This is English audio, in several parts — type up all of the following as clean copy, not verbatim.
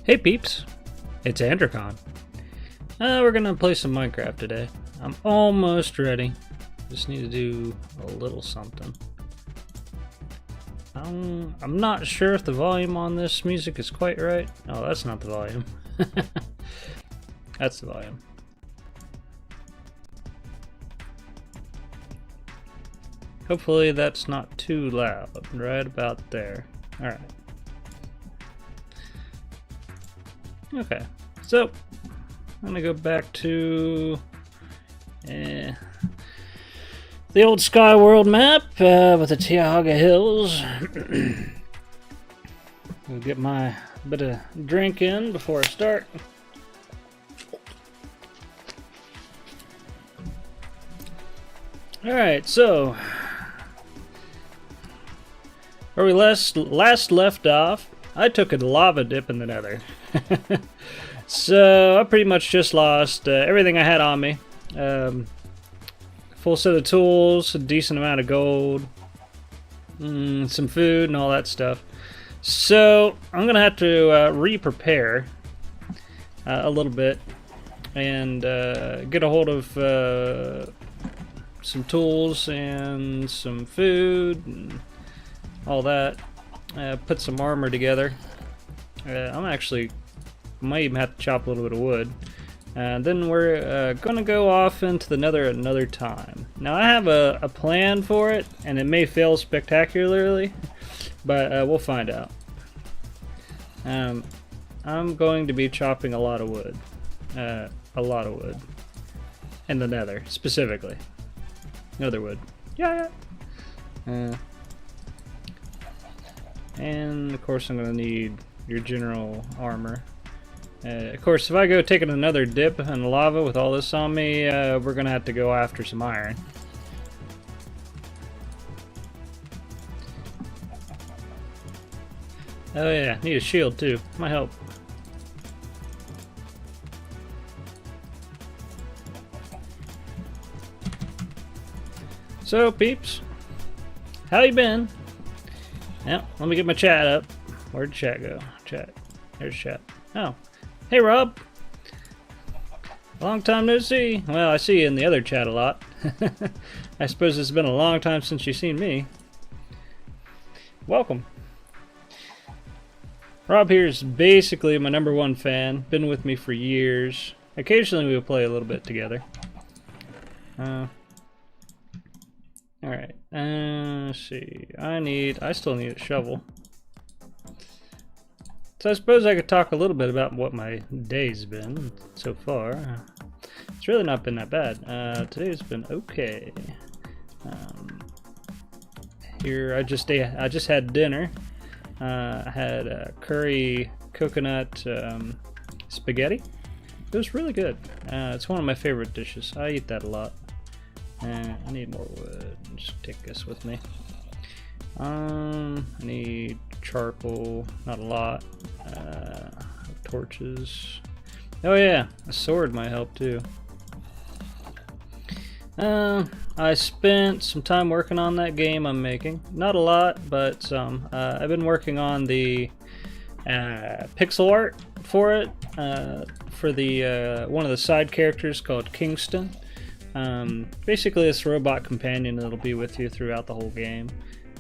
Hey peeps, it's Androcon. We're gonna play some Minecraft today. I'm almost ready. Just need to do a little something. I'm not sure if the volume on this music is quite right. Oh, that's not the volume. That's the volume. Hopefully that's not too loud. Right about there. Alright. Okay, so I'm gonna go back to the old skyworld map with the Tiaga Hills. I'll get my bit of drink in before I start. Alright, so where we last left off, I took a lava dip in the nether. So I pretty much just lost everything I had on me. Full set of tools, a decent amount of gold, some food and all that stuff. So I'm gonna have to re-prepare a little bit and get a hold of some tools and some food and all that. Put some armor together. I'm actually might even have to chop a little bit of wood. Then we're gonna go off into the nether another time. Now I have a plan for it, and it may fail spectacularly, but we'll find out. I'm going to be chopping a lot of wood. In the nether, specifically. Nether wood. Yeah. And of course I'm gonna need your general armor. Of course, if I go taking another dip in the lava with all this on me, we're gonna have to go after some iron. Oh yeah, need a shield too. Might help. So peeps, how you been? Yeah, let me get my chat up. Where'd chat go? Chat. There's chat. Oh. Hey Rob! Long time no see. Well, I see you in the other chat a lot. I suppose it's been a long time since you've seen me. Welcome. Rob here is basically my #1 fan. Been with me for years. Occasionally we'll play a little bit together. Alright, let's see. I still need a shovel. So I suppose I could talk a little bit about what my day's been so far. It's really not been that bad. Today's been okay. Here I just had dinner. I had curry coconut spaghetti. It was really good. It's one of my favorite dishes. I eat that a lot. I need more wood. Just take this with me. I need charcoal, not a lot. Torches. Oh yeah, a sword might help too. I spent some time working on that game I'm making. Not a lot, but some. I've been working on the pixel art for it, for the one of the side characters called Kingston. Basically this robot companion that'll be with you throughout the whole game.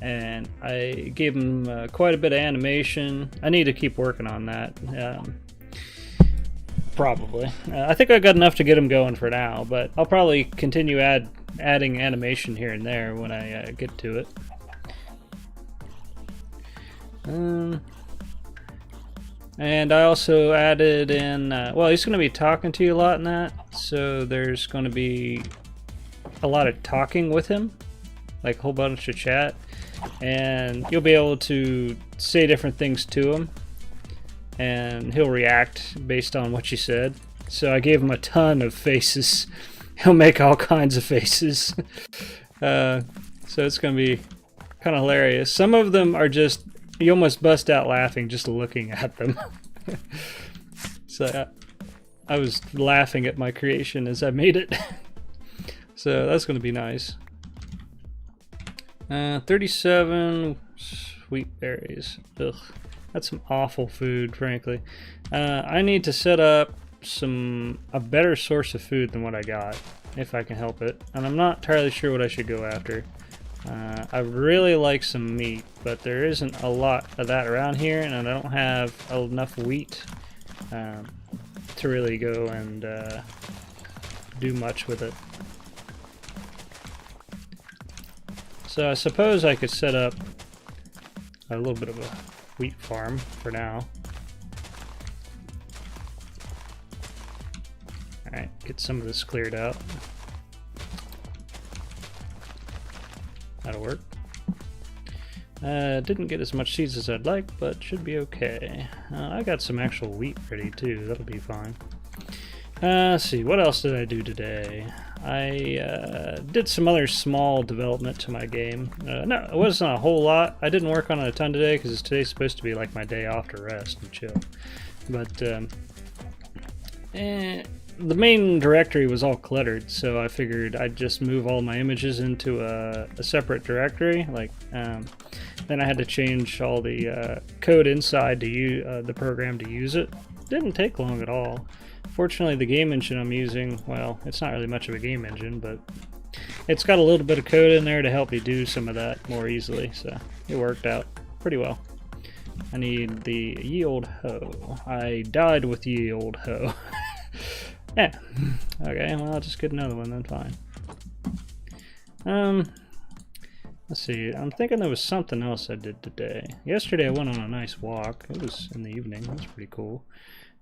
And I gave him quite a bit of animation. I need to keep working on that. Probably. I think I got enough to get him going for now, but I'll probably continue adding animation here and there when I get to it. And I also added in, well, he's going to be talking to you a lot in that, so there's going to be a lot of talking with him, like a whole bunch of chat, and you'll be able to say different things to him, and he'll react based on what you said. So I gave him a ton of faces. He'll make all kinds of faces. So it's going to be kind of hilarious. Some of them are just, you almost bust out laughing just looking at them. So I was laughing at my creation as I made it. So that's going to be nice. 37 sweet berries. Ugh. That's some awful food, frankly. I need to set up a better source of food than what I got, if I can help it. And I'm not entirely sure what I should go after. I really like some meat, but there isn't a lot of that around here, and I don't have enough wheat to really go and do much with it. So I suppose I could set up a little bit of a wheat farm for now. Alright, get some of this cleared out. That'll work. Didn't get as much seeds as I'd like, but should be okay. I got some actual wheat ready too, that'll be fine. Let's see, what else did I do today? I did some other small development to my game. No, it wasn't a whole lot. I didn't work on it a ton today because today's supposed to be like my day off to rest and chill. But the main directory was all cluttered, so I figured I'd just move all my images into a separate directory. Like, then I had to change all the code inside to the program to use it. Didn't take long at all. Fortunately, the game engine I'm using, well, it's not really much of a game engine, but it's got a little bit of code in there to help me do some of that more easily, so it worked out pretty well. I need the ye old hoe. I died with ye old hoe. Yeah. Okay, well, I'll just get another one then, fine. Let's see, I'm thinking there was something else I did today. Yesterday I went on a nice walk. It was in the evening. That was pretty cool.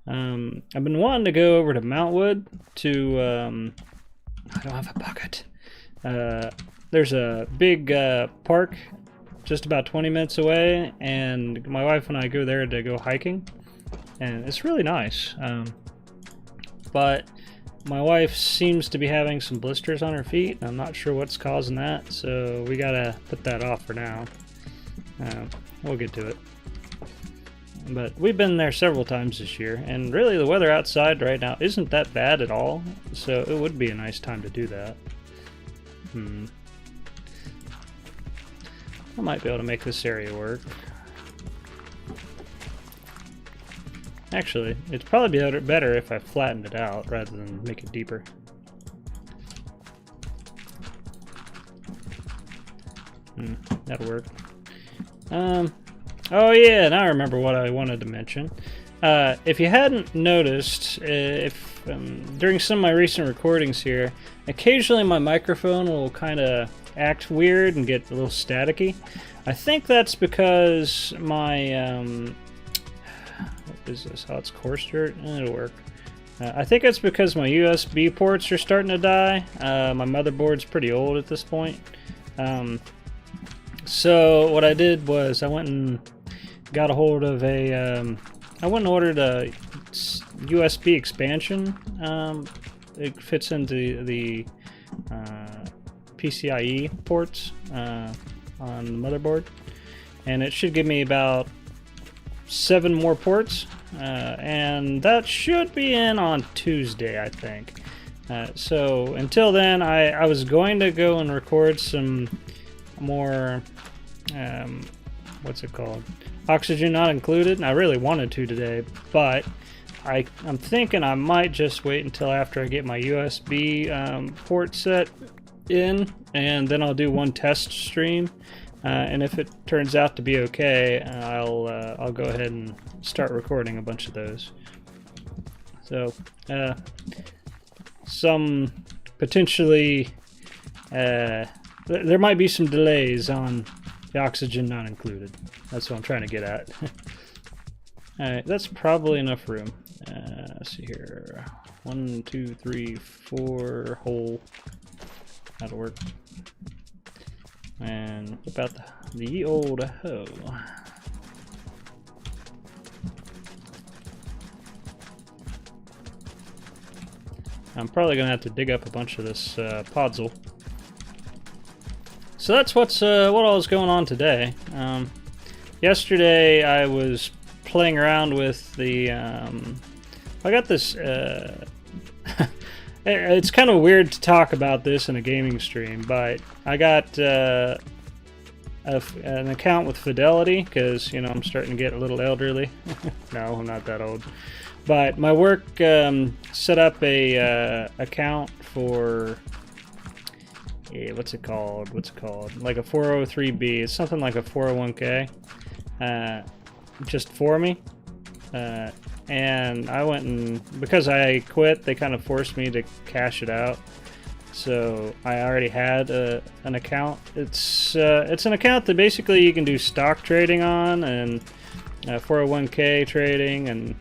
I've been wanting to go over to Mountwood to, I don't have a bucket. There's a big park just about 20 minutes away, and my wife and I go there to go hiking, and it's really nice. But my wife seems to be having some blisters on her feet, and I'm not sure what's causing that, so we gotta put that off for now. We'll get to it. But we've been there several times this year, and really the weather outside right now isn't that bad at all, so it would be a nice time to do that. I might be able to make this area work. Actually, it'd probably be better if I flattened it out rather than make it deeper. That'll work. Oh yeah, now I remember what I wanted to mention. If you hadn't noticed, during some of my recent recordings here, occasionally my microphone will kind of act weird and get a little staticky. I think that's because my what is this? Oh, it's coarse dirt? It'll work. I think it's because my USB ports are starting to die. My motherboard's pretty old at this point. So what I did was I went and got a hold of I went and ordered a USB expansion. It fits into the PCIe ports on the motherboard, and it should give me about 7 more ports, and that should be in on Tuesday, I think. So until then, I was going to go and record some more, what's it called? Oxygen Not Included. I really wanted to today, but I'm thinking I might just wait until after I get my USB port set in, and then I'll do one test stream. And if it turns out to be okay, I'll go ahead and start recording a bunch of those. So, some potentially, there might be some delays on the Oxygen Not Included. That's what I'm trying to get at. Alright, that's probably enough room. Let's see here. 1, 2, 3, 4 hole. That'll work. And about the old hoe. I'm probably gonna have to dig up a bunch of this podzol. So that's what all is going on today. Yesterday I was playing around with the. I got this. It's kind of weird to talk about this in a gaming stream, but I got an account with Fidelity because, you know, I'm starting to get a little elderly. No, I'm not that old. But my work set up a account for, what's it called? Like a 403B. It's something like a 401k, just for me. And I went and, because I quit, they kind of forced me to cash it out. So I already had an account. It's an account that basically you can do stock trading on and 401k trading and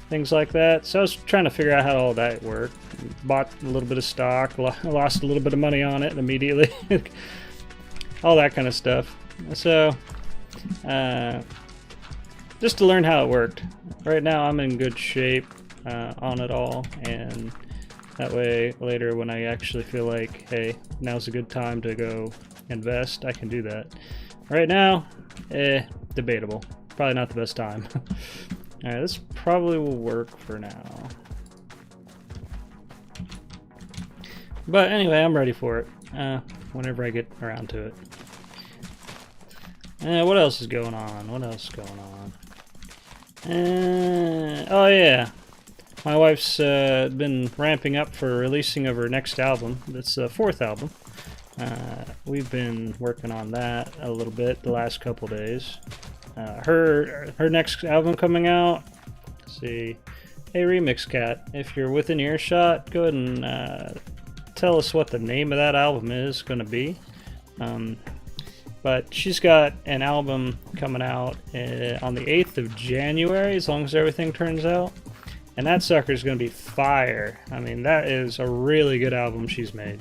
things like that. So I was trying to figure out how all that worked. Bought a little bit of stock, lost a little bit of money on it immediately. All that kind of stuff. So just to learn how it worked. Right now I'm in good shape on it all, and that way later when I actually feel like, hey, now's a good time to go invest, I can do that. Right now, debatable. Probably not the best time. Alright, this probably will work for now. But anyway, I'm ready for it. Whenever I get around to it. What else is going on? Oh yeah. My wife's been ramping up for releasing of her next album. It's the 4th album. We've been working on that a little bit the last couple days. Her next album coming out. Let's see. Hey Remixedcat, if you're within earshot, go ahead and tell us what the name of that album is going to be. But she's got an album coming out on the 8th of January, as long as everything turns out. And that sucker is going to be fire. I mean, that is a really good album she's made.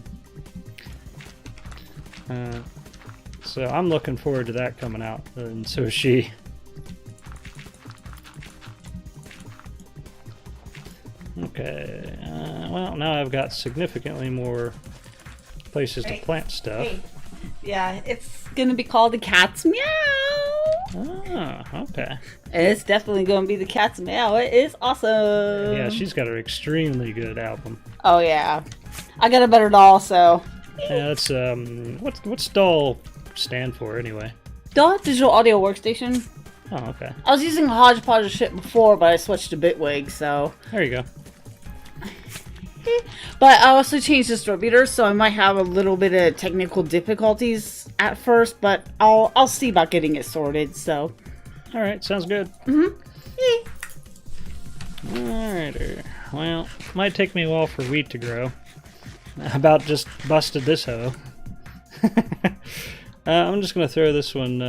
So I'm looking forward to that coming out, and so is she. Okay, well, now I've got significantly more places to plant stuff. Hey. Yeah, it's gonna be called the Cat's Meow. Oh, okay. It's definitely gonna be the Cat's Meow. It is awesome. Yeah, she's got an extremely good album. Oh yeah, I got a better doll, so. Yeah, that's what's DAW stand for anyway? DAW, Digital Audio Workstation. Oh, okay. I was using a hodgepodge of shit before, but I switched to Bitwig, so. There you go. But I also changed distributors, so I might have a little bit of technical difficulties at first, but I'll see about getting it sorted. So, all right, sounds good. Alrighty. Well, might take me a while for wheat to grow. About just busted this hoe. I'm just gonna throw this one.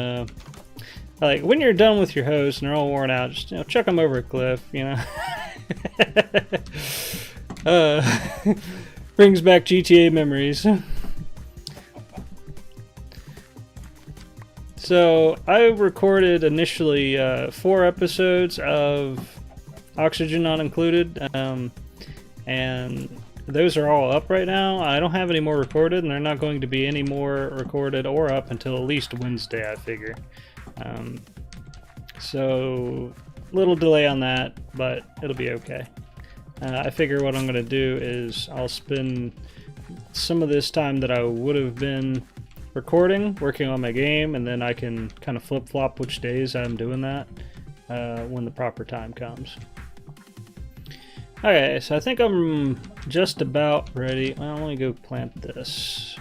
Like when you're done with your hoes and they're all worn out, just chuck them over a cliff. Brings back GTA memories. So I recorded initially 4 episodes of Oxygen Not Included, and those are all up right now. I don't have any more recorded, and they're not going to be any more recorded or up until at least Wednesday, I figure. So little delay on that, but it'll be okay. I figure what I'm going to do is I'll spend some of this time that I would have been recording, working on my game, and then I can kind of flip-flop which days I'm doing that when the proper time comes. Okay, so I think I'm just about ready. Well, let me go plant this.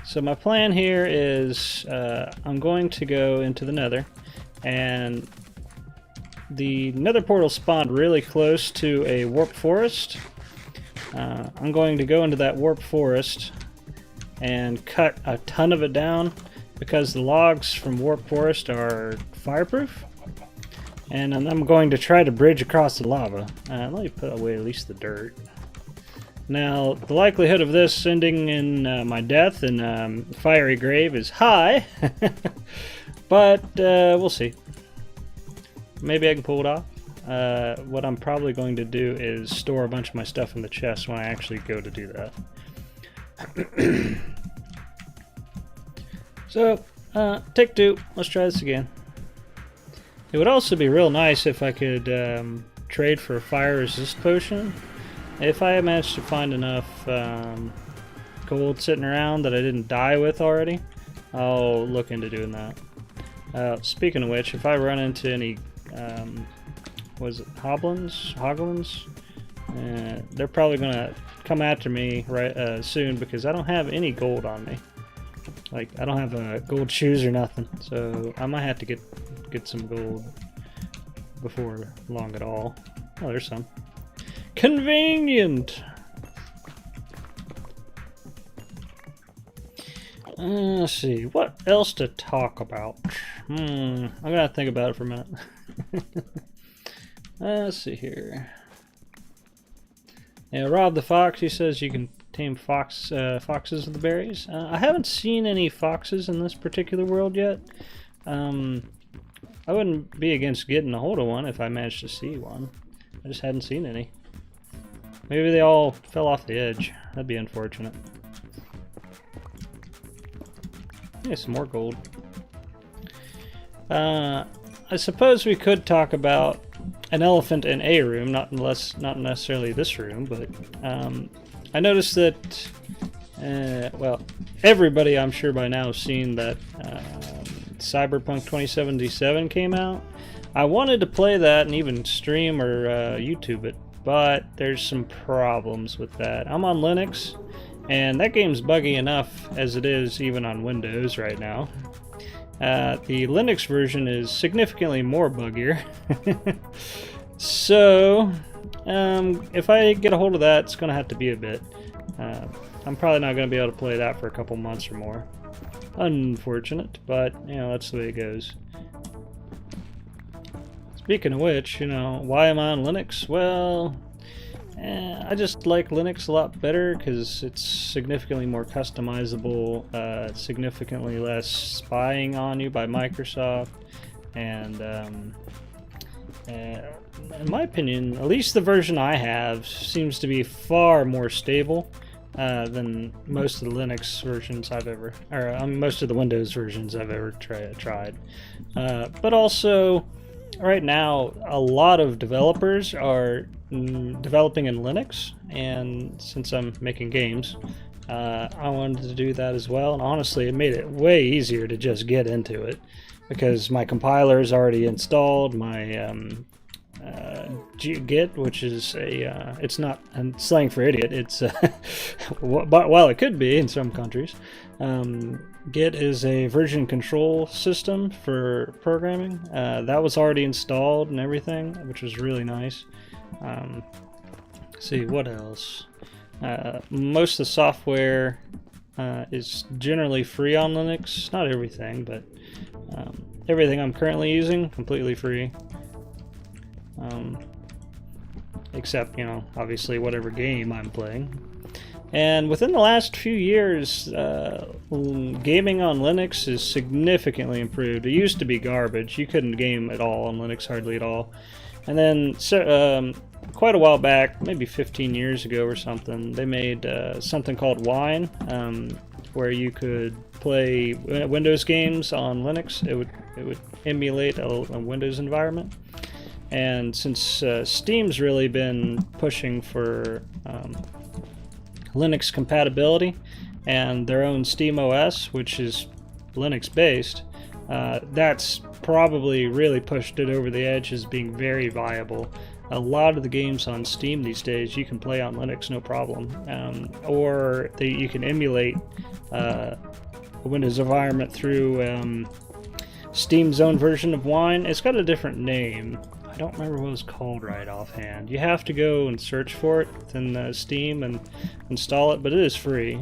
So my plan here is I'm going to go into the Nether, and the Nether portal spawned really close to a warp forest. I'm going to go into that warp forest and cut a ton of it down because the logs from warp forest are fireproof. And I'm going to try to bridge across the lava. Let me put away at least the dirt. Now, the likelihood of this ending in my death in fiery grave is high, but we'll see. Maybe I can pull it off. What I'm probably going to do is store a bunch of my stuff in the chest when I actually go to do that. So, take 2. Let's try this again. It would also be real nice if I could trade for a fire resist potion. If I managed to find enough gold sitting around that I didn't die with already, I'll look into doing that. Speaking of which, if I run into any, was it Hoglins? They're probably gonna come after me soon because I don't have any gold on me. Like, I don't have gold shoes or nothing, so I might have to get some gold before long at all. Oh, there's some. Convenient! Let's see, what else to talk about? I'm gonna think about it for a minute. Let's see here. Yeah, Rob the Fox, he says you can tame foxes with the berries. I haven't seen any foxes in this particular world yet. I wouldn't be against getting a hold of one if I managed to see one. I just hadn't seen any. Maybe they all fell off the edge. That'd be unfortunate. Yeah, some more gold. I suppose we could talk about an elephant in a room, not necessarily this room, but I noticed that, well, everybody I'm sure by now has seen that Cyberpunk 2077 came out. I wanted to play that and even stream or YouTube it, but there's some problems with that. I'm on Linux, and that game's buggy enough as it is even on Windows right now. The Linux version is significantly more buggier. So, if I get a hold of that, it's going to have to be a bit. I'm probably not going to be able to play that for a couple months or more. Unfortunate, but, you know, that's the way it goes. Speaking of which, you know, why am I on Linux? Well, I just like Linux a lot better because it's significantly more customizable, significantly less spying on you by Microsoft, and in my opinion, at least the version I have seems to be far more stable than most of the Linux versions I've ever, or most of the Windows versions I've ever tried. But also, right now, a lot of developers are developing in Linux, and since I'm making games, I wanted to do that as well. And honestly, it made it way easier to just get into it because my compiler is already installed. My Git, which is it's not slang for idiot. It's while it could be in some countries. Git is a version control system for programming. That was already installed and everything, which was really nice. See what else. Most of the software is generally free on Linux. Not everything, but everything I'm currently using completely free. Except, you know, obviously whatever game I'm playing. And within the last few years, gaming on Linux is significantly improved. It used to be garbage. You couldn't game at all on Linux, hardly at all. And then quite a while back, maybe 15 years ago or something, they made something called Wine, where you could play Windows games on Linux. It would emulate a Windows environment. And since Steam's really been pushing for Linux compatibility and their own Steam OS, which is Linux based, that's probably really pushed it over the edge as being very viable. A lot of the games on Steam these days you can play on Linux no problem, or you can emulate a Windows environment through Steam's own version of Wine. It's got a different name. I don't remember what it's called right offhand. You have to go and search for it within Steam and install it, but it is free.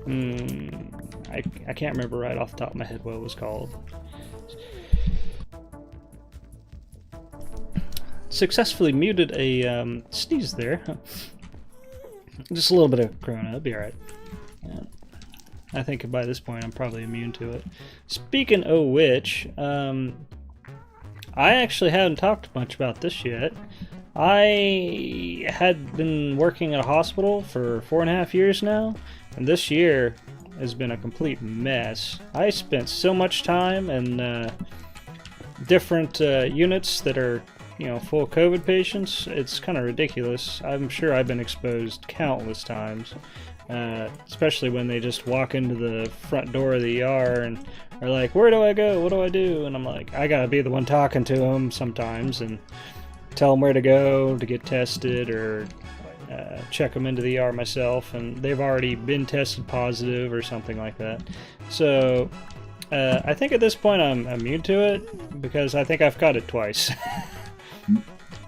I can't remember right off the top of my head what it was called. Successfully muted a sneeze there. Just a little bit of corona, it'll be alright. Yeah. I think by this point I'm probably immune to it. Speaking of which, I actually haven't talked much about this yet. I had been working at a hospital for 4.5 years now, and this year has been a complete mess. I spent so much time in different units that are, you know, full of COVID patients. It's kind of ridiculous. I'm sure I've been exposed countless times. especially when they just walk into the front door of the ER and are like, where do I go? What do I do? And I'm like, I gotta be the one talking to them sometimes and tell them where to go to get tested or check them into the ER myself, and they've already been tested positive or something like that. So I think at this point I'm immune to it because I think I've caught it twice.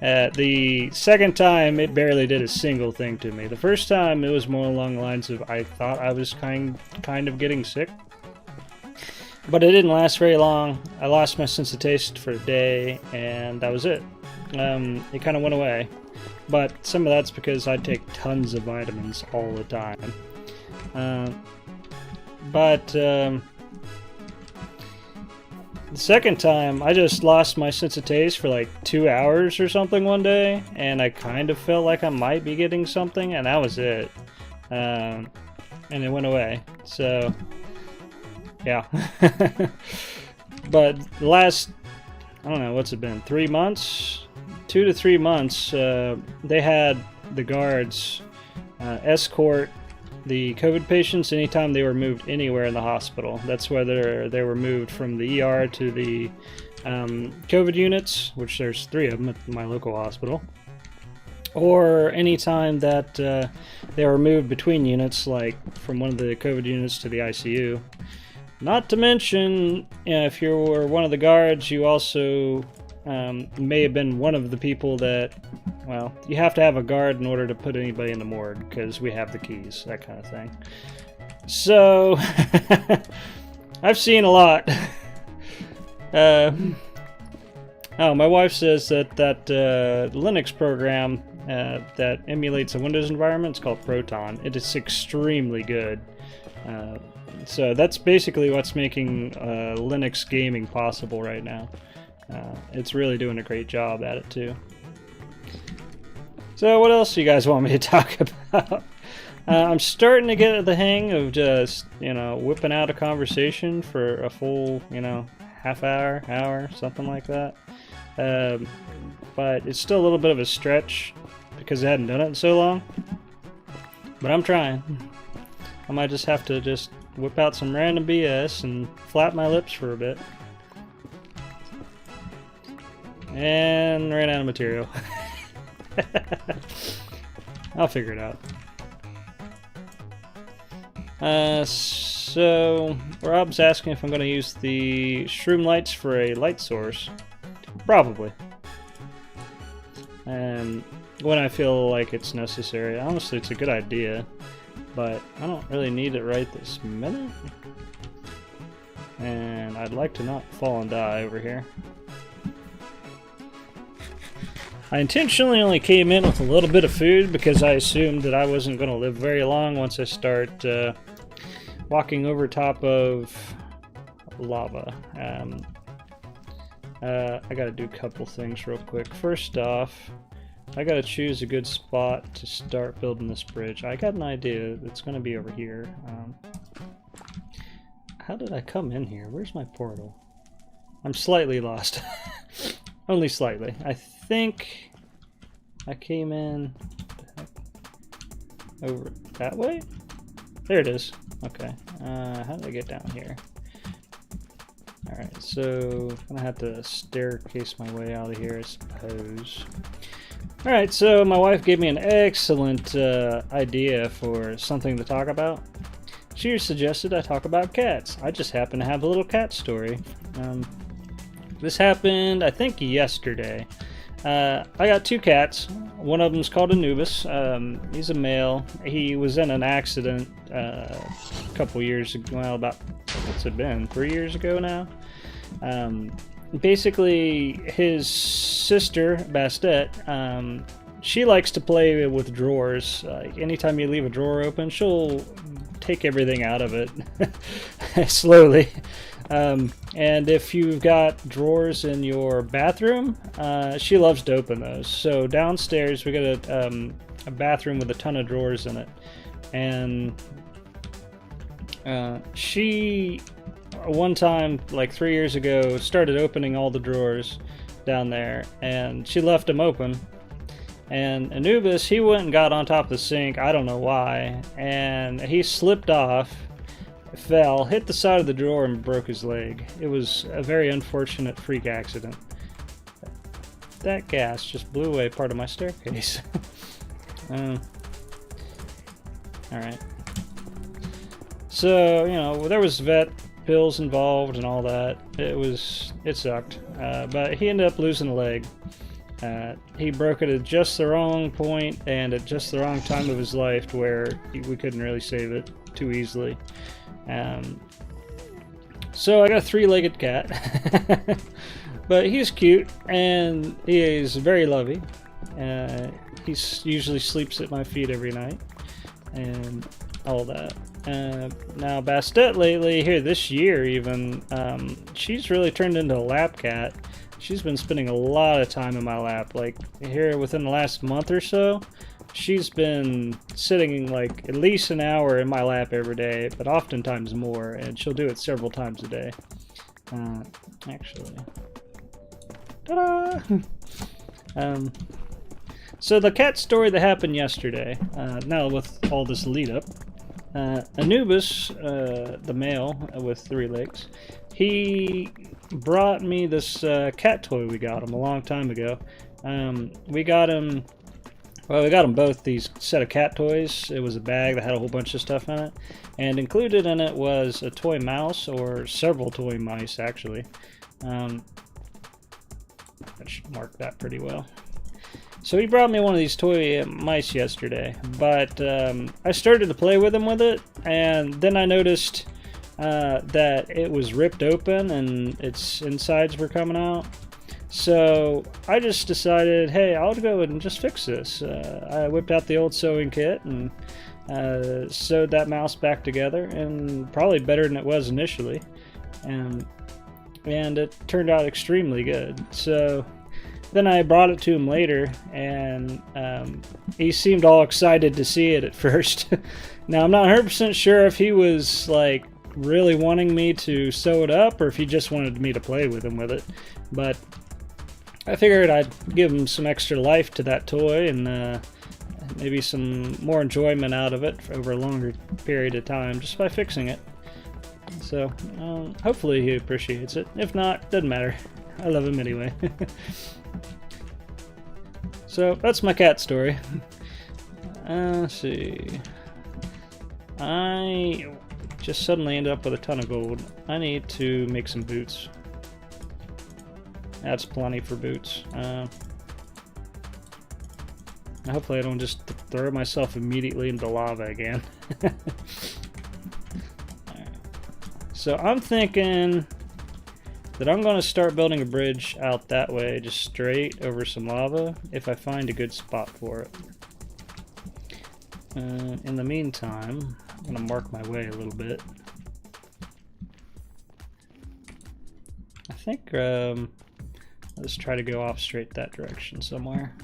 The second time, it barely did a single thing to me. The first time, it was more along the lines of I thought I was kind of getting sick. But it didn't last very long. I lost my sense of taste for a day, and that was it. It kind of went away. But some of that's because I take tons of vitamins all the time. The second time, I just lost my sense of taste for like 2 hours or something one day, and I kind of felt like I might be getting something, and that was it. And it went away. So, yeah. But the last, I don't know, what's it been, 3 months? 2 to 3 months, they had the guards escort the COVID patients anytime they were moved anywhere in the hospital. That's whether they were moved from the ER to the COVID units, which there's 3 of them at my local hospital, or anytime that they were moved between units, like from one of the COVID units to the ICU. Not to mention, if you were one of the guards, you also may have been one of the people that, well, you have to have a guard in order to put anybody in the morgue because we have the keys, that kind of thing. So, I've seen a lot. Oh, my wife says that Linux program that emulates a Windows environment is called Proton. It is extremely good. So that's basically what's making Linux gaming possible right now. It's really doing a great job at it too. So what else do you guys want me to talk about? I'm starting to get the hang of just, whipping out a conversation for a full, half hour, something like that. But it's still a little bit of a stretch because I hadn't done it in so long. But I'm trying. I might just have to just whip out some random BS and flap my lips for a bit. And ran out of material. I'll figure it out. So Rob's asking if I'm going to use the shroom lights for a light source. Probably. And when I feel like it's necessary. Honestly, it's a good idea, but I don't really need it right this minute. And I'd like to not fall and die over here. I intentionally only came in with a little bit of food because I assumed that I wasn't going to live very long once I start walking over top of lava. I gotta do a couple things real quick. First off, I gotta choose a good spot to start building this bridge. I got an idea. It's going to be over here. How did I come in here? Where's my portal? I'm slightly lost. Only slightly. I think I came in over that way? There it is. Okay. How did I get down here? Alright, so I'm gonna have to staircase my way out of here, I suppose. Alright, so my wife gave me an excellent idea for something to talk about. She suggested I talk about cats. I just happen to have a little cat story. This happened, I think, yesterday. I got 2 cats. One of them's called Anubis. He's a male. He was in an accident a couple years ago. Well, about, what's it been? 3 years ago now? Basically, his sister, Bastet, she likes to play with drawers. Anytime you leave a drawer open, she'll take everything out of it slowly. And if you've got drawers in your bathroom, she loves to open those. So downstairs we got a bathroom with a ton of drawers in it, and she one time, like 3 years ago, started opening all the drawers down there, and she left them open. And Anubis, he went and got on top of the sink, I don't know why, and he slipped off, fell, hit the side of the drawer, and broke his leg. It was a very unfortunate freak accident. That gas just blew away part of my staircase. Alright. So, you know, there was vet pills involved and all that. It sucked. But he ended up losing a leg. He broke it at just the wrong point and at just the wrong time of his life to where we couldn't really save it too easily. So I got a three-legged cat. But he's cute and he is very lovey. He usually sleeps at my feet every night and all that. Now Bastet lately, here this year even, she's really turned into a lap cat. She's been spending a lot of time in my lap. Like here within the last month or so, she's been sitting like at least an hour in my lap every day, but oftentimes more, and she'll do it several times a day. Actually. Ta-da! So the cat story that happened yesterday, now with all this lead up, Anubis, the male with 3 legs, he brought me this cat toy we got him a long time ago. We got him both these set of cat toys. It was a bag that had a whole bunch of stuff in it, and included in it was a toy mouse, or several toy mice actually. I should mark that pretty well. So he brought me one of these toy mice yesterday, but I started to play with him with it, and then I noticed that it was ripped open and its insides were coming out. So I just decided, hey, I'll go and just fix this. I whipped out the old sewing kit and sewed that mouse back together, and probably better than it was initially. And it turned out extremely good. So then I brought it to him later, and he seemed all excited to see it at first. Now, I'm not 100% sure if he was like really wanting me to sew it up or if he just wanted me to play with him with it. But I figured I'd give him some extra life to that toy and maybe some more enjoyment out of it over a longer period of time just by fixing it. So hopefully he appreciates it. If not, doesn't matter. I love him anyway. So that's my cat story. Let's see. I just suddenly ended up with a ton of gold. I need to make some boots. That's plenty for boots. Hopefully I don't just throw myself immediately into lava again. Alright. So I'm thinking that I'm going to start building a bridge out that way, just straight over some lava, if I find a good spot for it. In the meantime, I'm going to mark my way a little bit. I think let's try to go off straight that direction somewhere.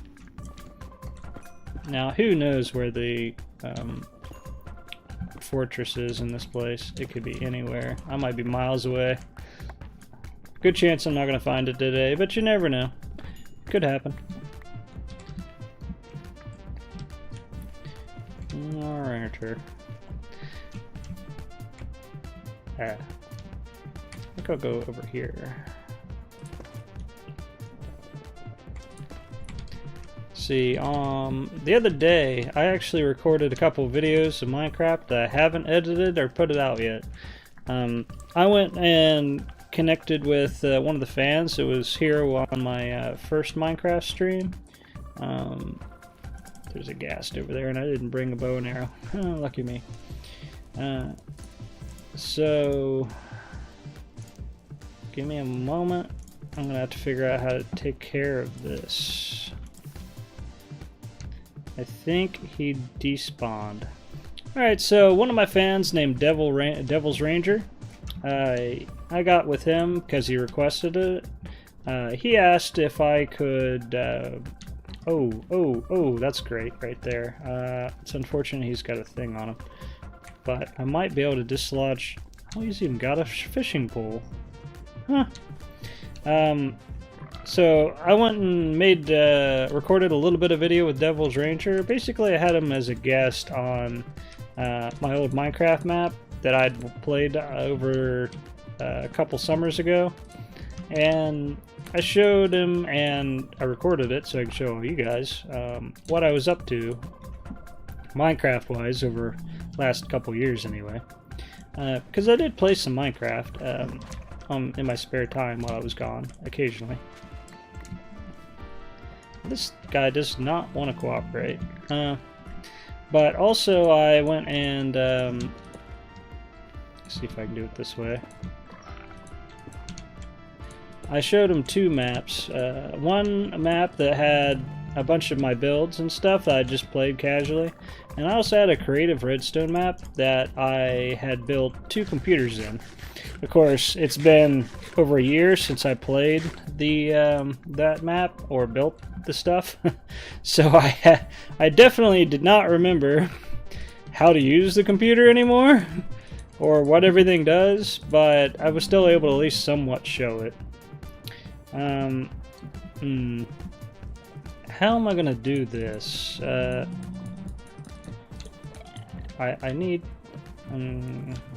Now, who knows where the fortress is in this place? It could be anywhere. I might be miles away. Good chance I'm not going to find it today, but you never know. Could happen. Alright. I think I'll go over here. See, the other day I actually recorded a couple videos of Minecraft that I haven't edited or put it out yet. I went and connected with one of the fans that was here on my first Minecraft stream. There's a ghast over there, and I didn't bring a bow and arrow. Oh, lucky me. So give me a moment. I'm gonna have to figure out how to take care of this. I think he despawned. Alright, so one of my fans named Devil's Ranger, I got with him because he requested it. He asked if I could... oh, that's great right there. It's unfortunate he's got a thing on him. But I might be able to dislodge... Oh, he's even got a fishing pole. Huh. So I went and recorded a little bit of video with Devil's Ranger. Basically, I had him as a guest on my old Minecraft map that I'd played over a couple summers ago. And I showed him, and I recorded it so I could show you guys what I was up to Minecraft-wise over last couple years anyway. Because I did play some Minecraft in my spare time while I was gone, occasionally. This guy does not want to cooperate. But also I went and... let's see if I can do it this way. I showed him two maps. One map that had a bunch of my builds and stuff that I just played casually. And I also had a creative redstone map that I had built 2 computers in. Of course, it's been over a year since I played that map or built the stuff. So I definitely did not remember how to use the computer anymore or what everything does, but I was still able to at least somewhat show it. How am I gonna do this? I need...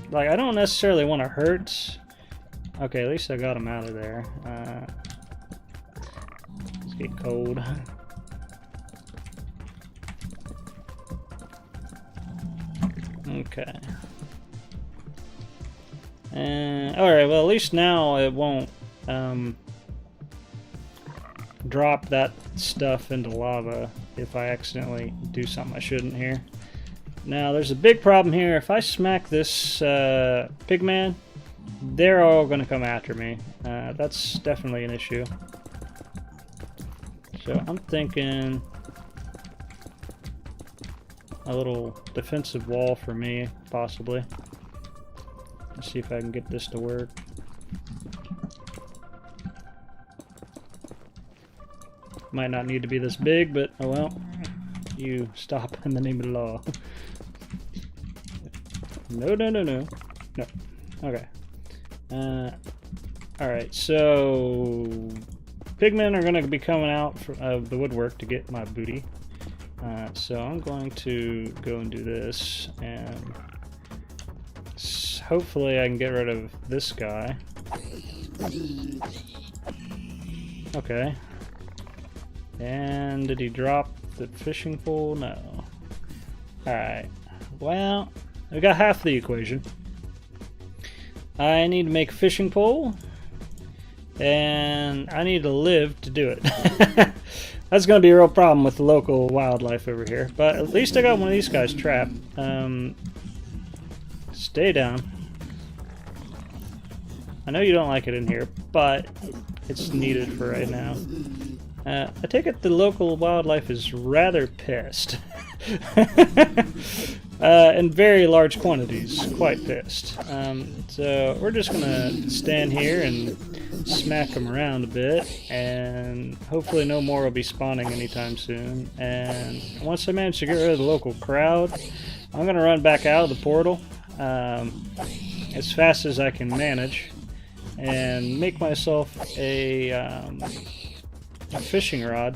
like, I don't necessarily want to hurt... Okay, at least I got him out of there. Let's get cold. Okay. Alright, well at least now it won't drop that stuff into lava if I accidentally do something I shouldn't here. Now there's a big problem here. If I smack this pigman, they're all going to come after me. That's definitely an issue. So I'm thinking a little defensive wall for me, possibly. Let's see if I can get this to work. Might not need to be this big, but oh well. You stop in the name of the law. No. No. Okay. Alright, so... pigmen are going to be coming out of the woodwork to get my booty. So I'm going to go and do this, and hopefully I can get rid of this guy. Okay. And did he drop the fishing pole? No. Alright. Well, we got half the equation. I need to make a fishing pole, and I need to live to do it. That's going to be a real problem with the local wildlife over here. But at least I got one of these guys trapped. Stay down. I know you don't like it in here, but it's needed for right now. I take it the local wildlife is rather pissed. In very large quantities, quite pissed. So we're just gonna stand here and smack them around a bit, and hopefully no more will be spawning anytime soon. And once I manage to get rid of the local crowd, I'm gonna run back out of the portal as fast as I can manage and make myself a fishing rod.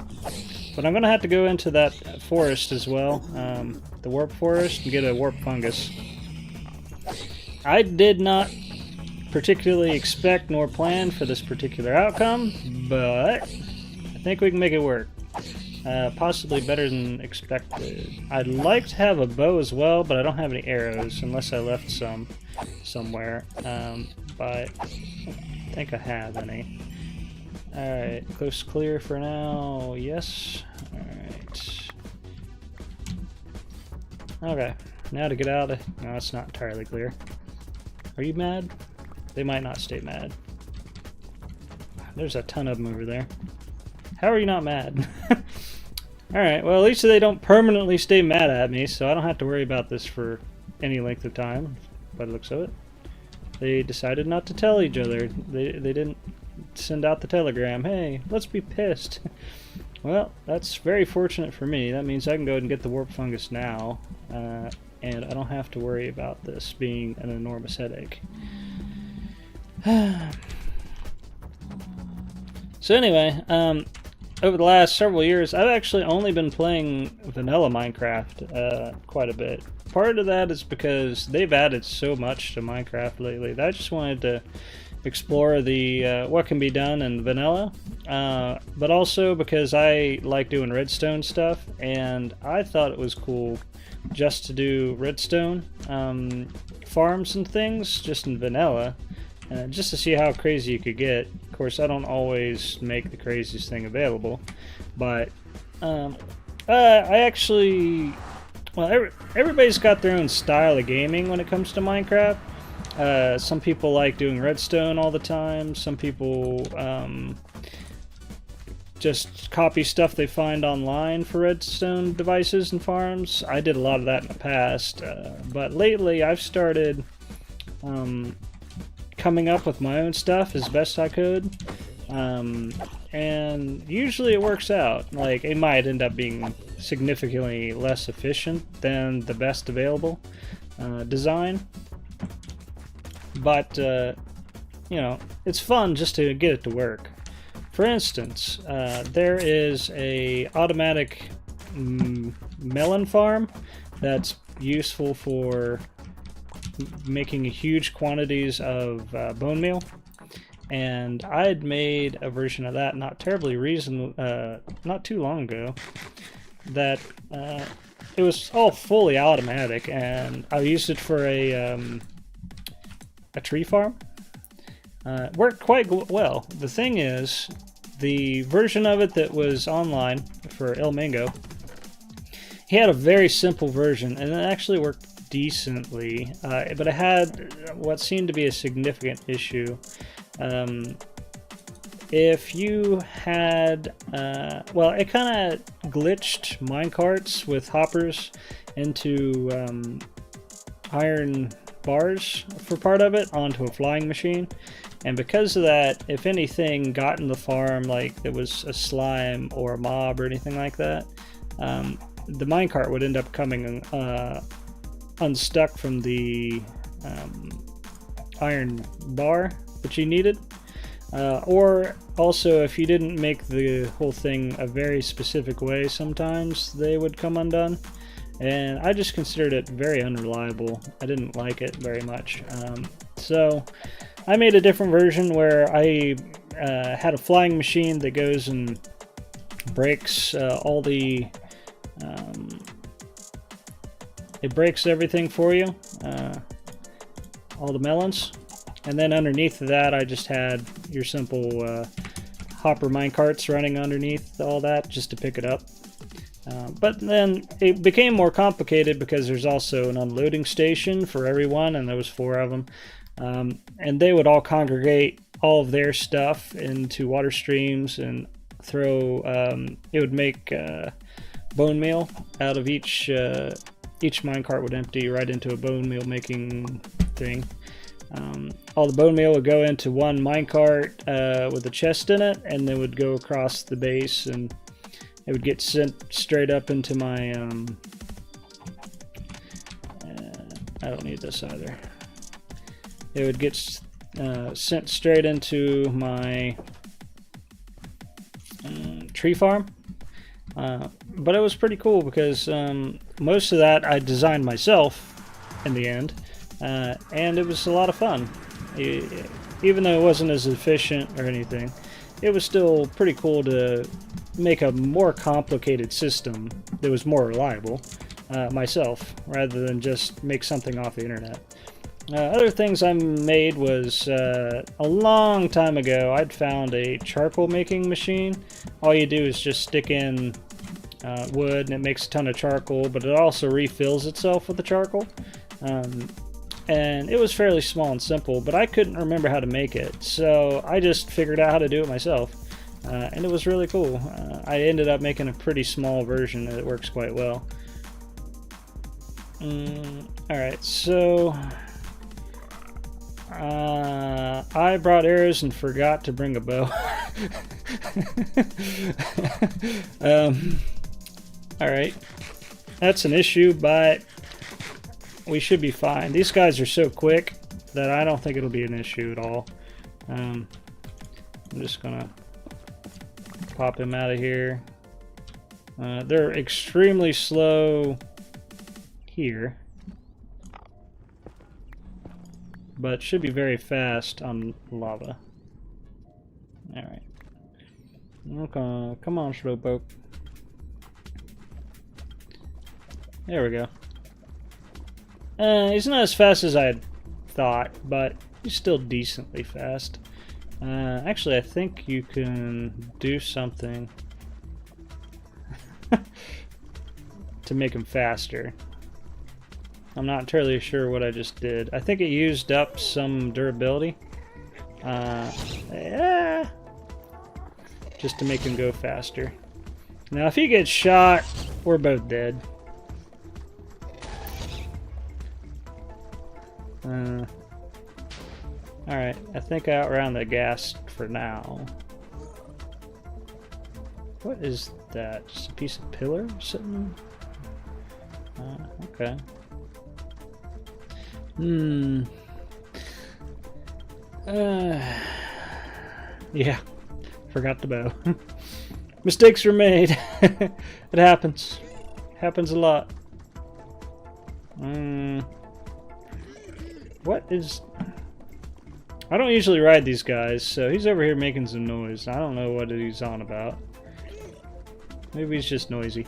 But I'm gonna have to go into that forest as well, the warp forest, and get a warp fungus. I did not particularly expect nor plan for this particular outcome, but I think we can make it work. Possibly better than expected. I'd like to have a bow as well, but I don't have any arrows unless I left some somewhere. But I think I have any. Alright, coast clear for now. Yes. Alright. Okay, now to get out of... No, it's not entirely clear. Are you mad? They might not stay mad. There's a ton of them over there. How are you not mad? Alright, well at least they don't permanently stay mad at me, so I don't have to worry about this for any length of time, by the looks of it. They decided not to tell each other. They didn't send out the telegram, hey, let's be pissed. Well, that's very fortunate for me. That means I can go ahead and get the warp fungus now, and I don't have to worry about this being an enormous headache. So anyway, over the last several years, I've actually only been playing vanilla Minecraft quite a bit. Part of that is because they've added so much to Minecraft lately that I just wanted to explore the what can be done in vanilla, but also because I like doing redstone stuff, and I thought it was cool just to do redstone farms and things just in vanilla, just to see how crazy you could get. Of course, I don't always make the craziest thing available, but I actually, well, everybody's got their own style of gaming when it comes to Minecraft. Some people like doing redstone all the time. Some people just copy stuff they find online for redstone devices and farms. I did a lot of that in the past, but lately I've started coming up with my own stuff as best I could, and usually it works out. Like, it might end up being significantly less efficient than the best available design, but you know, it's fun just to get it to work. For instance, there is a automatic melon farm that's useful for making huge quantities of bone meal, and I had made a version of that not too long ago. That it was all fully automatic, and I used it for a tree farm. Worked quite well. The thing is, the version of it that was online for El Mingo, he had a very simple version, and it actually worked decently, but it had what seemed to be a significant issue. If you had, well, it kind of glitched minecarts with hoppers into iron bars for part of it onto a flying machine, and because of that, if anything got in the farm, like there was a slime or a mob or anything like that, the minecart would end up coming unstuck from the iron bar that you needed, or also if you didn't make the whole thing a very specific way, sometimes they would come undone. And I just considered it very unreliable. I didn't like it very much. So I made a different version where I had a flying machine that goes and breaks all the... it breaks everything for you, all the melons. And then underneath that, I just had your simple hopper minecarts running underneath all that just to pick it up. But then it became more complicated because there's also an unloading station for everyone, and there was 4 of them. And they would all congregate all of their stuff into water streams and throw, it would make bone meal out of each minecart would empty right into a bone meal making thing. All the bone meal would go into one minecart with a chest in it, and then would go across the base, and it would get sent straight up into my, I don't need this either. It would get sent straight into my tree farm. But it was pretty cool because most of that I designed myself in the end, and it was a lot of fun. Even though it wasn't as efficient or anything, it was still pretty cool to make a more complicated system that was more reliable myself, rather than just make something off the internet. Other things I made was, a long time ago, I'd found a charcoal making machine. All you do is just stick in wood and it makes a ton of charcoal, but it also refills itself with the charcoal. And it was fairly small and simple, but I couldn't remember how to make it, so I just figured out how to do it myself. And it was really cool. I ended up making a pretty small version that works quite well. Alright, so I brought arrows and forgot to bring a bow. Alright, that's an issue, but we should be fine. These guys are so quick that I don't think it'll be an issue at all. I'm just gonna pop him out of here. They're extremely slow here, but should be very fast on lava. Alright. Okay, come on, Slowpoke. There we go. He's not as fast as I had thought, but he's still decently fast. Actually, I think you can do something to make him faster. I'm not entirely sure what I just did. I think it used up some durability. Yeah, just to make him go faster. Now, if he gets shot, we're both dead. Alright, I think I outran the gas for now. What is that? Just a piece of pillar sitting? Okay. Yeah, forgot the bow. Mistakes were made. It happens. Happens a lot. What is... I don't usually ride these guys, so he's over here making some noise. I don't know what he's on about. Maybe he's just noisy.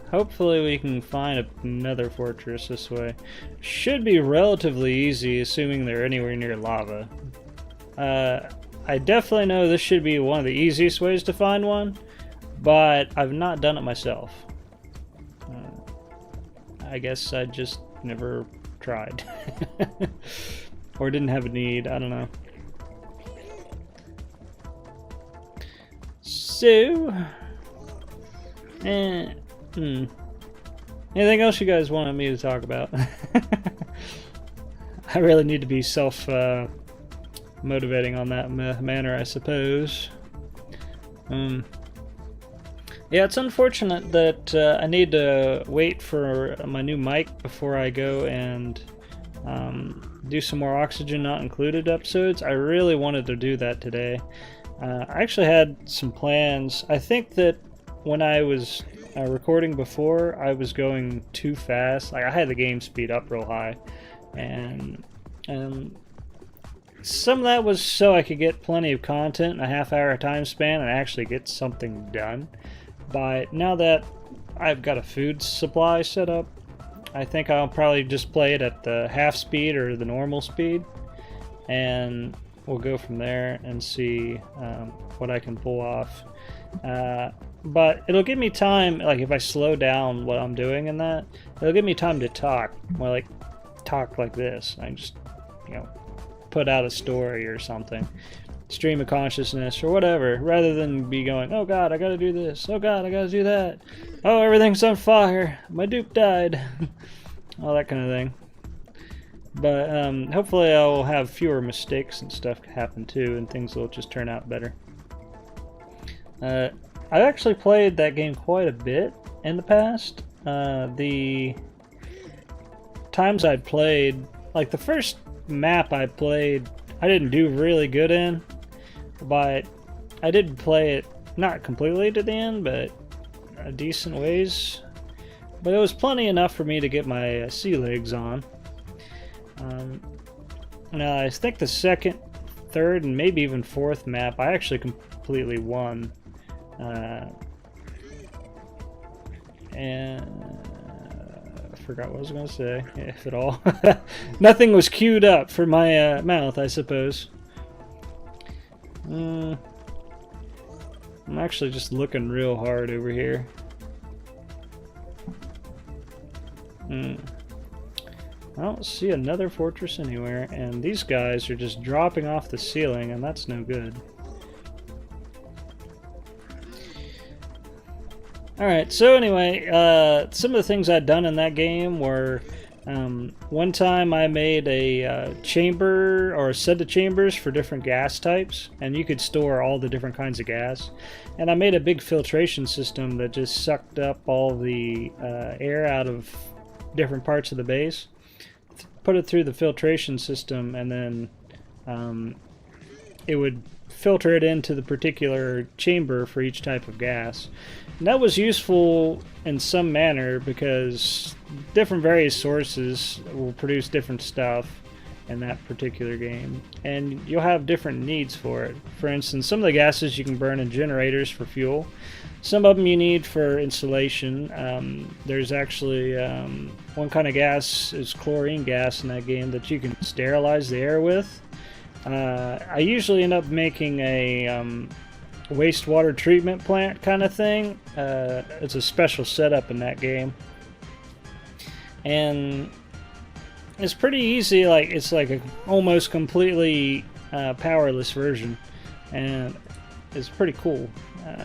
Hopefully we can find another fortress this way. Should be relatively easy, assuming they're anywhere near lava. I definitely know this should be one of the easiest ways to find one, but I've not done it myself. I guess I just never tried. Or didn't have a need, I don't know. So... anything else you guys wanted me to talk about? I really need to be self-motivating on that manner, I suppose. Yeah, it's unfortunate that I need to wait for my new mic before I go and do some more Oxygen Not Included episodes. I really wanted to do that today. I actually had some plans. I think that when I was recording before, I was going too fast. Like, I had the game speed up real high, and some of that was so I could get plenty of content in a half-hour time span and actually get something done. But now that I've got a food supply set up, I think I'll probably just play it at the half speed or the normal speed, and we'll go from there and see what I can pull off. But it'll give me time, like if I slow down what I'm doing in that, it'll give me time to talk, more like talk like this. I just, you know, put out a story or something, stream of consciousness or whatever, rather than be going, oh god, I gotta do this, oh god, I gotta do that, oh everything's on fire, my dupe died, all that kind of thing. But hopefully I'll have fewer mistakes and stuff happen too, and things will just turn out better. I've actually played that game quite a bit in the past. The times I'd played, like the first map I played, I didn't do really good in, but I did play it not completely to the end, but a decent ways. But it was plenty enough for me to get my sea legs on. Now I think the second, third, and maybe even fourth map I actually completely won. And I forgot what I was going to say, if at all. Nothing was queued up for my mouth, I suppose. I'm actually just looking real hard over here. I don't see another fortress anywhere, and these guys are just dropping off the ceiling, and that's no good. Alright, so anyway, some of the things I'd done in that game were, one time I made a chamber, or a set of chambers for different gas types, and you could store all the different kinds of gas. And I made a big filtration system that just sucked up all the air out of different parts of the base. put it through the filtration system, and then it would filter it into the particular chamber for each type of gas. And that was useful in some manner because different various sources will produce different stuff in that particular game, and you'll have different needs for it. For instance, some of the gases you can burn in generators for fuel. Some of them you need for insulation. There's actually one kind of gas is chlorine gas in that game that you can sterilize the air with. I usually end up making a wastewater treatment plant kind of thing. It's a special setup in that game, and it's pretty easy. Like, it's like a almost completely powerless version, and it's pretty cool.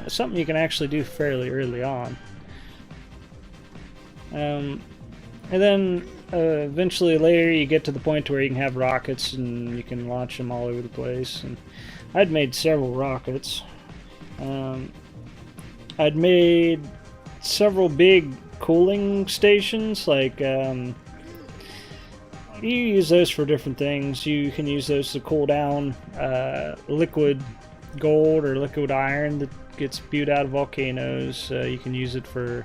Something you can actually do fairly early on. And then eventually later you get to the point where you can have rockets and you can launch them all over the place. And I'd made several rockets. I'd made several big cooling stations, like you use those for different things. You can use those to cool down liquid gold or liquid iron that gets spewed out of volcanoes. You can use it for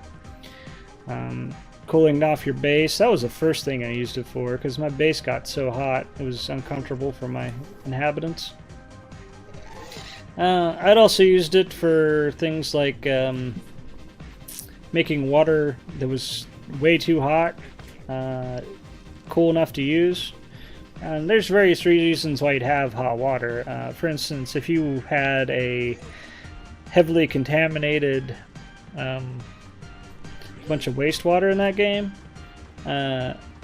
cooling off your base. That was the first thing I used it for, because my base got so hot it was uncomfortable for my inhabitants. I'd also used it for things like making water that was way too hot cool enough to use. And there's various reasons why you'd have hot water. For instance, if you had a heavily contaminated bunch of wastewater in that game,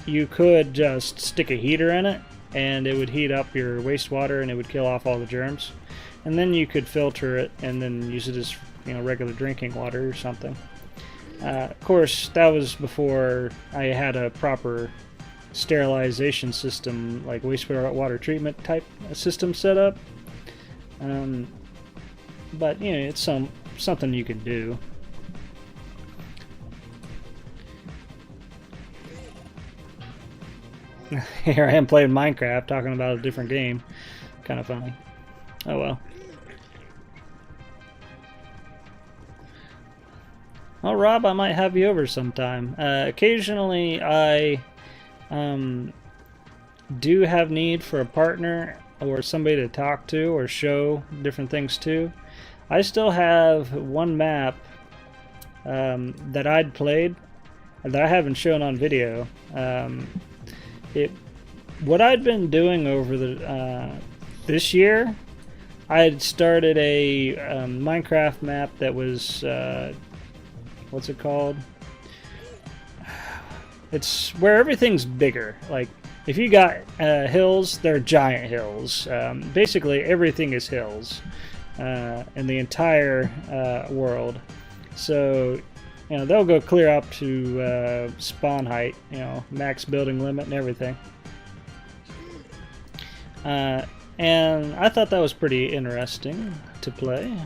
you could just stick a heater in it and it would heat up your wastewater and it would kill off all the germs. And then you could filter it and then use it as, you know, regular drinking water or something. Of course, that was before I had a proper sterilization system, like wastewater treatment type system set up. But you know, it's something you can do. Here I am playing Minecraft, talking about a different game. Kind of funny. Oh well. Well, Rob, I might have you over sometime. Occasionally, I do have need for a partner or somebody to talk to or show different things to. I still have one map that I'd played that I haven't shown on video. What I'd been doing over the this year, I'd started a Minecraft map that was what's it called? It's where everything's bigger. Like, if you got hills, they're giant hills. Basically, everything is hills in the entire world. So, you know, they'll go clear up to spawn height, you know, max building limit and everything. And I thought that was pretty interesting to play.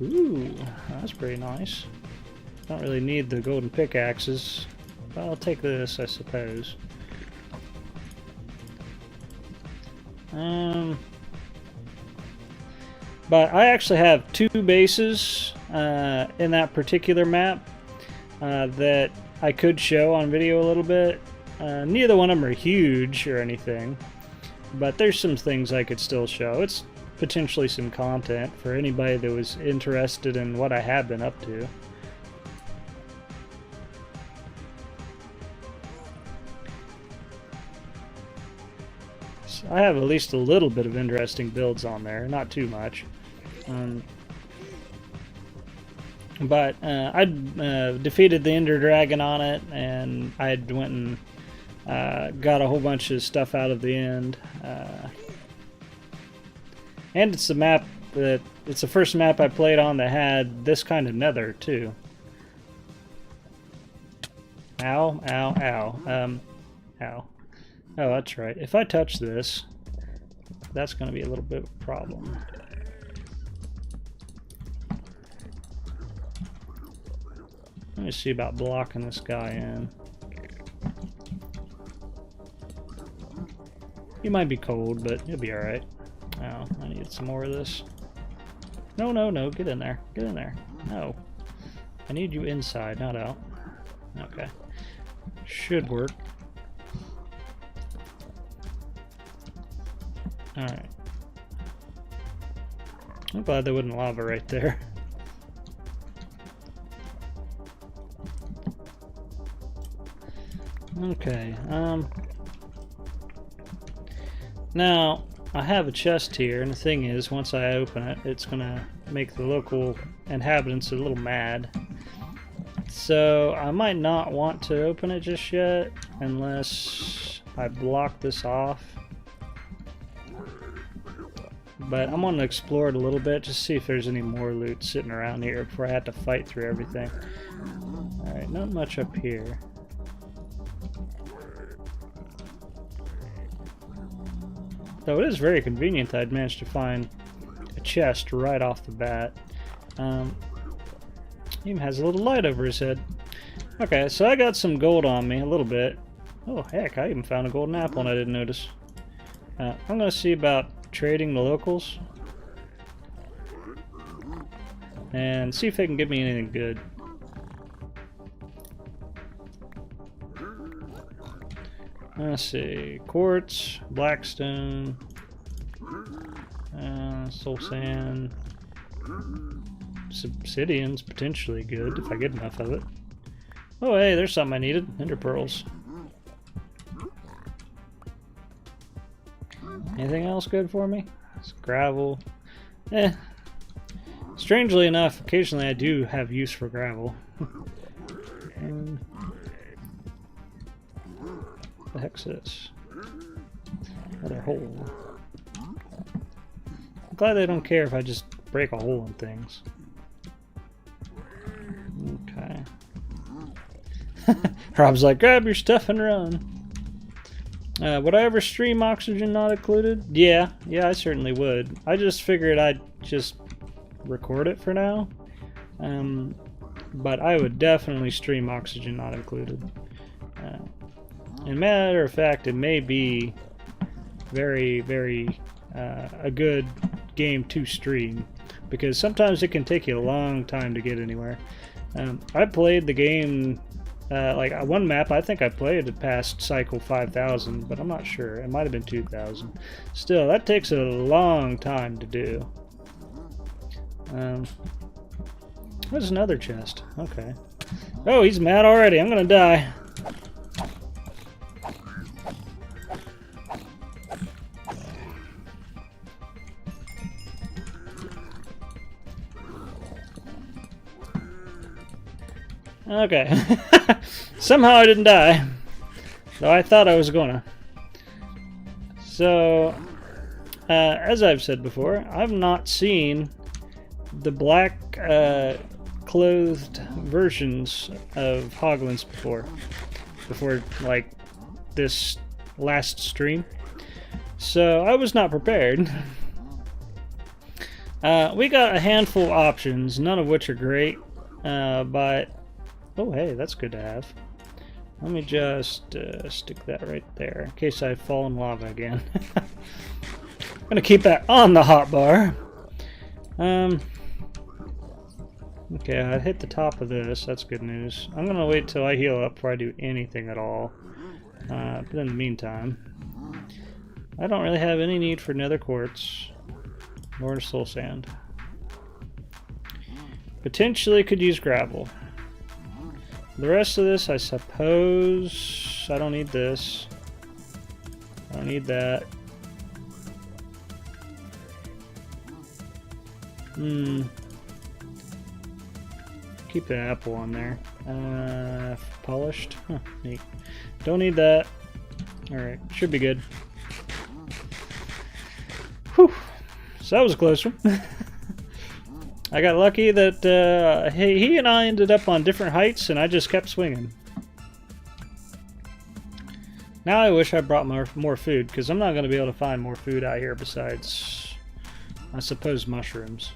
Ooh, that's pretty nice. Don't really need the golden pickaxes, but I'll take this, I suppose. But I actually have two bases in that particular map that I could show on video a little bit. Neither one of them are huge or anything, but there's some things I could still show. It's potentially some content for anybody that was interested in what I have been up to. So I have at least a little bit of interesting builds on there, not too much. But I'd defeated the Ender Dragon on it, and I went and got a whole bunch of stuff out of the end. And it's the map that it's the first map I played on that had this kind of nether too. Ow, ow, ow. Ow. Oh, that's right. If I touch this, that's going to be a little bit of a problem. Let me see about blocking this guy in. You might be cold, but you'll be alright. Oh, I need some more of this. No, no, no, get in there. Get in there. No. I need you inside, not out. Okay. Should work. Alright. I'm glad there wasn't lava right there. Okay, now I have a chest here, and the thing is, once I open it, it's gonna make the local inhabitants a little mad. So I might not want to open it just yet, unless I block this off. But I'm gonna explore it a little bit, just see if there's any more loot sitting around here before I have to fight through everything. Alright, not much up here. Though it is very convenient that I'd managed to find a chest right off the bat. He even has a little light over his head. Okay, so I got some gold on me, a little bit. Oh heck, I even found a golden apple and I didn't notice. I'm gonna see about trading the locals. And see if they can give me anything good. Let's see, quartz, blackstone, soul sand, obsidian's potentially good if I get enough of it. Oh hey, there's something I needed, ender pearls. Anything else good for me? It's gravel. Strangely enough, occasionally I do have use for gravel. What the heck's this? Another hole. I'm glad they don't care if I just break a hole in things. Okay. Rob's like, grab your stuff and run. Would I ever stream Oxygen Not Included? Yeah, I certainly would. I just figured I'd just record it for now. But I would definitely stream Oxygen Not Included. And matter of fact, it may be very, very a good game to stream, because sometimes it can take you a long time to get anywhere. I played the game, like one map I think I played it past cycle 5,000, but I'm not sure. It might have been 2,000. Still, that takes a long time to do. There's another chest. Okay. Oh, he's mad already. I'm gonna die. Okay. Somehow I didn't die. Though I thought I was gonna. So, as I've said before, I've not seen the black clothed versions of Hoglins before like this last stream. So I was not prepared. We got a handful of options, none of which are great, but oh hey, that's good to have. Let me just stick that right there in case I fall in lava again. I'm gonna keep that on the hotbar. Okay, I hit the top of this. That's good news. I'm gonna wait till I heal up before I do anything at all. But in the meantime, I don't really have any need for nether quartz nor soul sand. Potentially could use gravel. The rest of this, I suppose, I don't need this. I don't need that. Keep the apple on there. Polished. Huh, neat. Don't need that. Alright, should be good. Whew. So that was a close one. I got lucky that he and I ended up on different heights and I just kept swinging. Now I wish I brought more food, because I'm not going to be able to find more food out here besides, I suppose, mushrooms.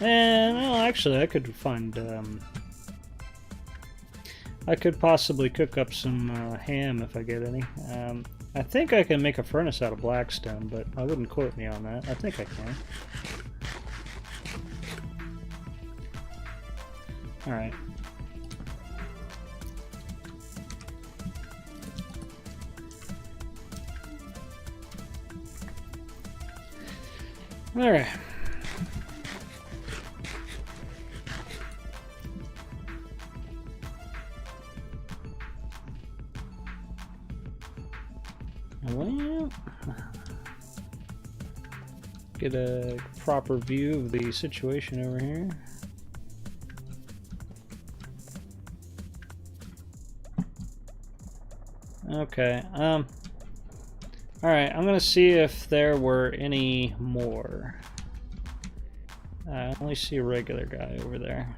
And, well, actually, I could find, I could possibly cook up some ham if I get any. I think I can make a furnace out of blackstone, but I wouldn't quote me on that. I think I can. Alright. Alright. Well, get a proper view of the situation over here. Okay, alright, I'm gonna see if there were any more. I only see a regular guy over there.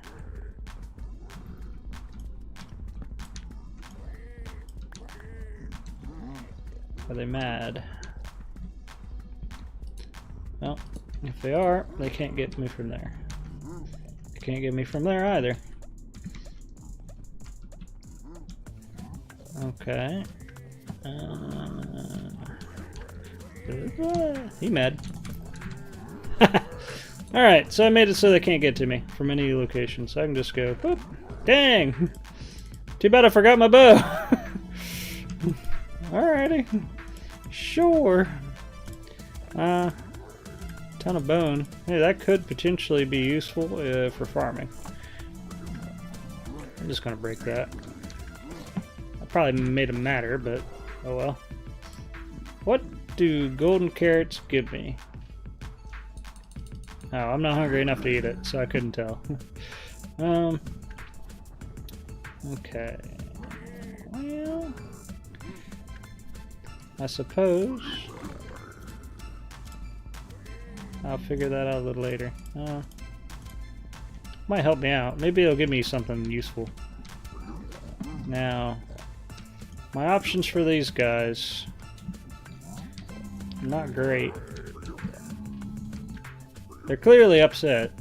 Are they mad? Well, if they are, they can't get me from there. They can't get me from there either. Okay. He mad. Alright, so I made it so they can't get to me from any location, so I can just go, whoop, dang! Too bad I forgot my bow! Alrighty. Sure. Ton of bone. Hey, that could potentially be useful for farming. I'm just gonna break that. I probably made them matter, but oh well. What do golden carrots give me? Oh, I'm not hungry enough to eat it, so I couldn't tell. Okay. Well, I suppose I'll figure that out a little later. Might help me out. Maybe it'll give me something useful. Now, my options for these guys, not great. They're clearly upset.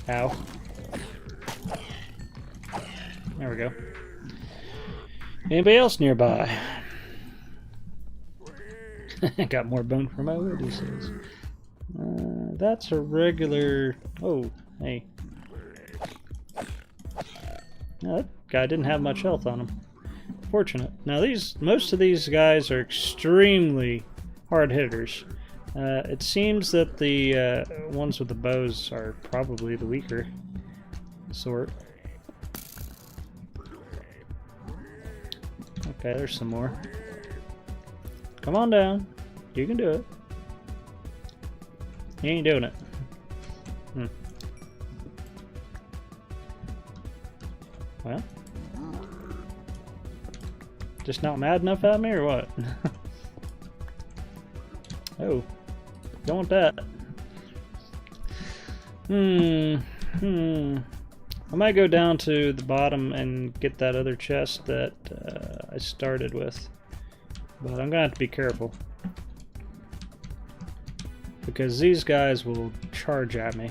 Ow. There we go. Anybody else nearby? Got more bone for my wood, he says. That's a regular... Oh, hey. No, that guy didn't have much health on him. Fortunate. Now most of these guys are extremely hard hitters. It seems that the ones with the bows are probably the weaker sort. Okay, there's some more. Come on down. You can do it. You ain't doing it. Well, just not mad enough at me or what? Oh, don't want that. I might go down to the bottom and get that other chest that I started with, but I'm gonna have to be careful because these guys will charge at me.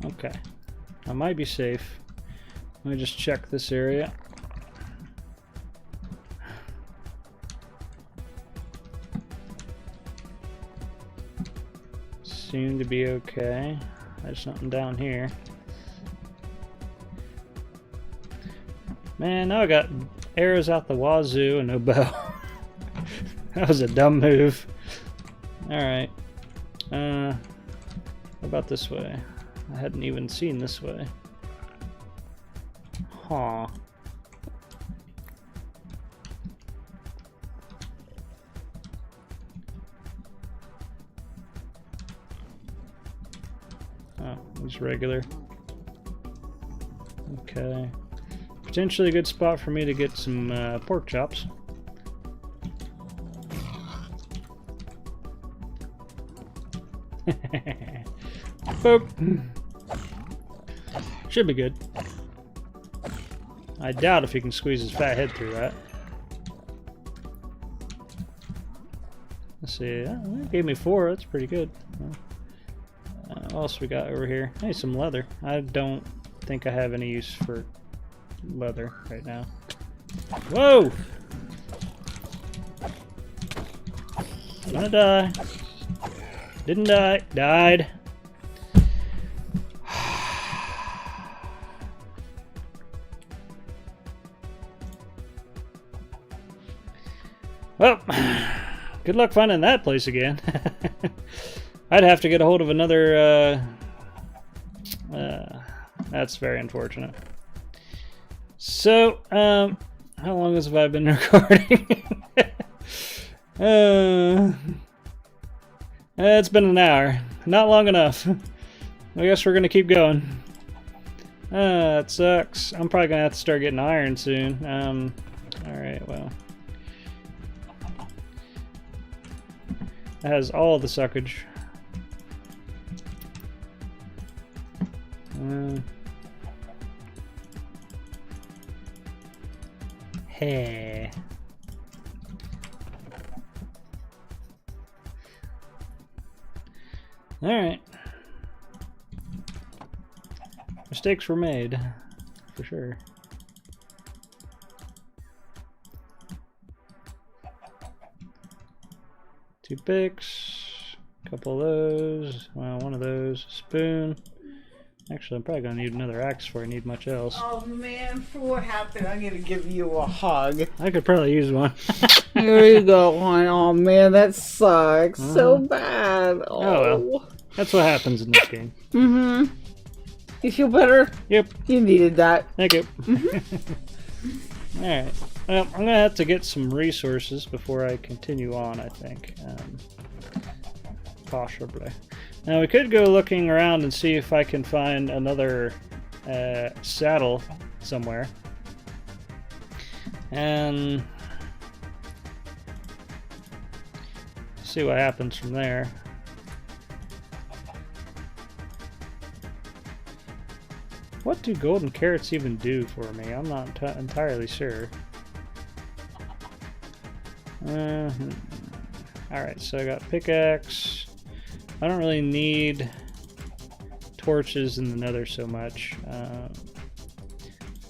Okay, I might be safe. Let me just check this area. Seem to be okay. There's something down here. Man, now I got arrows out the wazoo and no bow. That was a dumb move. Alright. How about this way? I hadn't even seen this way. Huh. Oh, he's regular. Okay. Potentially a good spot for me to get some pork chops. Boop. Should be good. I doubt if he can squeeze his fat head through that. Let's see. That gave me 4. That's pretty good. What else we got over here? Hey, some leather. I don't think I have any use for leather right now. Whoa! Gonna die. Didn't die. Died. Well, good luck finding that place again. I'd have to get a hold of another... that's very unfortunate. So, how long have I been recording? It's been an hour. Not long enough. I guess we're going to keep going. It sucks. I'm probably going to have to start getting iron soon. Alright, well. It has all the suckage. Hey. Alright. Mistakes were made, for sure. Two picks, a couple of those, well, one of those, a spoon. Actually, I'm probably going to need another axe before I need much else. Oh man, for what happened, I'm going to give you a hug. I could probably use one. There you go. Oh man, that sucks so bad. Oh well. That's what happens in this game. Mm-hmm. You feel better? Yep. You needed that. Thank you. Alright. Well, I'm going to have to get some resources before I continue on, I think. Possibly. Now, we could go looking around and see if I can find another saddle somewhere. And see what happens from there. What do golden carrots even do for me? I'm not entirely sure. Alright, so I got pickaxe. I don't really need torches in the nether so much.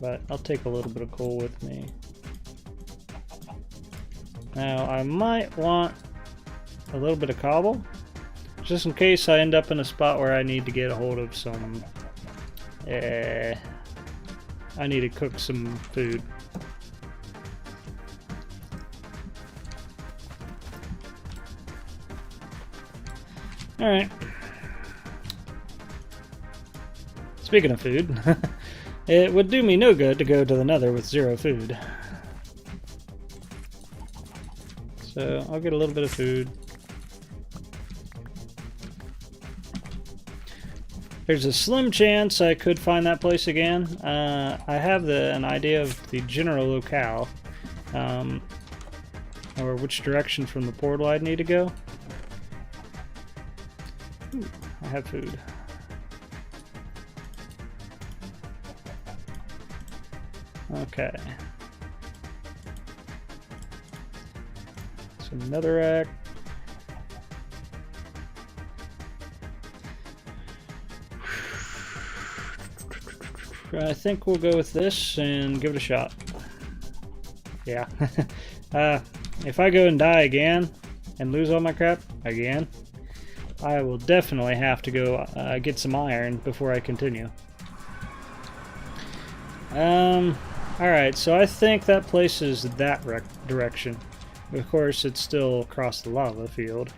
But I'll take a little bit of coal with me. Now, I might want a little bit of cobble, just in case I end up in a spot where I need to get a hold of some... I need to cook some food. Alright. Speaking of food, it would do me no good to go to the nether with 0 food. So I'll get a little bit of food. There's a slim chance I could find that place again. I have an idea of the general locale, or which direction from the portal I'd need to go. Ooh, I have food. Okay. Some netherrack. I think we'll go with this and give it a shot. Yeah. If I go and die again and lose all my crap again, I will definitely have to go get some iron before I continue. Alright, so I think that place is that direction. Of course, it's still across the lava field.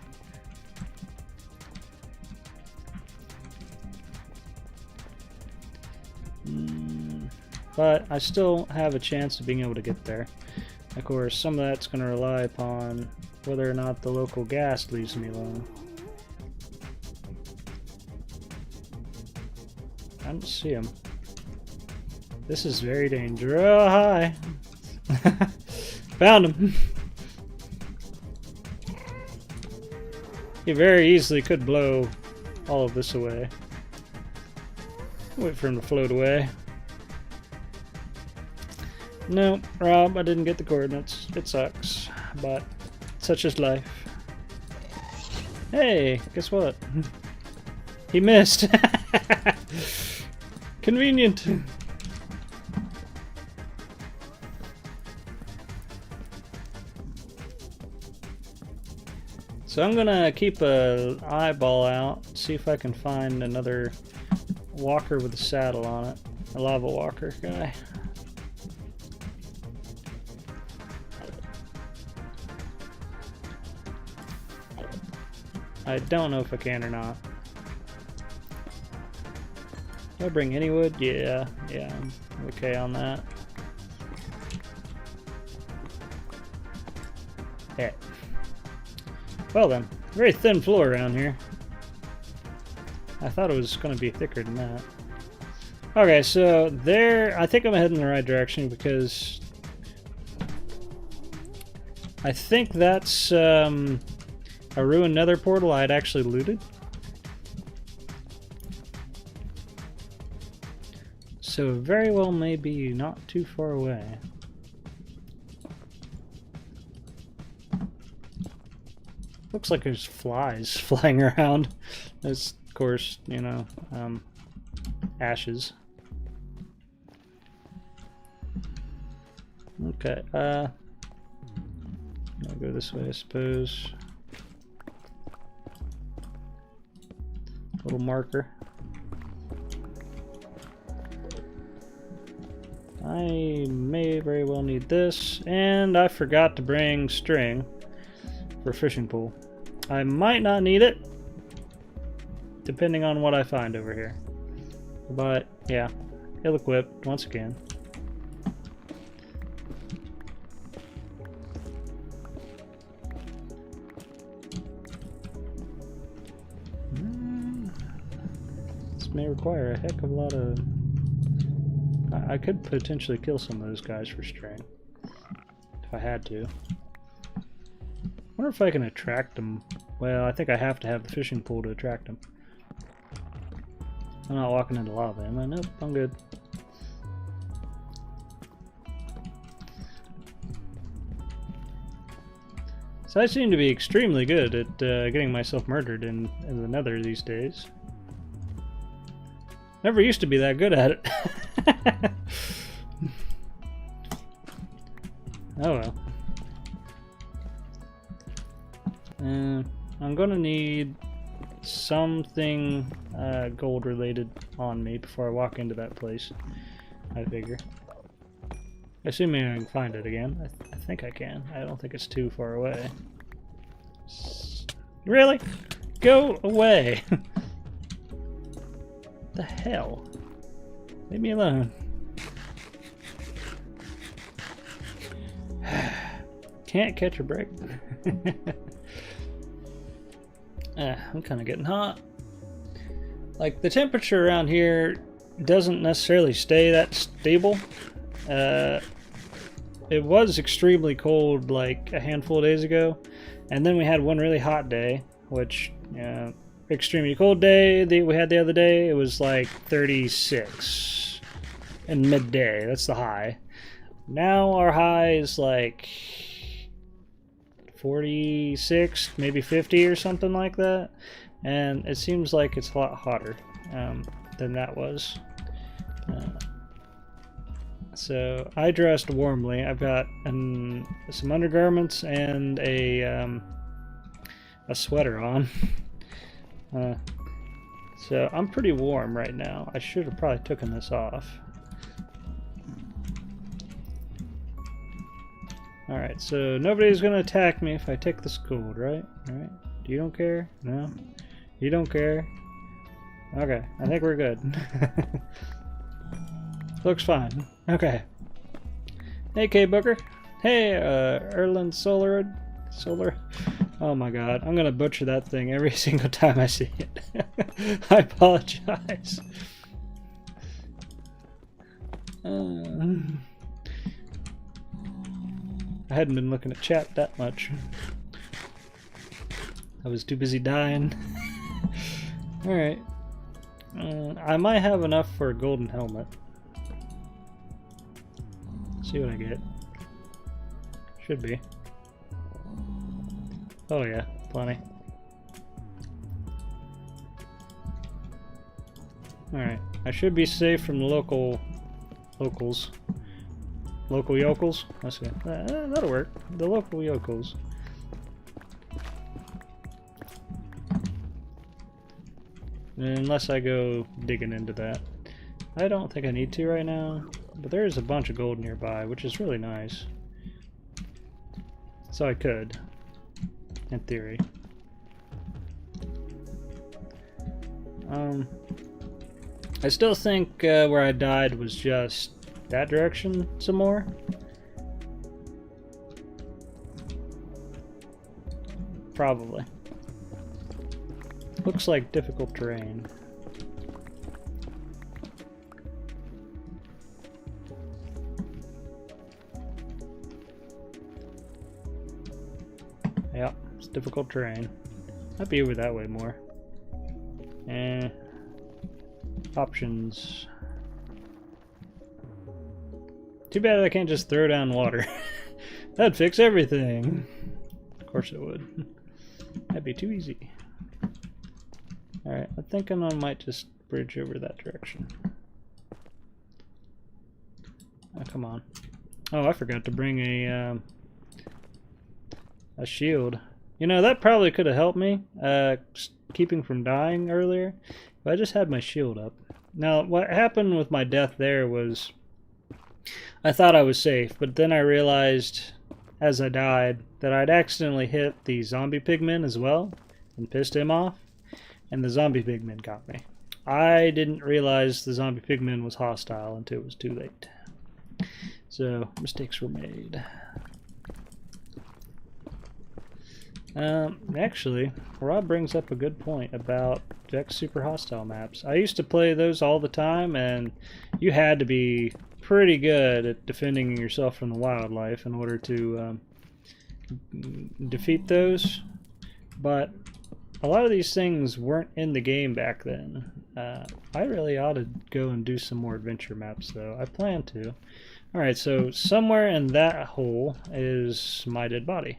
But I still have a chance of being able to get there. Of course, some of that's going to rely upon whether or not the local ghast leaves me alone. I don't see him. This is very dangerous. Oh, hi. Found him. He very easily could blow all of this away. Wait for him to float away. No, Rob, I didn't get the coordinates. It sucks, but such is life. Hey, guess what? He missed. Convenient. So I'm gonna keep an eyeball out, see if I can find another walker with a saddle on it. A lava walker guy. I don't know if I can or not. Do I bring any wood? Yeah, I'm okay on that. Yeah. Well then, very thin floor around here. I thought it was going to be thicker than that. Okay, so there, I think I'm heading in the right direction because I think that's a ruined nether portal I had actually looted. So very well maybe not too far away. Looks like there's flies flying around. There's, of course, you know, ashes. Okay, I'll go this way, I suppose. Little marker. I may very well need this, and I forgot to bring string for a fishing pole. I might not need it, depending on what I find over here. But, yeah, ill-equipped once again. This may require a heck of a lot of... I could potentially kill some of those guys for string, if I had to. I wonder if I can attract them. Well, I think I have to have the fishing pole to attract them. I'm not walking into lava, am I? Nope, I'm good. So I seem to be extremely good at getting myself murdered in the nether these days. Never used to be that good at it. Oh well. I'm gonna need something gold related on me before I walk into that place, I figure. Assuming I can find it again. I think I can. I don't think it's too far away. Really? Go away! The hell? Leave me alone. Can't catch a break. I'm kind of getting hot. Like, the temperature around here doesn't necessarily stay that stable. It was extremely cold like a handful of days ago, and then we had one really hot day, which, extremely cold day we had the other day, it was like 36 in midday. That's the high. Now our high is like 46, maybe 50 or something like that, and it seems like it's a lot hotter than that was. So I dressed warmly. I've got some undergarments and a sweater on. So I'm pretty warm right now. I should have probably taken this off. Alright, so nobody's gonna attack me if I take this gold, right? Alright. You don't care? No? You don't care? Okay, I think we're good. Looks fine. Okay. Hey, K-Booker. Hey, Erland Solar. Oh my god, I'm gonna butcher that thing every single time I see it. I apologize. I hadn't been looking at chat that much. I was too busy dying. Alright. I might have enough for a golden helmet. See what I get. Should be. Oh yeah, plenty. Alright, I should be safe from the local yokels. That's good. That'll work. The local yokels. Unless I go digging into that. I don't think I need to right now, but there's a bunch of gold nearby, which is really nice. So I could, in theory. I still think where I died was just that direction some more. Probably. Looks like difficult terrain. Yeah, it's difficult terrain. Might be over that way more. Options. Too bad I can't just throw down water. That'd fix everything. Of course it would. That'd be too easy. Alright, I'm thinking I might just bridge over that direction. Oh, come on. Oh, I forgot to bring a shield. You know, that probably could have helped me, keeping from dying earlier, if I just had my shield up. Now, what happened with my death there was, I thought I was safe, but then I realized, as I died, that I'd accidentally hit the zombie pigman as well, and pissed him off, and the zombie pigman got me. I didn't realize the zombie pigman was hostile until it was too late. So, mistakes were made. Actually, Rob brings up a good point about Jack's Super Hostile maps. I used to play those all the time, and you had to be pretty good at defending yourself from the wildlife in order to defeat those. But a lot of these things weren't in the game back then. I really ought to go and do some more adventure maps, though. I plan to. Alright, so somewhere in that hole is my dead body.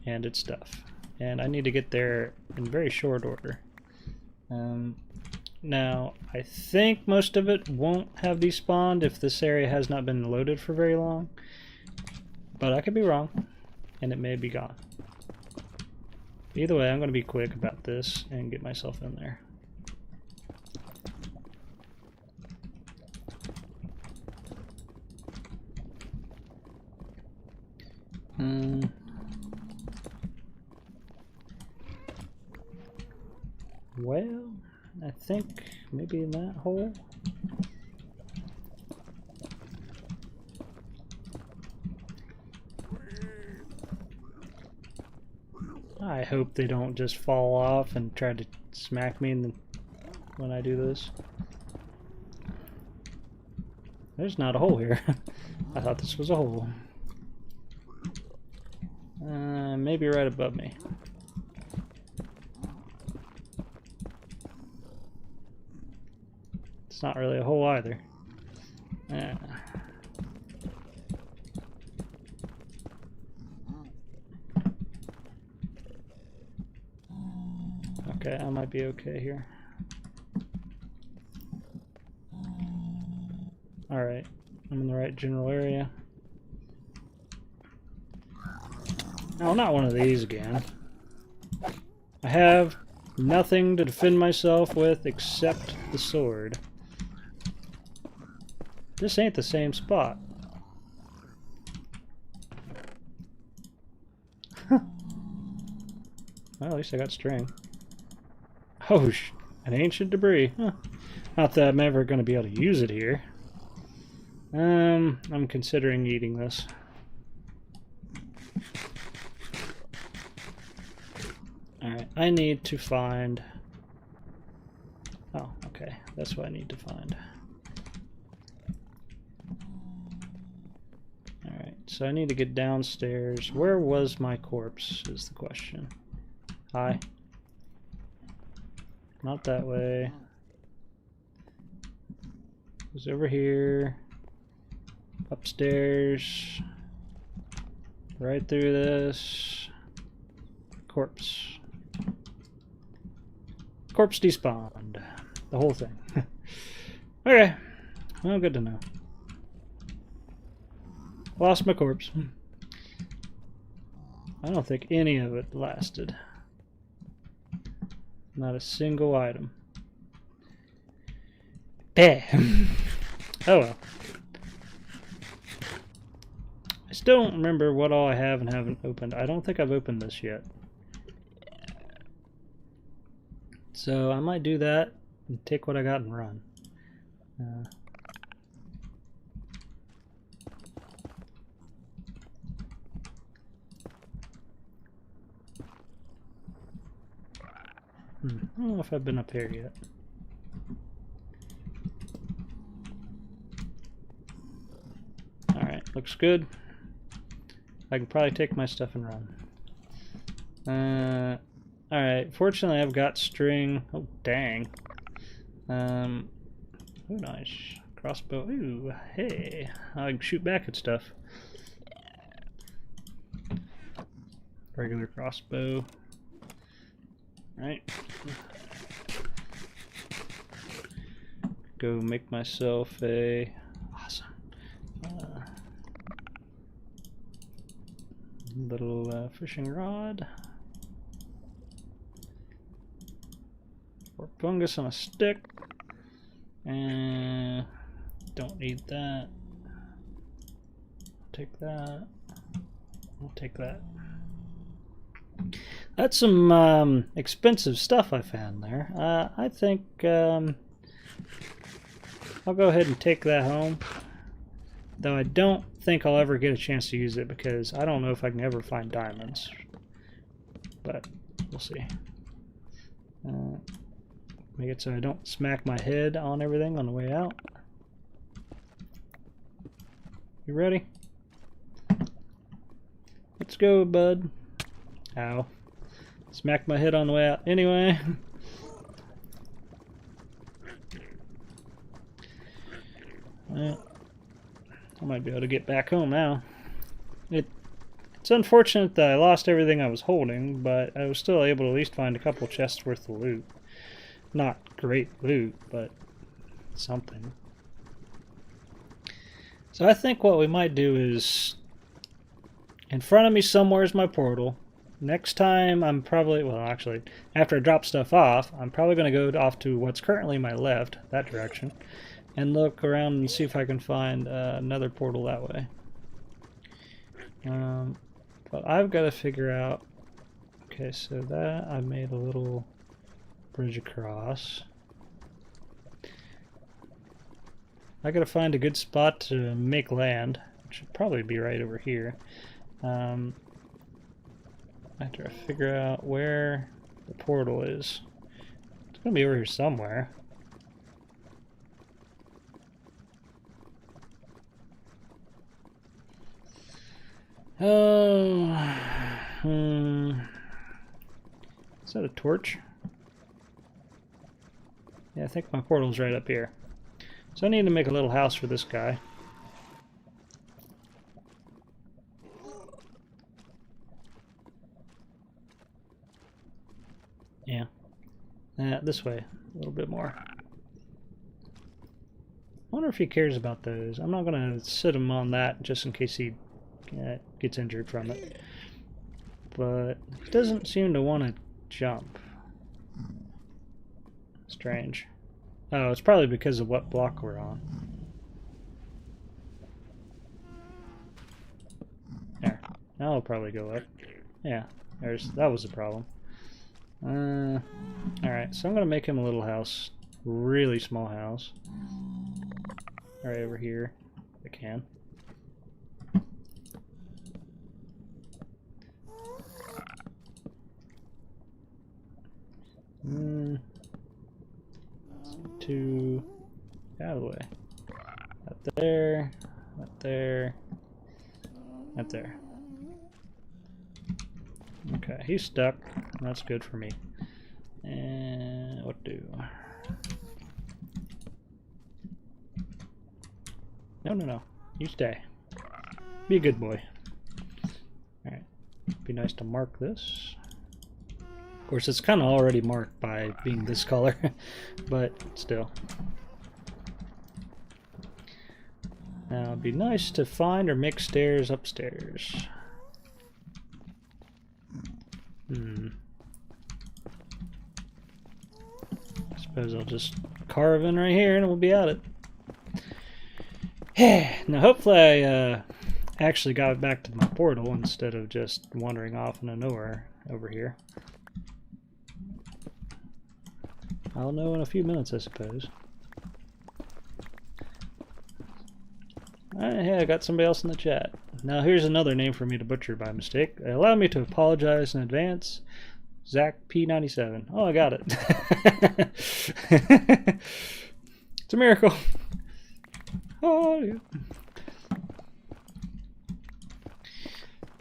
And its stuff. And I need to get there in very short order. Now, I think most of it won't have despawned if this area has not been loaded for very long. But I could be wrong, and it may be gone. Either way, I'm going to be quick about this and get myself in there. Well, I think maybe in that hole. I hope they don't just fall off and try to smack me when I do this. There's not a hole here. I thought this was a hole. Maybe right above me. It's not really a hole either. Okay, I might be okay here. Alright, I'm in the right general area. No, not one of these again. I have nothing to defend myself with except the sword. This ain't the same spot. Well, at least I got string. Oh, an ancient debris. Huh. Not that I'm ever going to be able to use it here. I'm considering eating this. Alright, I need to find... Oh, okay. That's what I need to find. so I need to get downstairs. Where was my corpse is the question. Hi. Not that way. It was over here. Upstairs. Right through this. Corpse. Corpse despawned. The whole thing. Okay. Well, good to know. Lost my corpse. I don't think any of it lasted. Not a single item. Bah. Oh well. I still don't remember what all I have and haven't opened. I don't think I've opened this yet. So I might do that and take what I got and run. I don't know if I've been up here yet. Alright, looks good. I can probably take my stuff and run. Alright, fortunately I've got string. Oh, dang. Oh, nice. Crossbow. Ooh, hey. I can shoot back at stuff. Regular crossbow. Right. Go make myself a awesome little fishing rod. Or fungus on a stick. And don't need that. Take that. I'll take that. That's some expensive stuff I found there. I think I'll go ahead and take that home. Though I don't think I'll ever get a chance to use it because I don't know if I can ever find diamonds. But we'll see. Make it so I don't smack my head on everything on the way out. You ready? Let's go, bud. Ow. Smack my head on the way out anyway. Well, I might be able to get back home now. It's unfortunate that I lost everything I was holding, but I was still able to at least find a couple chests worth of loot. Not great loot, but something. So I think what we might do is, in front of me somewhere is my portal. Next time I'm probably, well actually, after I drop stuff off, I'm probably going to go off to what's currently my left, that direction, and look around and see if I can find another portal that way. But I've got to figure out, okay, so that I made a little bridge across. I got to find a good spot to make land, which should probably be right over here. I have to figure out where the portal is. It's going to be over here somewhere. Oh, is that a torch? Yeah, I think my portal's right up here. So I need to make a little house for this guy. Yeah. This way, a little bit more. I wonder if he cares about those. I'm not going to sit him on that just in case he gets injured from it. But he doesn't seem to want to jump. Strange. Oh, it's probably because of what block we're on. There. Now it'll probably go up. Yeah, that was the problem. Alright, so I'm going to make him a little house. Really small house. Right over here. If I can. To out of the way. Up there. Up there. right there. Okay, he's stuck. That's good for me. And what do? No, no, no. You stay. Be a good boy. Alright. Be nice to mark this. Of course, it's kind of already marked by being this color, but still. Now, it'd be nice to find or make stairs upstairs. I suppose I'll just carve in right here and we'll be at it. Now, hopefully I actually got back to my portal instead of just wandering off into nowhere over here. I'll know in a few minutes, I suppose. Hey, I got somebody else in the chat. Now here's another name for me to butcher by mistake. Allow me to apologize in advance. Zach P97. Oh, I got it. It's a miracle. Oh,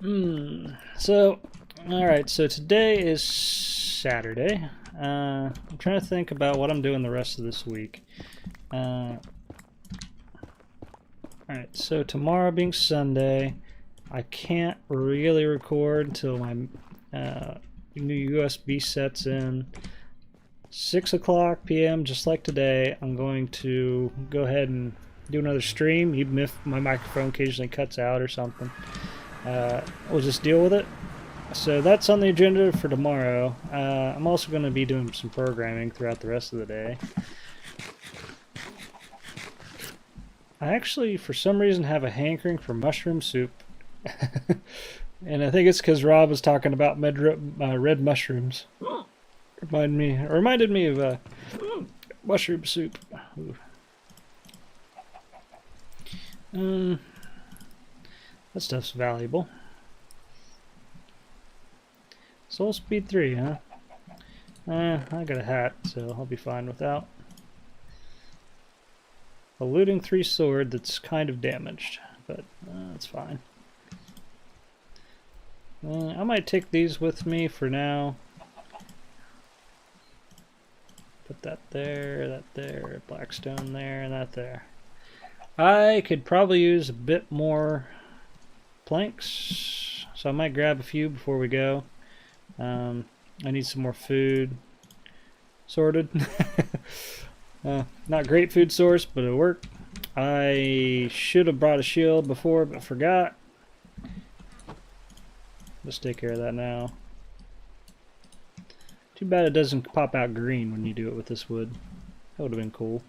yeah. So, alright, so today is Saturday. I'm trying to think about what I'm doing the rest of this week. Alright, so tomorrow being Sunday, I can't really record until my new USB sets in. 6 o'clock p.m., just like today, I'm going to go ahead and do another stream, even if my microphone occasionally cuts out or something. We'll just deal with it. So that's on the agenda for tomorrow. I'm also going to be doing some programming throughout the rest of the day. I actually, for some reason, have a hankering for mushroom soup. And I think it's because Rob was talking about red mushrooms. Reminded me of mushroom soup. That stuff's valuable. Soul Speed 3, huh? I got a hat, so I'll be fine without. A looting 3 sword that's kind of damaged, but that's fine. I might take these with me for now. Put that there, blackstone there, and that there. I could probably use a bit more planks, so I might grab a few before we go. I need some more food sorted. Not great food source, but it'll work. I should have brought a shield before, but forgot. Let's take care of that now. Too bad it doesn't pop out green when you do it with this wood. That would have been cool.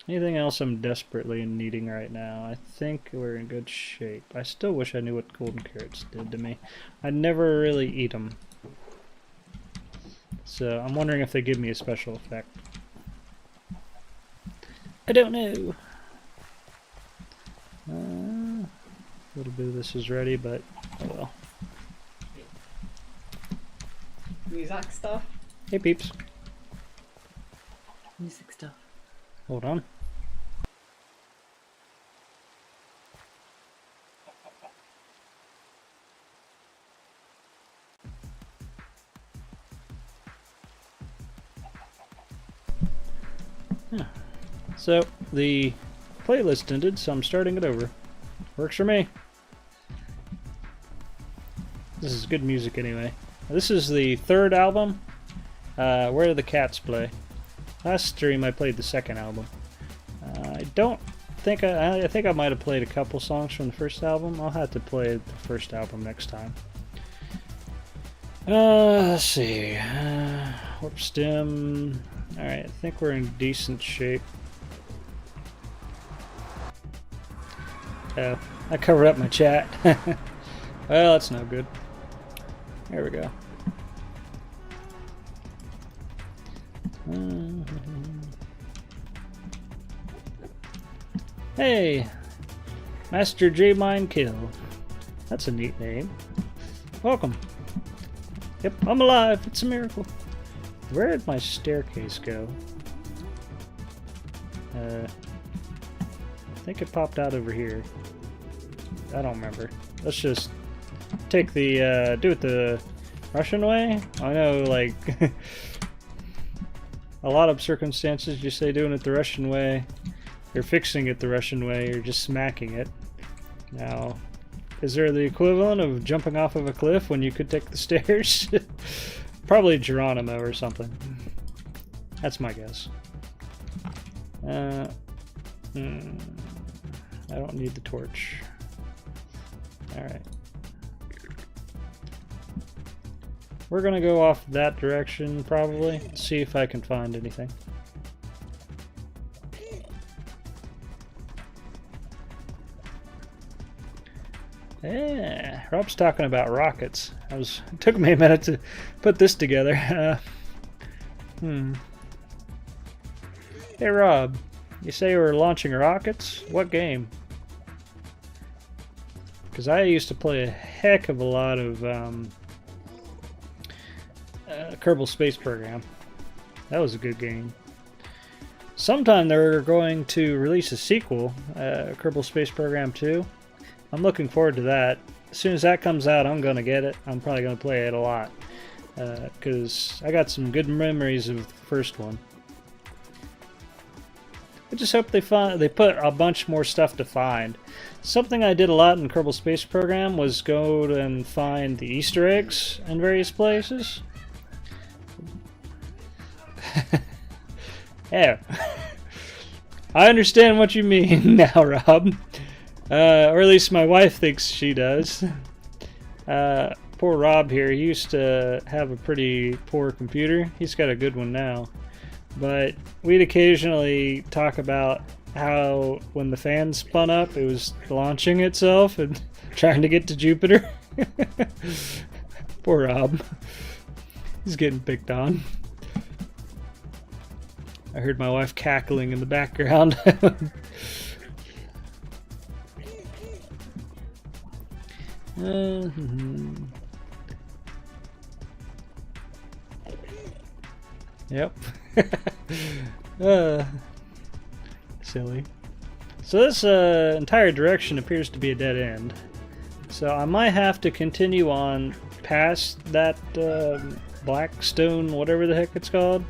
Anything else I'm desperately needing right now? I think we're in good shape. I still wish I knew what golden carrots did to me. I never really eat them. So I'm wondering if they give me a special effect. I don't know. A little bit of this is ready, but oh well. Music stuff. Hey peeps. Music stuff. Hold on. Yeah. So the playlist ended, so I'm starting it over. Works for me. This is good music anyway. This is the 3rd album. Where Do the Cats Play? Last stream I played the 2nd album. I don't think I think I might have played a couple songs from the 1st album. I'll have to play the 1st album next time. Let's see. Warp stem. Alright, I think we're in decent shape. Oh, I covered up my chat. Well, that's no good. There we go. Hey! Master J Mind Kill. That's a neat name. Welcome. Yep, I'm alive. It's a miracle. Where did my staircase go? I think it popped out over here. I don't remember. Let's just take the, do it the Russian way. I know, like, a lot of circumstances you say doing it the Russian way, you're fixing it the Russian way, you're just smacking it. Now, is there the equivalent of jumping off of a cliff when you could take the stairs? Probably Geronimo or something. That's my guess. I don't need the torch. Alright. We're gonna go off that direction probably. See if I can find anything. Yeah, Rob's talking about rockets. It took me a minute to put this together. Hey Rob, you say you were launching rockets? What game? Because I used to play a heck of a lot of Kerbal Space Program. That was a good game. Sometime they're going to release a sequel, Kerbal Space Program 2. I'm looking forward to that. As soon as that comes out, I'm going to get it. I'm probably going to play it a lot. Because I got some good memories of the first one. I just hope they put a bunch more stuff to find. Something I did a lot in Kerbal Space Program was go and find the Easter eggs in various places. Yeah. I understand what you mean now, Rob. Or at least my wife thinks she does. Poor Rob here, he used to have a pretty poor computer. He's got a good one now. But we'd occasionally talk about how when the fan spun up, it was launching itself and trying to get to Jupiter. Poor Rob. He's getting picked on. I heard my wife cackling in the background. Yep. Silly. So this entire direction appears to be a dead end. So I might have to continue on past that black stone, whatever the heck it's called,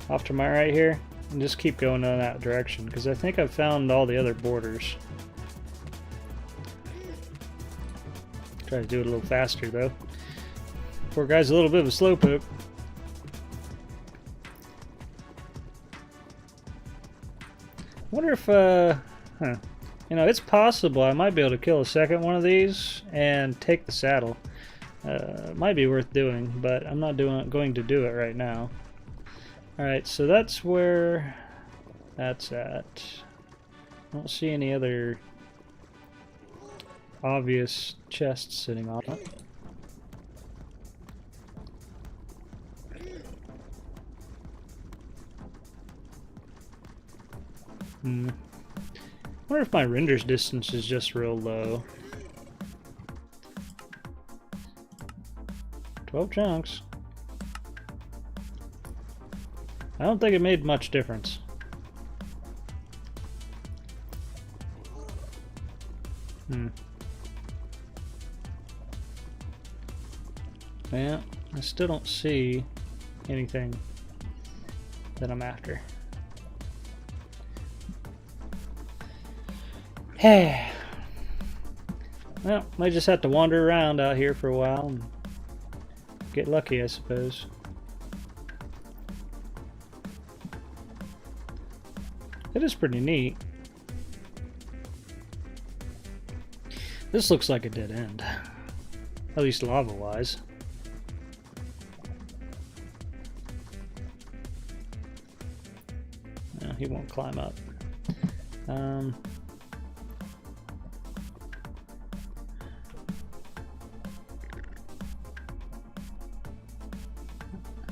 off to my right here, and just keep going in that direction, because I think I've found all the other borders. Try to do it a little faster though. Poor guy's a little bit of a slowpoke. I wonder if, you know, it's possible I might be able to kill a second one of these and take the saddle. It might be worth doing, but I'm not going to do it right now. Alright, so that's where that's at. I don't see any other obvious chests sitting on it. I wonder if my renders distance is just real low. 12 chunks. I don't think it made much difference. Yeah, I still don't see anything that I'm after. Hey. Well, might just have to wander around out here for a while and get lucky, I suppose. It is pretty neat. This looks like a dead end. At least lava-wise. No, he won't climb up.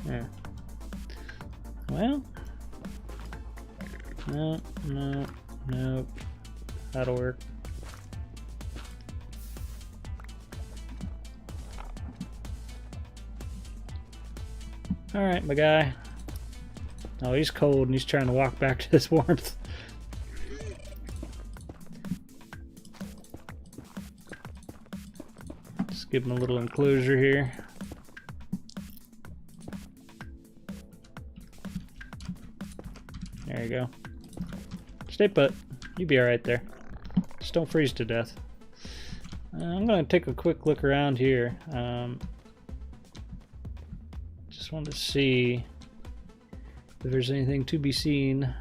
Yeah. Well, no. That'll work. Alright, my guy. Oh, he's cold and he's trying to walk back to this warmth. give him a little enclosure here. There you go. Stay put. You be alright there. Just don't freeze to death. I'm going to take a quick look around here. Just wanted to see if there's anything to be seen.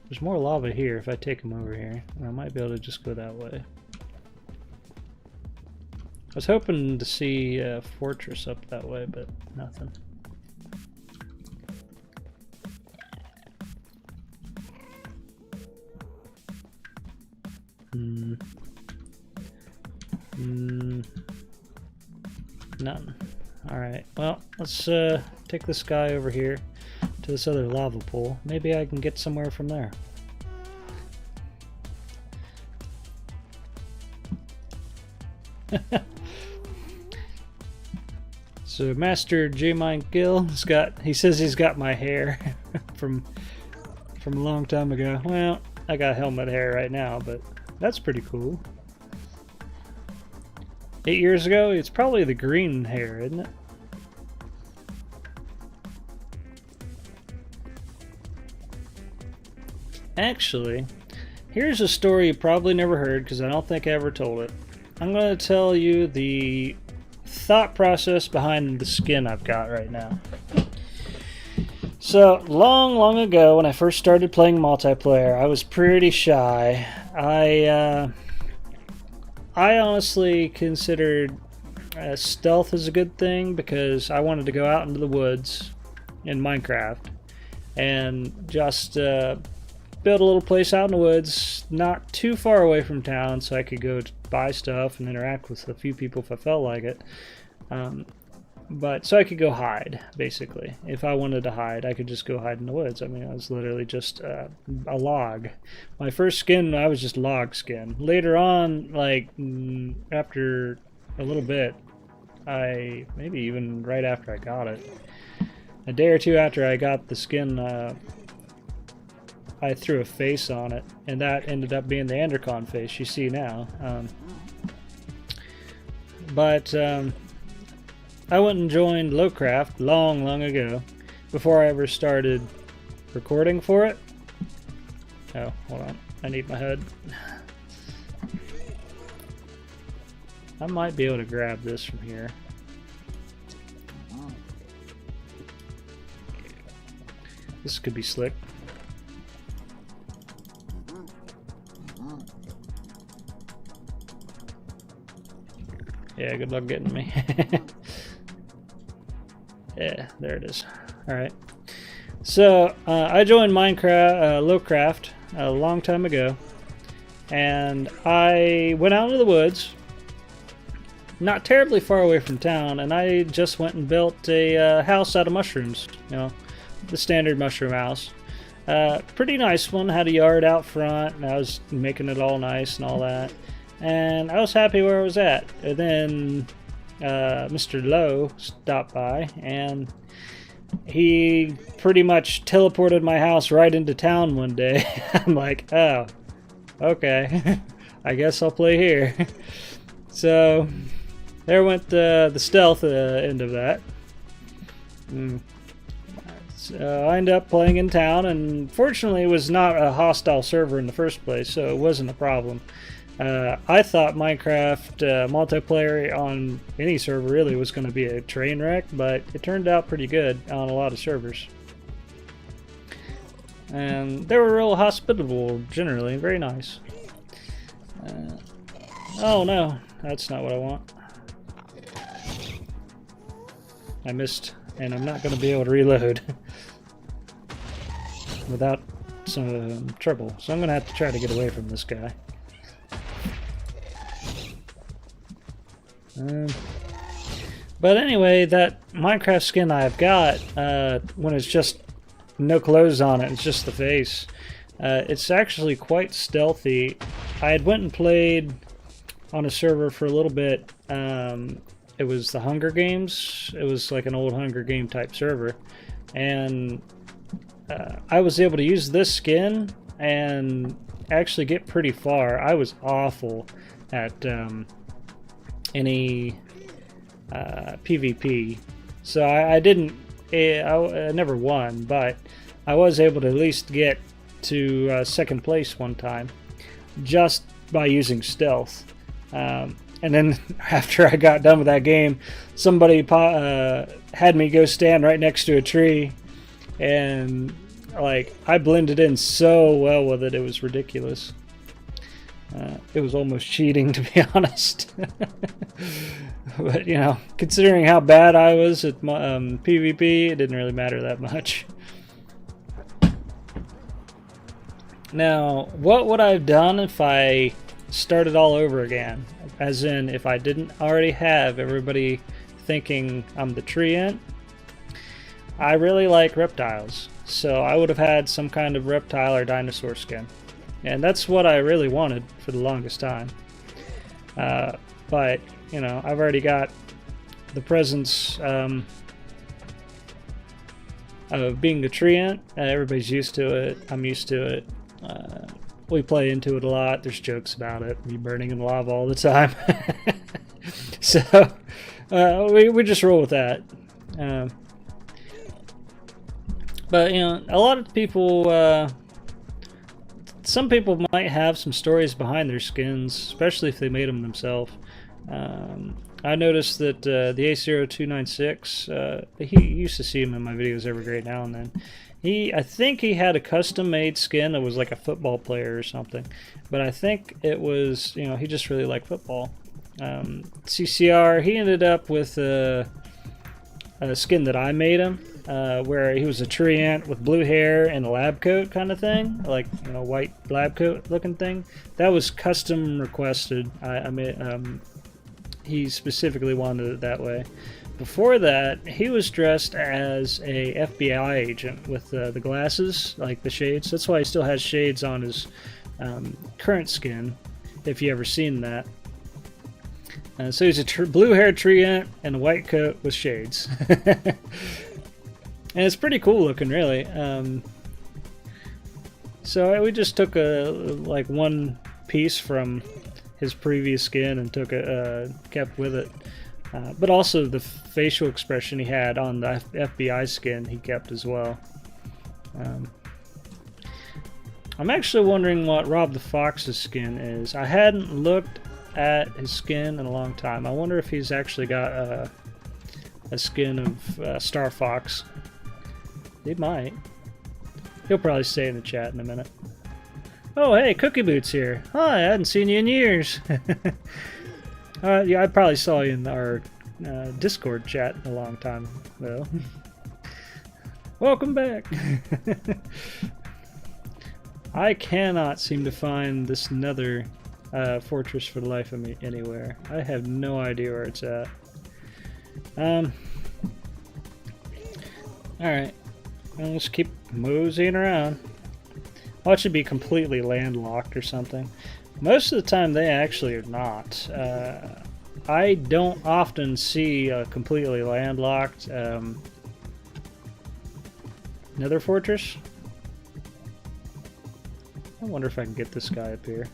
There's more lava here if I take them over here. I might be able to just go that way. I was hoping to see a fortress up that way, but nothing. None. Alright, well, let's take this guy over here to this other lava pool. Maybe I can get somewhere from there. So Master J-Mind Gill he says he's got my hair from a long time ago. Well, I got helmet hair right now, but that's pretty cool. 8 years ago, it's probably the green hair, isn't it? Actually, here's a story you probably never heard because I don't think I ever told it. I'm going to tell you the thought process behind the skin I've got right now. So, long ago when I first started playing multiplayer, I was pretty shy. I honestly considered stealth as a good thing because I wanted to go out into the woods in Minecraft and just build a little place out in the woods, not too far away from town, so I could go buy stuff and interact with a few people if I felt like it. But so I could go hide, basically. If I wanted to hide, I could just go hide in the woods. I mean, I was literally just a log. My first skin, I was just log skin. Later on, like, after a little bit, maybe even right after I got it, a day or two after I got the skin, I threw a face on it, and that ended up being the Andercon face you see now. I went and joined Lowcraft long ago, before I ever started recording for it. Oh, hold on. I need my HUD. I might be able to grab this from here. This could be slick. Yeah, good luck getting me. Yeah, there it is. Alright. So, I joined Lowcraft a long time ago. And I went out into the woods, not terribly far away from town, and I just went and built a house out of mushrooms. You know, the standard mushroom house. Pretty nice one, had a yard out front, and I was making it all nice and all that. And I was happy where I was at. And then Mr. Lowe stopped by, and he pretty much teleported my house right into town one day. I'm like, oh, okay, I guess I'll play here. So there went the stealth end of that. So I ended up playing in town, and fortunately it was not a hostile server in the first place, so it wasn't a problem. I thought Minecraft multiplayer on any server really was going to be a train wreck, but it turned out pretty good on a lot of servers. And they were real hospitable, generally, very nice. Oh no, that's not what I want. I missed, and I'm not going to be able to reload without some trouble, so I'm going to have to try to get away from this guy. But anyway, that Minecraft skin I've got, when it's just no clothes on it, it's just the face, it's actually quite stealthy. I had went and played on a server for a little bit. It was the Hunger Games. It was like an old Hunger Game type server, and I was able to use this skin and actually get pretty far. I was awful at any PvP. So I didn't, I never won, but I was able to at least get to second place one time just by using stealth. And then after I got done with that game, somebody had me go stand right next to a tree, and like I blended in so well with it, it was ridiculous. It was almost cheating, to be honest. But, you know, considering how bad I was at PvP, it didn't really matter that much. Now, what would I have done if I started all over again? As in, if I didn't already have everybody thinking I'm the treant? I really like reptiles, so I would have had some kind of reptile or dinosaur skin. And that's what I really wanted for the longest time. But, you know, I've already got the presence of being a treant. Everybody's used to it. I'm used to it. We play into it a lot. There's jokes about it. Me burning in lava all the time. So, we just roll with that. But, you know, a lot of people... some people might have some stories behind their skins, especially if they made them themselves. I noticed that the A0296, he used to see him in my videos every great now and then. I think he had a custom-made skin that was like a football player or something. But I think it was, you know, he just really liked football. CCR, he ended up with a skin that I made him. Where he was a treant with blue hair and a lab coat kind of thing, like, you know, white lab coat looking thing. That was custom requested. I mean, he specifically wanted it that way. Before that, he was dressed as a FBI agent with the glasses, like the shades. That's why he still has shades on his current skin, if you ever seen that. So he's a blue-haired treant and a white coat with shades. And it's pretty cool looking, really. So we just took like one piece from his previous skin and took it, kept with it. But also the facial expression he had on the FBI skin he kept as well. I'm actually wondering what Rob the Fox's skin is. I hadn't looked at his skin in a long time. I wonder if he's actually got a skin of Star Fox. He might. He'll probably say in the chat in a minute. Oh, hey, Cookie Boots here. Hi, I hadn't seen you in years. Yeah, I probably saw you in our Discord chat a long time ago. Welcome back. I cannot seem to find this nether fortress for the life of me anywhere. I have no idea where it's at. Alright. Well, let's keep moseying around. Well, it should be completely landlocked or something. Most of the time they actually are not. I don't often see a completely landlocked nether fortress. I wonder if I can get this guy up here.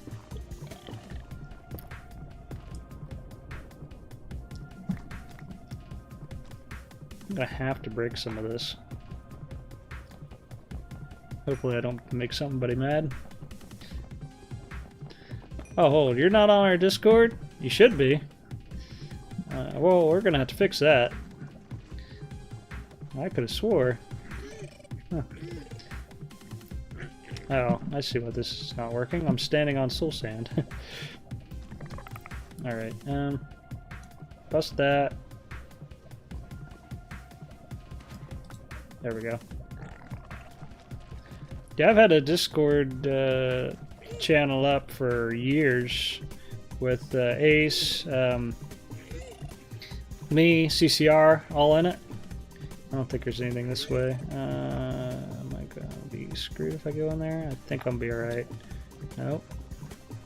I'm gonna have to break some of this. Hopefully I don't make somebody mad. Oh, hold, you're not on our Discord? You should be. Well, we're gonna have to fix that. I could have swore. Huh. Oh, I see why this is not working. I'm standing on soul sand. Alright, bust that. There we go. Yeah, I've had a Discord channel up for years with Ace, me, CCR, all in it. I don't think there's anything this way. Am I gonna be screwed if I go in there? I think I'm gonna be alright. Nope.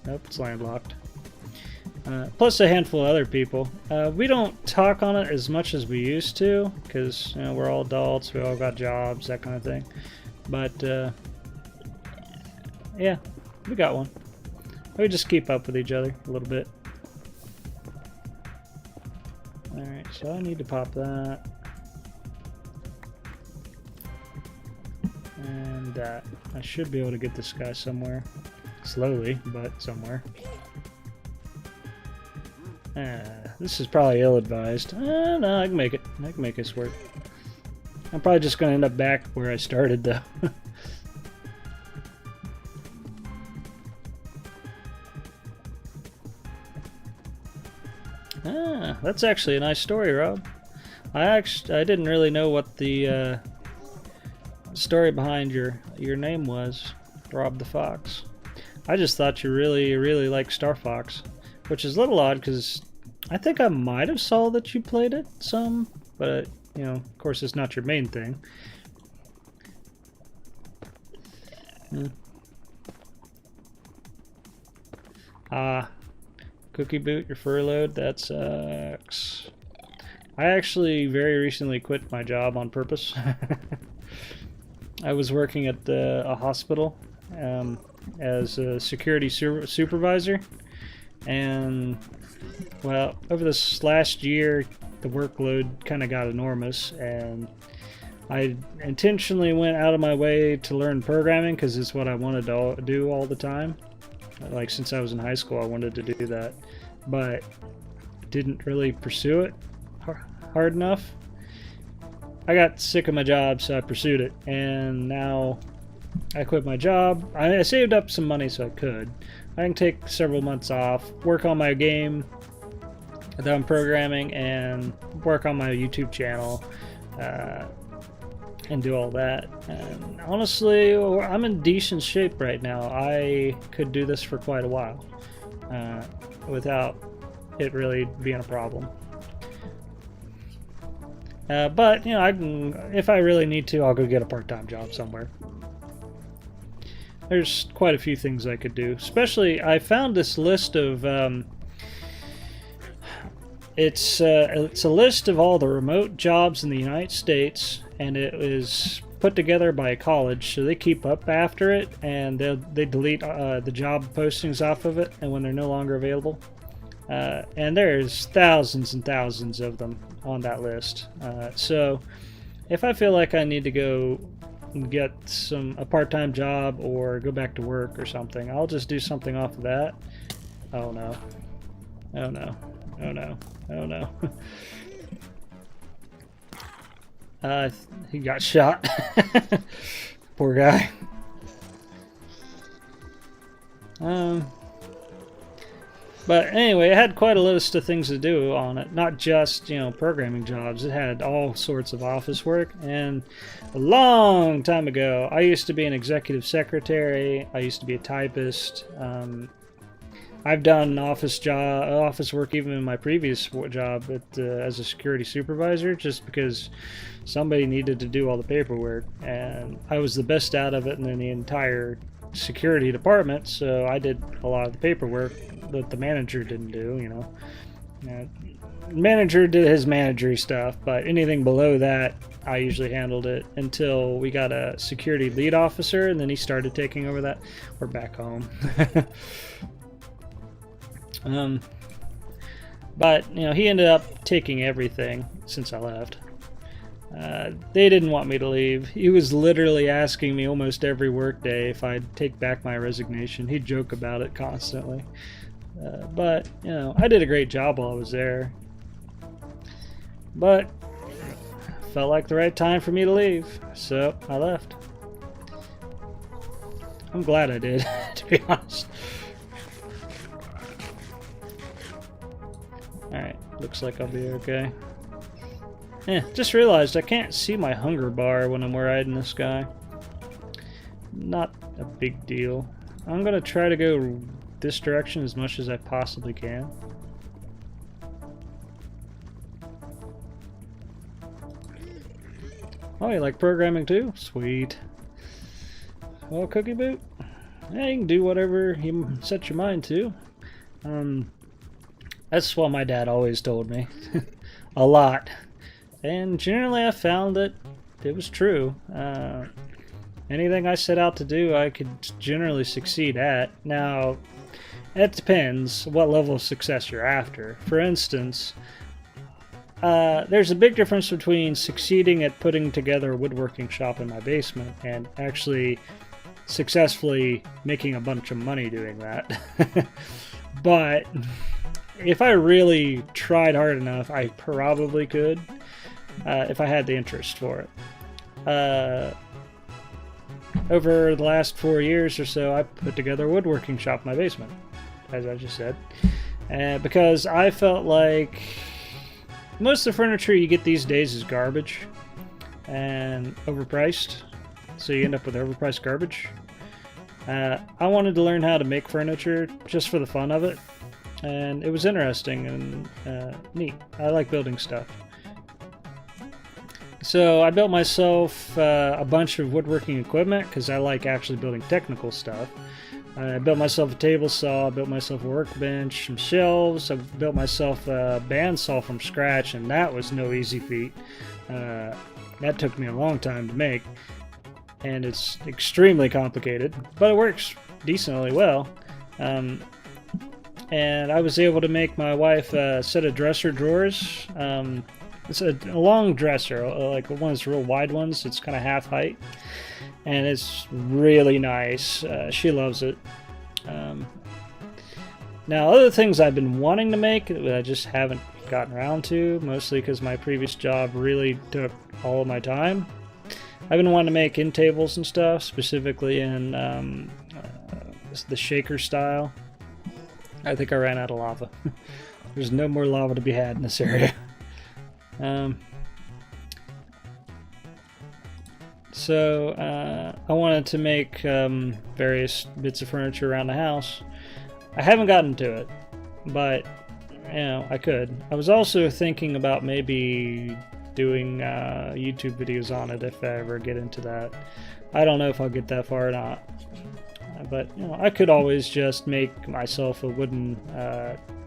Nope, it's landlocked. Plus a handful of other people. We don't talk on it as much as we used to, because, you know, we're all adults, we all got jobs, that kind of thing. But, yeah, we got one. We just keep up with each other a little bit. Alright, so I need to pop that. And that. I should be able to get this guy somewhere. Slowly, but somewhere. This is probably ill-advised. No, I can make it. I can make this work. I'm probably just going to end up back where I started, though. That's actually a nice story, Rob. I didn't really know what the story behind your name was, Rob the Fox. I just thought you really liked Star Fox, which is a little odd because I think I might have saw that you played it some, but you know, of course, it's not your main thing. Cookie boot, your furloughed, that sucks. I actually very recently quit my job on purpose. I was working at a hospital as a security supervisor, and well, over this last year the workload kind of got enormous, and I intentionally went out of my way to learn programming because it's what I wanted to do all the time. Like since I was in high school, I wanted to do that, but didn't really pursue it hard enough. I got sick of my job, so I pursued it, and now I quit my job. I saved up some money so I could. I can take several months off, work on my game that I'm programming, and work on my YouTube channel, and do all that. And honestly, I'm in decent shape right now. I could do this for quite a while without it really being a problem. But you know, I can, if I really need to, I'll go get a part-time job somewhere. There's quite a few things I could do. Especially, I found this list of it's a list of all the remote jobs in the United States, and it is put together by a college, so they keep up after it, and they delete the job postings off of it, and when they're no longer available. And there's thousands and thousands of them on that list. So if I feel like I need to go get a part-time job or go back to work or something, I'll just do something off of that. Oh no. Oh no. Oh no. Oh no. He got shot. Poor guy. But anyway, it had quite a list of things to do on it. Not just, you know, programming jobs. It had all sorts of office work. And a long time ago, I used to be an executive secretary. I used to be a typist. I've done office work even in my previous job as a security supervisor, just because somebody needed to do all the paperwork, and I was the best out of it in the entire security department, so I did a lot of the paperwork that the manager didn't do. You know, manager did his managery stuff, but anything below that, I usually handled it until we got a security lead officer, and then he started taking over that. We're back home. But you know, he ended up taking everything since I left. They didn't want me to leave. He was literally asking me almost every workday if I'd take back my resignation. He'd joke about it constantly. But you know, I did a great job while I was there. But felt like the right time for me to leave, so I left. I'm glad I did, to be honest. Alright, looks like I'll be okay. Just realized I can't see my hunger bar when I'm riding this guy. Not a big deal. I'm gonna try to go this direction as much as I possibly can. Oh, you like programming too? Sweet. Well, Cookie Boot, yeah, you can do whatever you set your mind to. That's what my dad always told me. A lot. And generally I found that it was true. Anything I set out to do, I could generally succeed at. Now, it depends what level of success you're after. For instance, there's a big difference between succeeding at putting together a woodworking shop in my basement and actually successfully making a bunch of money doing that. But if I really tried hard enough, I probably could, if I had the interest for it. Over the last 4 years or so, I put together a woodworking shop in my basement, as I just said, because I felt like most of the furniture you get these days is garbage and overpriced, so you end up with overpriced garbage. I wanted to learn how to make furniture just for the fun of it, and it was interesting and neat. I like building stuff. So I built myself a bunch of woodworking equipment because I like actually building technical stuff. I built myself a table saw, I built myself a workbench, some shelves, I built myself a bandsaw from scratch, and that was no easy feat. That took me a long time to make, and it's extremely complicated, but it works decently well. And I was able to make my wife a set of dresser drawers. It's a long dresser, like one of those real wide ones. It's kind of half height, and it's really nice. She loves it. Now, other things I've been wanting to make that I just haven't gotten around to, mostly because my previous job really took all of my time. I've been wanting to make end tables and stuff, specifically in the shaker style. I think I ran out of lava. There's no more lava to be had in this area. So I wanted to make various bits of furniture around the house. I haven't gotten to it, but you know, I could. I was also thinking about maybe doing YouTube videos on it if I ever get into that. I don't know if I'll get that far or not, but you know, I could always just make myself a wooden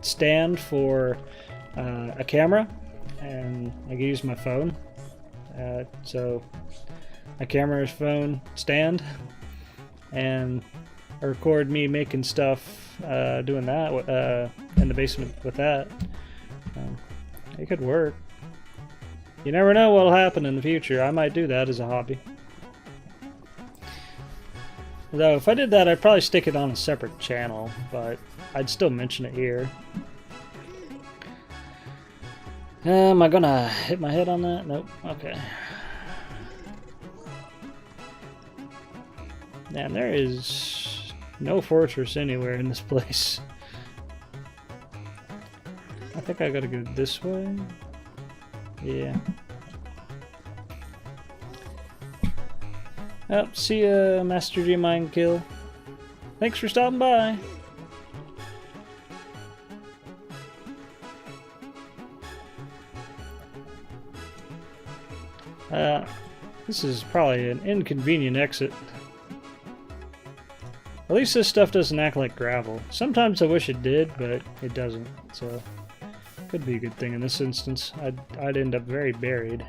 stand for a camera, and I can use my phone. So my camera's phone stand, and I record me making stuff, doing that in the basement with that. It could work. You never know what'll happen in the future. I might do that as a hobby. Though if I did that, I'd probably stick it on a separate channel, but I'd still mention it here. Am I gonna hit my head on that? Nope. Okay. Man, there is no fortress anywhere in this place. I think I gotta go this way. Yeah. Oh, see ya, Master G Mind Kill. Thanks for stopping by. This is probably an inconvenient exit. At least this stuff doesn't act like gravel. Sometimes I wish it did, but it doesn't. So, could be a good thing in this instance. I'd end up very buried.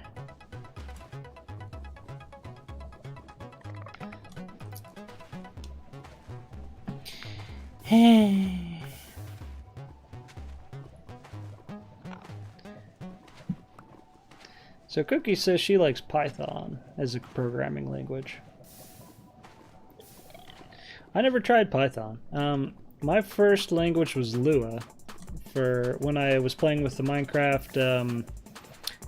So Cookie says she likes Python as a programming language. I never tried Python. My first language was Lua for when I was playing with the Minecraft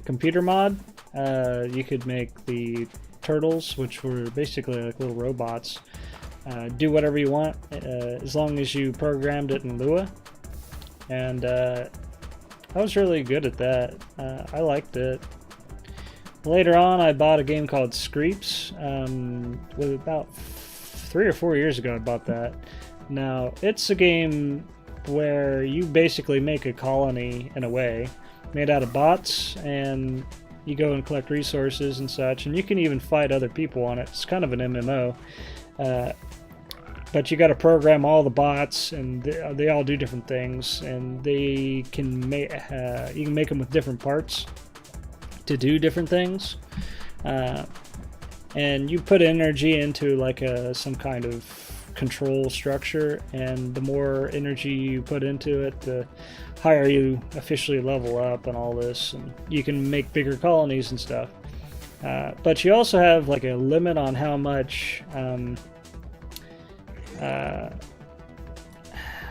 computer mod. You could make the turtles, which were basically like little robots, do whatever you want as long as you programmed it in Lua. And I was really good at that. I liked it. Later on, I bought a game called Screeps. With about 3 or 4 years ago, I bought that. Now, it's a game where you basically make a colony, in a way, made out of bots, and you go and collect resources and such, and you can even fight other people on it. It's kind of an MMO. But you got to program all the bots, and they all do different things, and they can make you can make them with different parts to do different things, and you put energy into like some kind of control structure, and the more energy you put into it, the higher you officially level up and all this, and you can make bigger colonies and stuff. But you also have like a limit on how much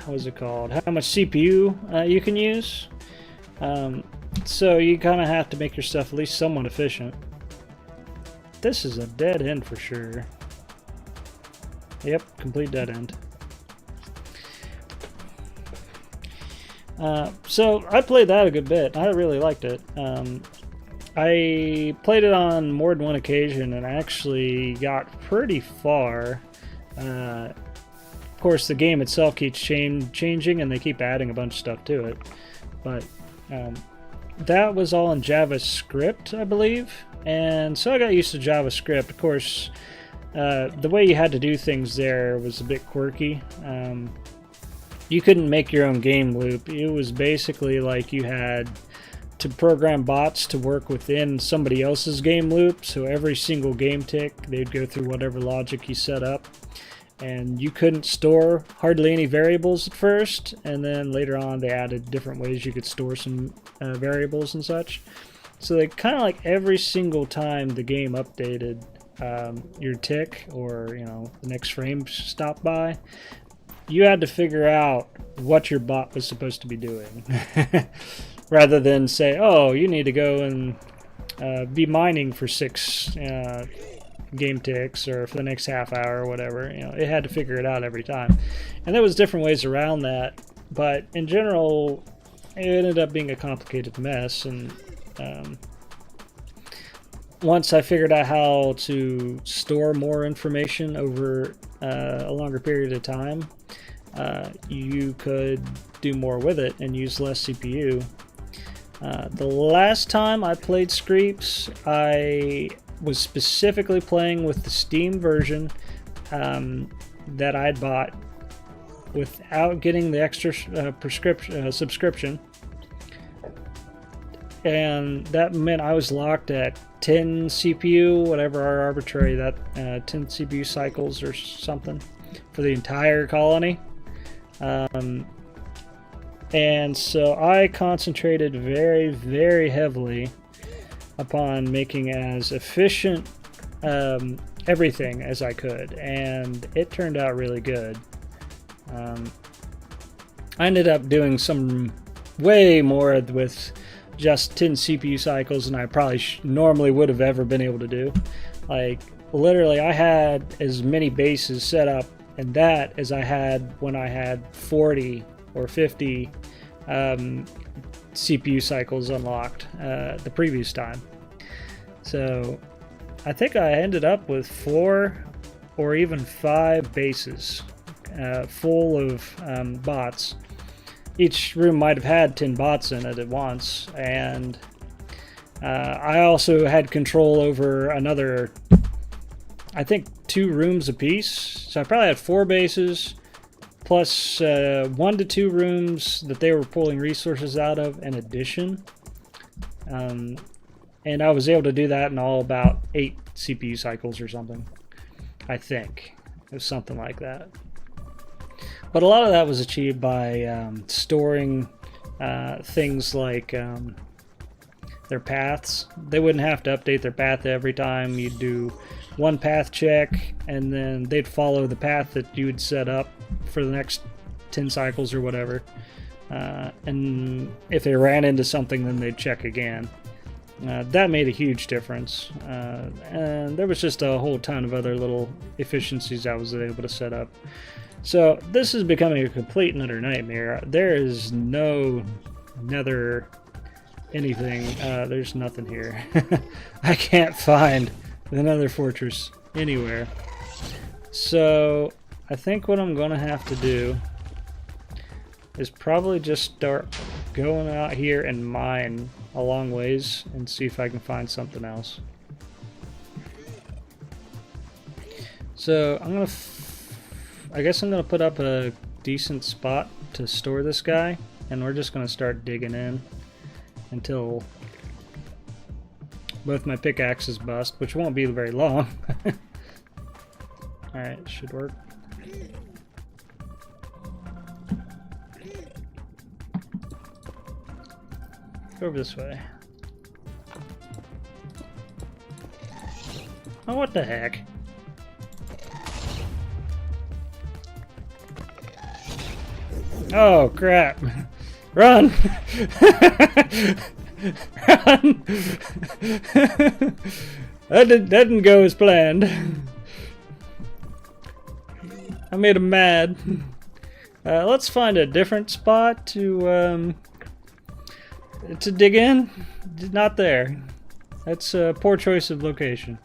what is it called? How much CPU you can use. So you kind of have to make your stuff at least somewhat efficient. This is a dead end for sure. Yep, complete dead end. So I played that a good bit. I really liked it. I played it on more than one occasion and actually got pretty far. Of course, the game itself keeps changing, and they keep adding a bunch of stuff to it. But that was all in JavaScript, I believe. And so I got used to JavaScript. Of course, the way you had to do things there was a bit quirky. You couldn't make your own game loop. It was basically like you had to program bots to work within somebody else's game loop. So every single game tick, they'd go through whatever logic you set up. And you couldn't store hardly any variables at first, and then later on they added different ways you could store some variables and such. So they kind of like every single time the game updated your tick, or the next frame stopped by, you had to figure out what your bot was supposed to be doing. Rather than say, oh, you need to go and be mining for 6 game ticks or for the next half hour or whatever. It had to figure it out every time. And there was different ways around that, but in general it ended up being a complicated mess. And once I figured out how to store more information over a longer period of time, you could do more with it and use less CPU. The last time I played Screeps, I was specifically playing with the Steam version that I'd bought without getting the extra subscription. And that meant I was locked at 10 CPU, whatever our arbitrary, 10 CPU cycles or something for the entire colony. And so I concentrated very, very heavily upon making as efficient everything as I could, and it turned out really good. I ended up doing some way more with just 10 CPU cycles than I probably normally would have ever been able to do. Like, literally, I had as many bases set up in that as I had when I had 40 or 50 CPU cycles unlocked the previous time. So I think I ended up with 4 or even 5 bases full of bots. Each room might have had 10 bots in it at once, and I also had control over another, I think, 2 rooms apiece. So I probably had 4 bases plus 1 to 2 rooms that they were pulling resources out of in addition. And I was able to do that in all about 8 CPU cycles or something. I think it was something like that. But a lot of that was achieved by storing things like their paths. They wouldn't have to update their path every time. You'd do one path check, and then they'd follow the path that you would set up for the next 10 cycles or whatever. And if they ran into something, then they'd check again. That made a huge difference. And there was just a whole ton of other little efficiencies I was able to set up. So this is becoming a complete and utter nightmare. There is no nether anything. There's nothing here. I can't find the nether fortress anywhere. So I think what I'm gonna have to do is probably just start going out here and mine a long ways and see if I can find something else. So I guess I'm gonna put up a decent spot to store this guy, and we're just gonna start digging in until both my pickaxes bust, which won't be very long. Alright, should work. Over this way. Oh, what the heck? Oh, crap. Run! Run! That didn't go as planned. I made him mad. Let's find a different spot to dig in. Not there. That's a poor choice of location.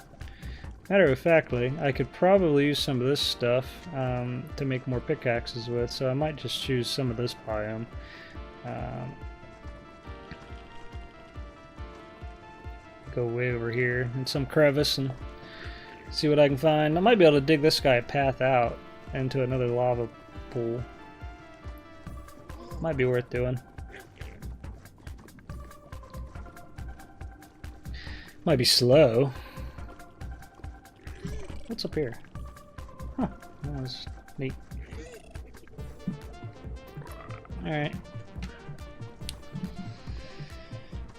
Matter of factly, I could probably use some of this stuff to make more pickaxes with, so I might just choose some of this biome. Go way over here in some crevice and see what I can find. I might be able to dig this guy a path out into another lava pool. Might be worth doing. Might be slow. What's up here? Huh, that was neat. Alright.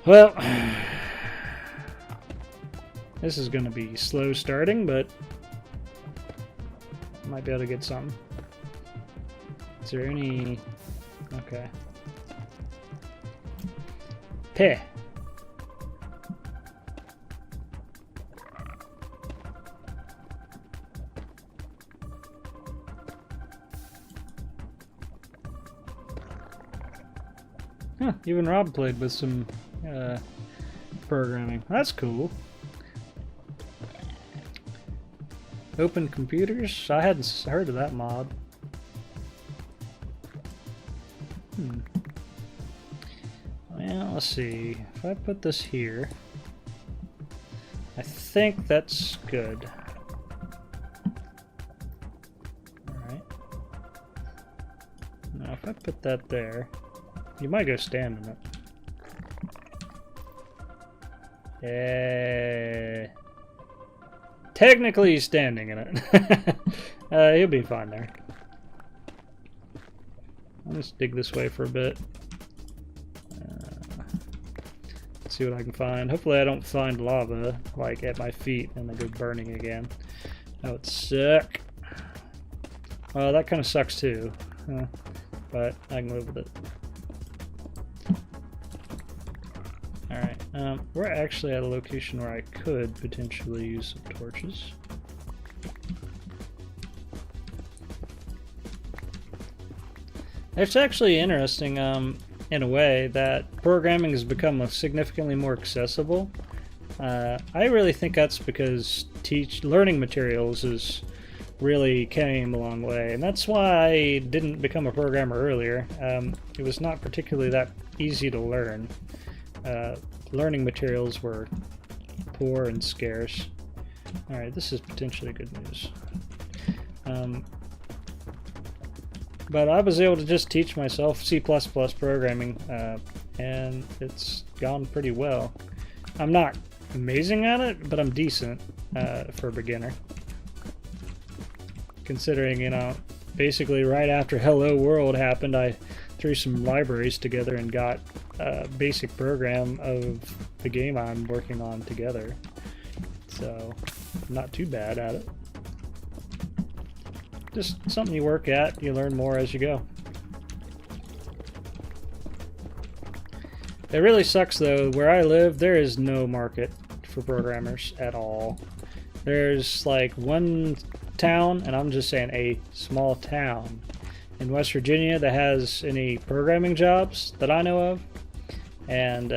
Well, this is gonna be slow starting, but might be able to get something. Is there any... Okay. Peh. Huh, even Rob played with some programming. That's cool. Open computers? I hadn't heard of that mod. Well, let's see. If I put this here, I think that's good. Alright. Now, if I put that there, you might go stand in it. Technically he's standing in it. He'll be fine there. I'll just dig this way for a bit. Let's see what I can find. Hopefully I don't find lava like at my feet and then go burning again. That would suck. Well, that kind of sucks too. But I can live with it. Alright, we're actually at a location where I could potentially use some torches. It's actually interesting, in a way, that programming has become significantly more accessible. I really think that's because learning materials is really came a long way, and that's why I didn't become a programmer earlier. It was not particularly that easy to learn. Learning materials were poor and scarce. Alright, this is potentially good news. But I was able to just teach myself C++ programming, and it's gone pretty well. I'm not amazing at it, but I'm decent for a beginner. Considering, you know, basically right after Hello World happened, I threw some libraries together and got a basic program of the game I'm working on together. So, not too bad at it. Just something you work at, you learn more as you go. It really sucks though, where I live there is no market for programmers at all. There's like one town, and I'm just saying a small town in West Virginia that has any programming jobs that I know of, and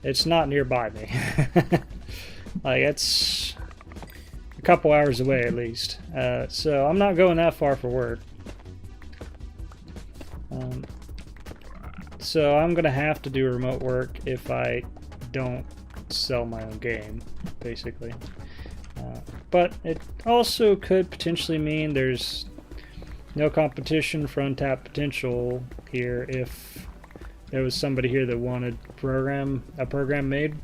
it's not nearby me. Like, it's a couple hours away at least, so I'm not going that far for work. So I'm gonna have to do remote work if I don't sell my own game, basically. But it also could potentially mean there's no competition for untapped potential here if there was somebody here that wanted a program made.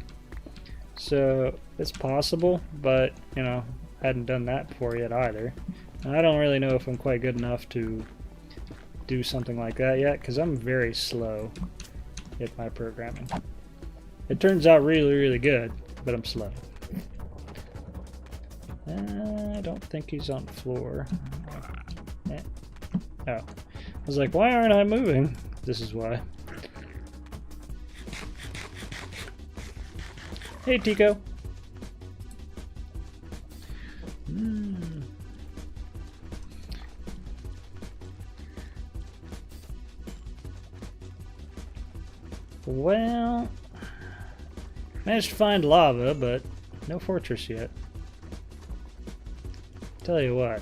So it's possible, but you know, hadn't done that before yet either. I don't really know if I'm quite good enough to do something like that yet, because I'm very slow at my programming. It turns out really, really good, but I'm slow. I don't think he's on the floor. Oh. I was like, why aren't I moving? This is why. Hey, Tico. Well, managed to find lava, but no fortress yet. Tell you what,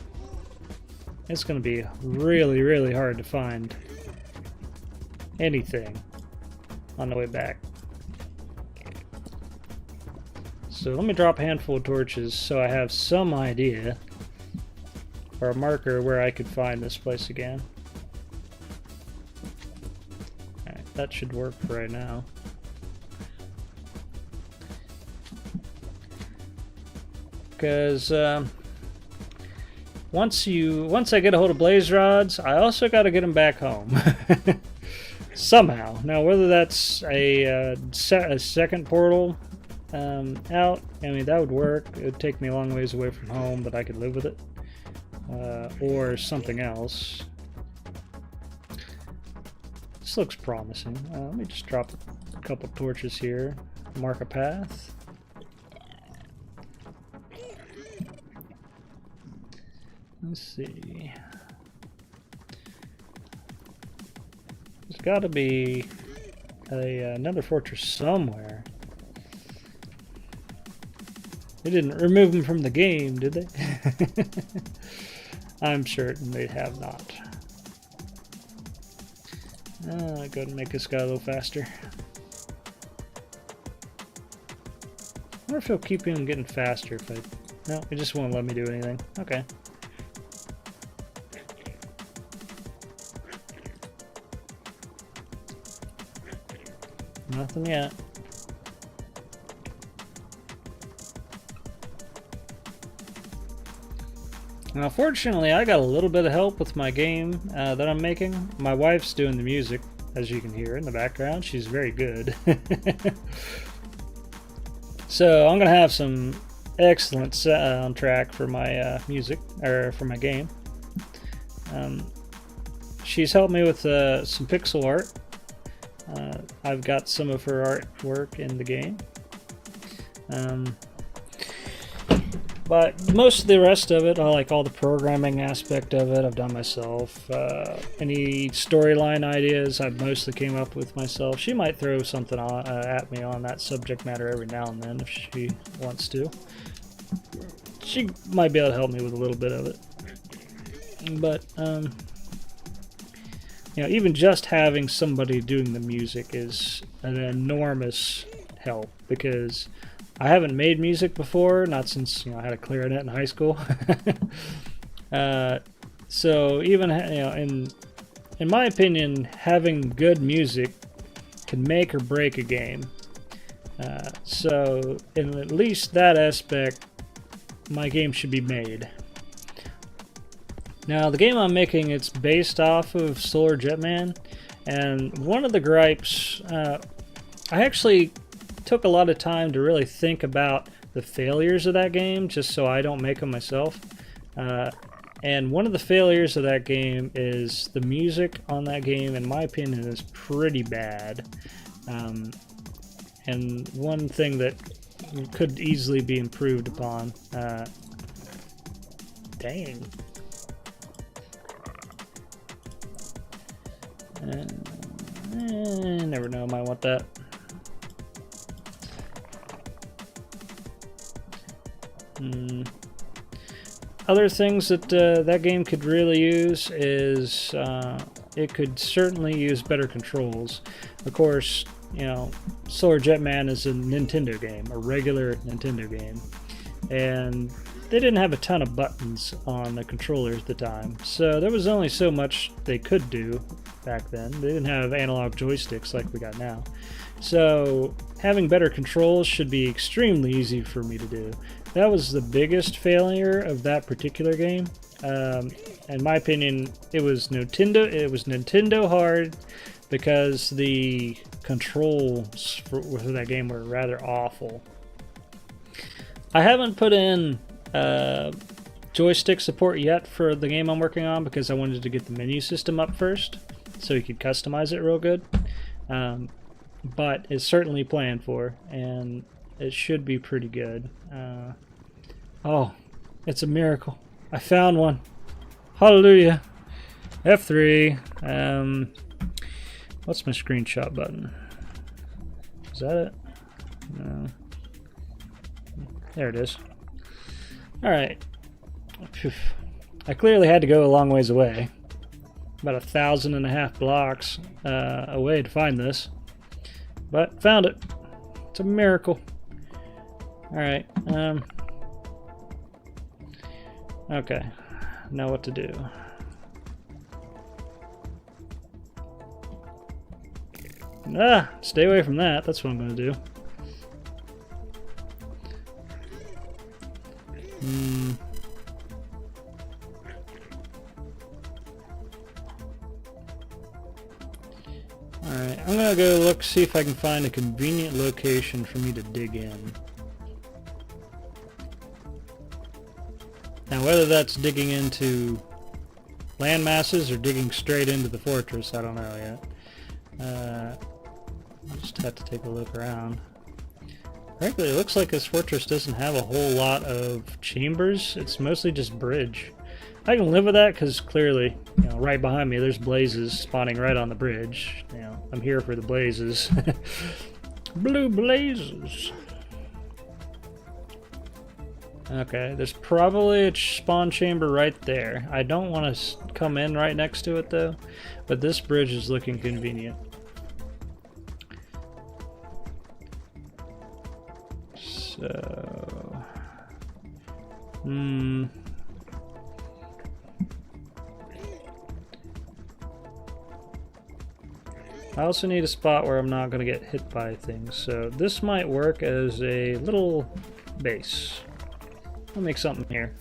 it's going to be really, really hard to find anything on the way back. So let me drop a handful of torches so I have some idea, or a marker where I could find this place again. Alright, that should work for right now. Because once I get a hold of blaze rods, I also got to get them back home somehow. Now, whether that's a second portal out, I mean, that would work. It would take me a long ways away from home, but I could live with it. Or something else. This looks promising. Let me just drop a couple torches here. Mark a path. Let's see. There's got to be another fortress somewhere. They didn't remove them from the game, did they? I'm certain they have not. Go ahead and make this guy a little faster. I wonder if he'll keep him getting faster if I... No, it just won't let me do anything. Okay. Nothing yet. Now, fortunately, I got a little bit of help with my game that I'm making. My wife's doing the music, as you can hear in the background. She's very good. So I'm gonna have some excellent soundtrack for my music, or for my game. She's helped me with some pixel art. I've got some of her artwork in the game. But most of the rest of it, like all the programming aspect of it, I've done myself. Any storyline ideas, I've mostly came up with myself. She might throw something at me on that subject matter every now and then if she wants to. She might be able to help me with a little bit of it. But, you know, even just having somebody doing the music is an enormous help, because I haven't made music before, not since, you know, I had a clarinet in high school. So even, you know, in my opinion, having good music can make or break a game. So in at least that aspect, my game should be made. Now, the game I'm making, it's based off of Solar Jetman, and one of the gripes, I actually took a lot of time to really think about the failures of that game, just so I don't make them myself. And one of the failures of that game is the music on that game, in my opinion, is pretty bad. And one thing that could easily be improved upon. Dang. Never know, I might want that. Other things that that game could really use is it could certainly use better controls. Of course, you know, Solar Jetman is a Nintendo game, a regular Nintendo game, and they didn't have a ton of buttons on the controllers at the time, so there was only so much they could do back then. They didn't have analog joysticks like we got now. So having better controls should be extremely easy for me to do. That was the biggest failure of that particular game. In my opinion, it was Nintendo hard because the controls for that game were rather awful. I haven't put in joystick support yet for the game I'm working on because I wanted to get the menu system up first so you could customize it real good. But it's certainly planned for, and it should be pretty good. Oh, it's a miracle. I found one. Hallelujah. F3. What's my screenshot button? Is that it? No. There it is. Alright. I clearly had to go a long ways away. About 1,500 blocks away to find this. But found it. It's a miracle. Alright. Okay. Now what to do? Stay away from that. That's what I'm going to do. Alright, I'm going to go look, see if I can find a convenient location for me to dig in. Now, whether that's digging into land masses or digging straight into the fortress, I don't know yet. I'll just have to take a look around. Frankly, it looks like this fortress doesn't have a whole lot of chambers. It's mostly just bridge. I can live with that because clearly, you know, right behind me there's blazes spawning right on the bridge. You know, I'm here for the blazes. Blue blazes. Okay, there's probably a spawn chamber right there. I don't want to come in right next to it though, but this bridge is looking convenient. So, I also need a spot where I'm not going to get hit by things, so this might work as a little base. I'll make something here.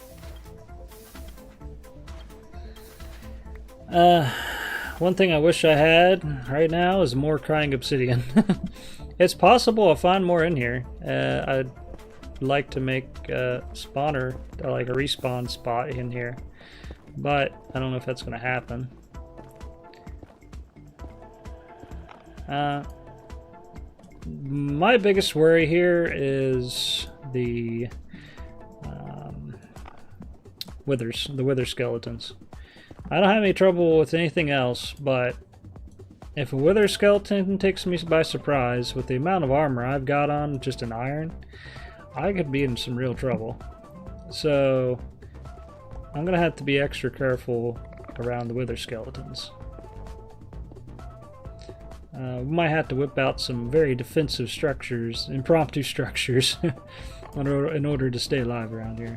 One thing I wish I had right now is more crying obsidian. It's possible I'll find more in here. I'd like to make a spawner, like a respawn spot in here, but I don't know if that's going to happen. My biggest worry here is the wither skeletons. I don't have any trouble with anything else, but if a wither skeleton takes me by surprise with the amount of armor I've got on just an iron, I could be in some real trouble. So I'm gonna have to be extra careful around the wither skeletons. We might have to whip out some very defensive structures, impromptu structures, in order to stay alive around here.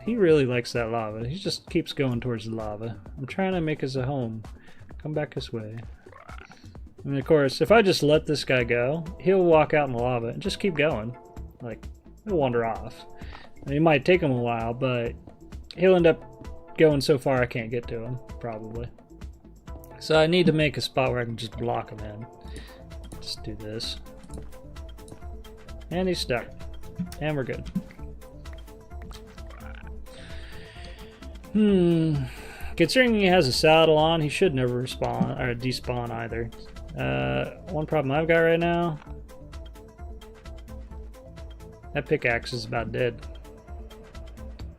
He really likes that lava. He just keeps going towards the lava. I'm trying to make us a home. Come back this way. And of course, if I just let this guy go, he'll walk out in the lava and just keep going. Like, he'll wander off. It might take him a while, but he'll end up going so far I can't get to him, probably. So I need to make a spot where I can just block him in. Just do this. And he's stuck. And we're good. Considering he has a saddle on, he should never respawn or despawn either. One problem I've got right now, that pickaxe is about dead.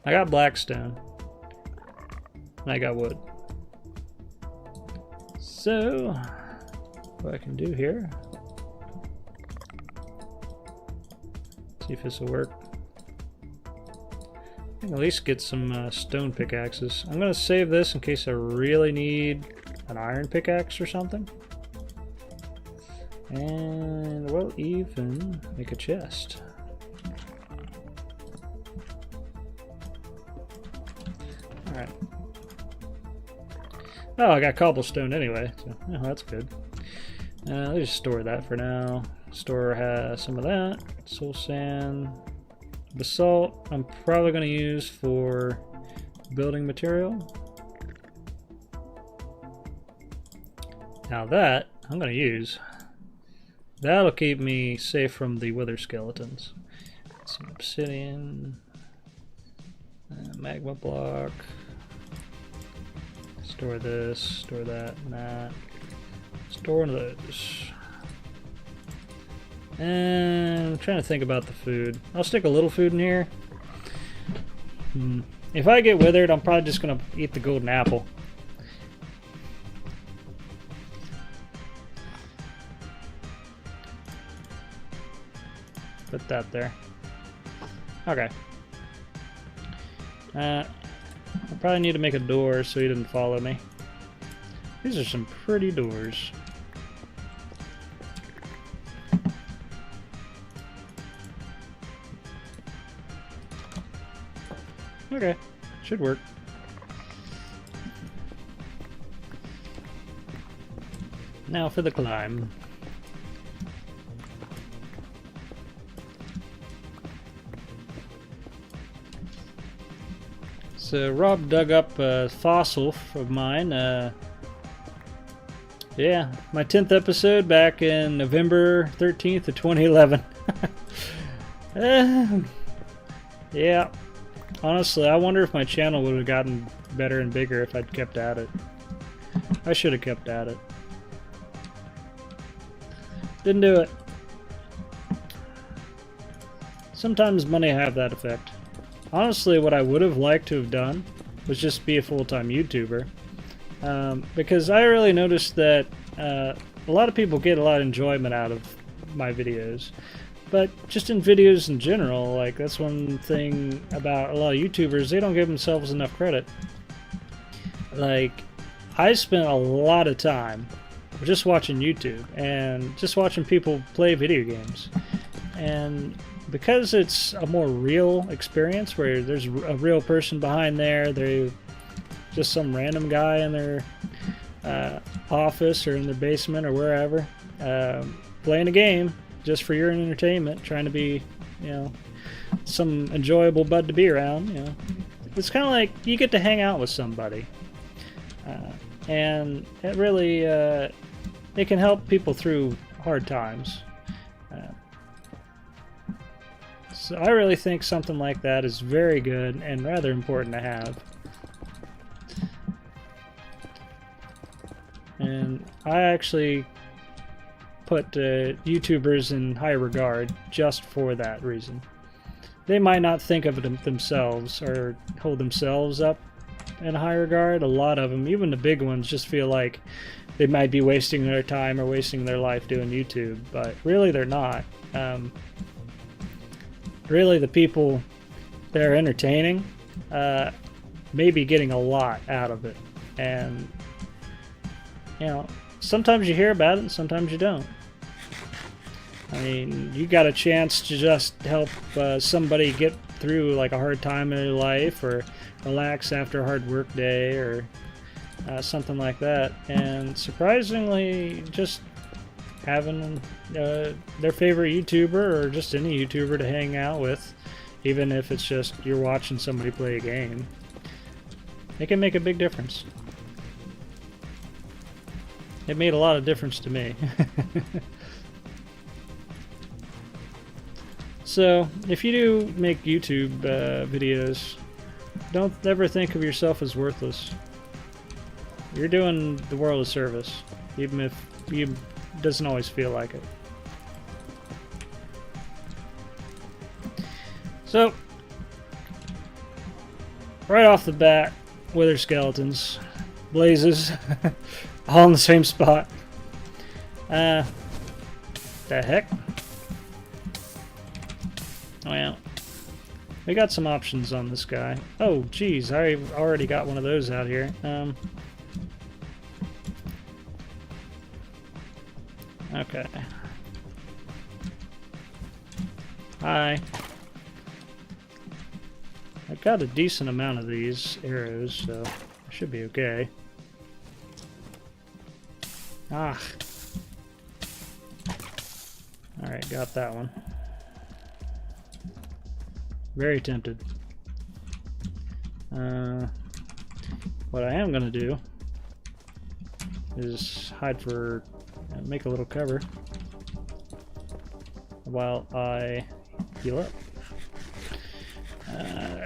I got blackstone and I got wood. So what I can do here, see if this will work. I can at least get some stone pickaxes. I'm going to save this in case I really need an iron pickaxe or something. And we'll even make a chest. Alright. Oh, I got cobblestone anyway, so oh, that's good. Let's just store that for now. Store some of that. Soul sand. Basalt, I'm probably going to use for building material. Now that, I'm going to use. That'll keep me safe from the wither skeletons. Some obsidian. Magma block. Store this, store that, and that. Store one of those. And I'm trying to think about the food. I'll stick a little food in here. If I get withered, I'm probably just going to eat the golden apple. Put that there. Okay. I probably need to make a door so he didn't follow me. These are some pretty doors. Okay, should work. Now for the climb. So Rob dug up a fossil of mine. Yeah, my 10th episode back in November 13th of 2011. Yeah. Honestly, I wonder if my channel would have gotten better and bigger if I'd kept at it. I should have kept at it. Didn't do it. Sometimes money have that effect. Honestly, what I would have liked to have done was just be a full-time YouTuber. Because I really noticed that a lot of people get a lot of enjoyment out of my videos. But just in videos in general, like, that's one thing about a lot of YouTubers, they don't give themselves enough credit. Like, I spent a lot of time just watching YouTube and just watching people play video games. And because it's a more real experience where there's a real person behind there, they're just some random guy in their office or in their basement or wherever, playing a game just for your entertainment, trying to be, you know, some enjoyable bud to be around, you know. It's kind of like you get to hang out with somebody. And it really, it can help people through hard times. So I really think something like that is very good and rather important to have. And I actually put YouTubers in high regard just for that reason. They might not think of it themselves or hold themselves up in high regard. A lot of them, even the big ones, just feel like they might be wasting their time or wasting their life doing YouTube, but really they're not. Really, the people that are entertaining may be getting a lot out of it. And, you know, sometimes you hear about it and sometimes you don't. I mean, you got a chance to just help somebody get through like a hard time in their life or relax after a hard work day or something like that. And surprisingly, just having their favorite YouTuber or just any YouTuber to hang out with, even if it's just you're watching somebody play a game, it can make a big difference. It made a lot of difference to me. So, if you do make YouTube videos, don't ever think of yourself as worthless. You're doing the world a service, even if you doesn't always feel like it. So, right off the bat, wither skeletons, blazes, all in the same spot. The heck? Well, we got some options on this guy. Oh, geez, I already got one of those out here. Okay. Hi. I've got a decent amount of these arrows, so I should be okay. Ah. Alright, got that one. Very tempted. What I am gonna do is hide for, make a little cover while I heal up.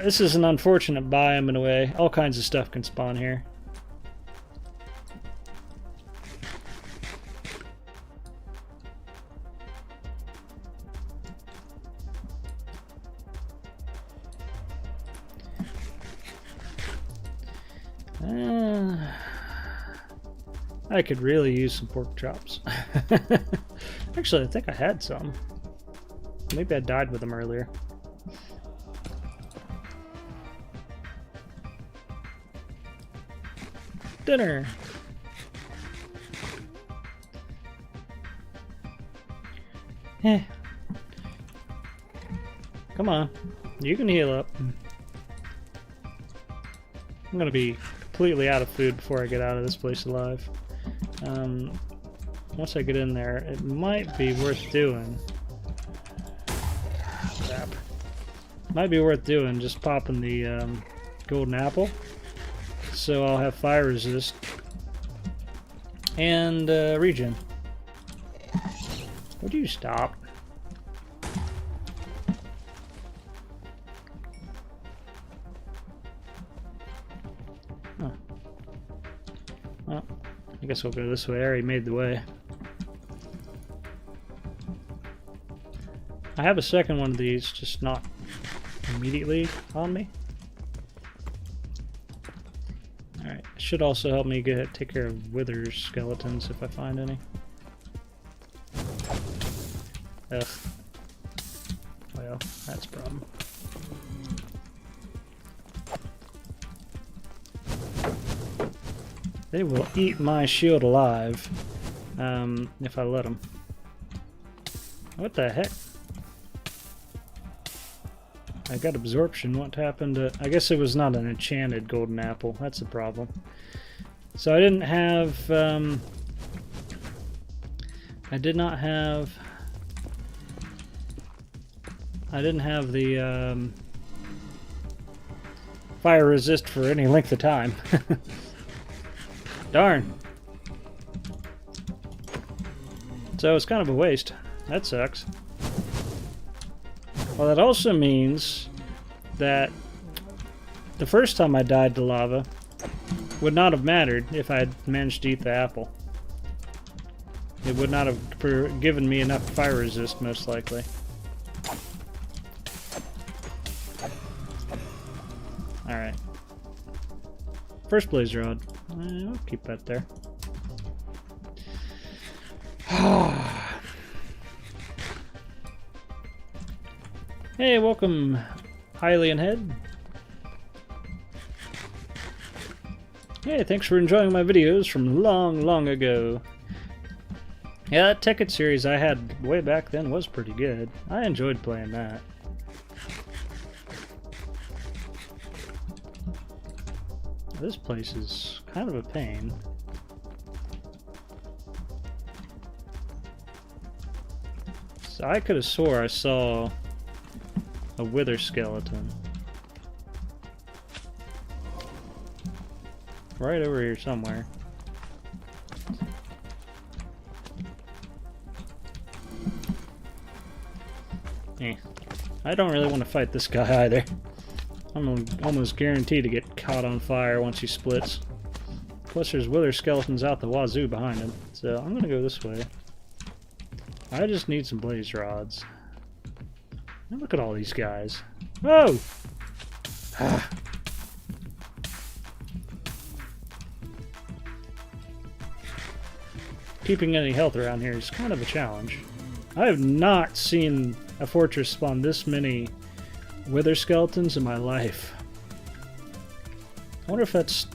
This is an unfortunate biome in a way. All kinds of stuff can spawn here. I could really use some pork chops. Actually, I think I had some. Maybe I died with them earlier. Dinner! Eh. Come on. You can heal up. I'm gonna be completely out of food before I get out of this place alive. Once I get in there, it might be worth doing. Crap. Might be worth doing just popping the golden apple. So I'll have fire resist and regen. Would you stop? Huh. Well, I guess we'll go this way. I already made the way. I have a second one of these, just not immediately on me. Alright, should also help me take care of wither skeletons if I find any. Ugh. Well, that's a problem. They will eat my shield alive if I let them. What the heck? I got absorption. What happened to... I guess it was not an enchanted golden apple. That's the problem. So I didn't have... I didn't have the fire resist for any length of time. Darn. So it's kind of a waste. That sucks. Well, that also means that the first time I died to lava would not have mattered if I had managed to eat the apple. It would not have given me enough fire resist, most likely. Alright. First blaze rod. I'll keep that there. Hey, welcome, Hylian Head. Hey, thanks for enjoying my videos from long, long ago. Yeah, that Tekkit series I had way back then was pretty good. I enjoyed playing that. This place is kind of a pain. So I could have swore I saw a wither skeleton right over here somewhere. I don't really want to fight this guy either. I'm almost guaranteed to get caught on fire once he splits. Plus there's wither skeletons out the wazoo behind him, so I'm gonna go this way. I just need some blaze rods. Now look at all these guys. Whoa! Keeping any health around here is kind of a challenge. I have not seen a fortress spawn this many wither skeletons in my life. I wonder if that's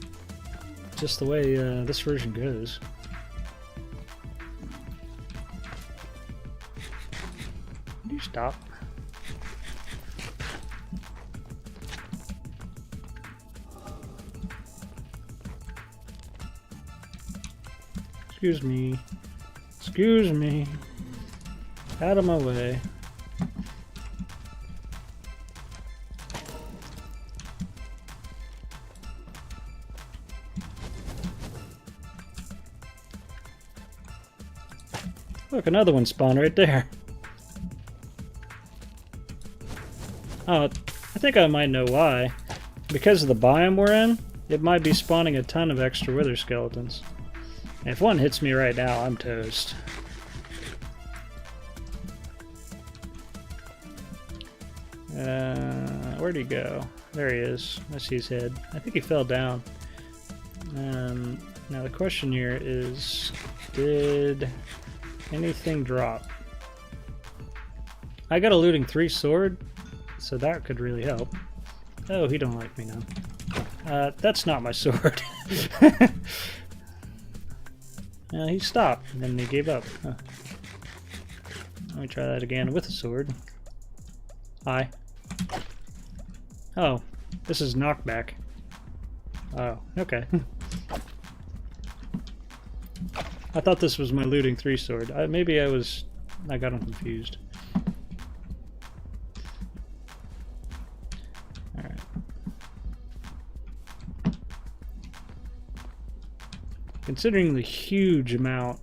just the way this version goes. Can you stop? Excuse me. Excuse me. Out of my way. Look, another one spawned right there. Oh, I think I might know why. Because of the biome we're in, it might be spawning a ton of extra wither skeletons. And if one hits me right now, I'm toast. Where'd he go? There he is. I see his head. I think he fell down. Now the question here is, did anything drop? I got a looting 3 sword, so that could really help. Oh, he don't like me now. That's not my sword. He stopped, and then he gave up. Huh. Let me try that again with a sword. Hi. Oh, this is knockback. Oh, okay. I thought this was my looting 3 sword. Maybe I got them confused. Alright. Considering the huge amount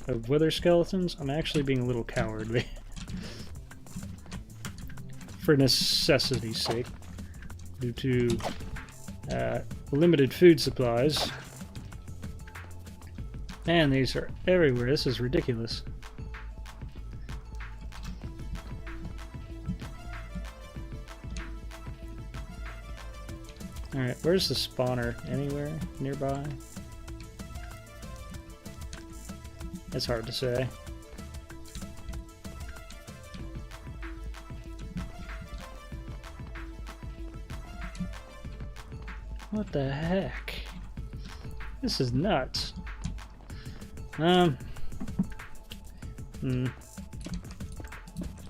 of wither skeletons, I'm actually being a little cowardly. For necessity's sake. Due to limited food supplies. Man, these are everywhere. This is ridiculous. Alright, where's the spawner? Anywhere nearby? It's hard to say. What the heck? This is nuts. I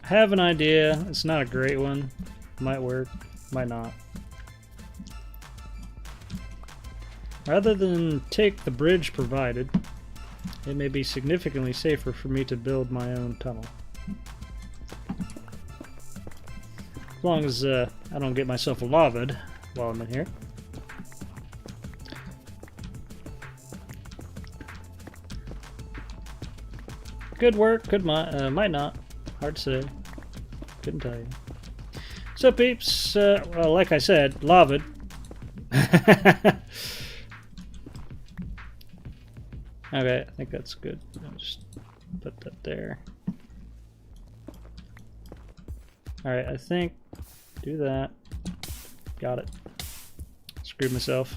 have an idea. It's not a great one. Might work, might not. Rather than take the bridge provided, it may be significantly safer for me to build my own tunnel. As long as I don't get myself lavaed while I'm in here. Could work, might not. Hard to say. Couldn't tell you. So peeps, well, like I said, lavaed. Okay, I think that's good. I'll just put that there. Alright, I think do that. Got it. Screwed myself.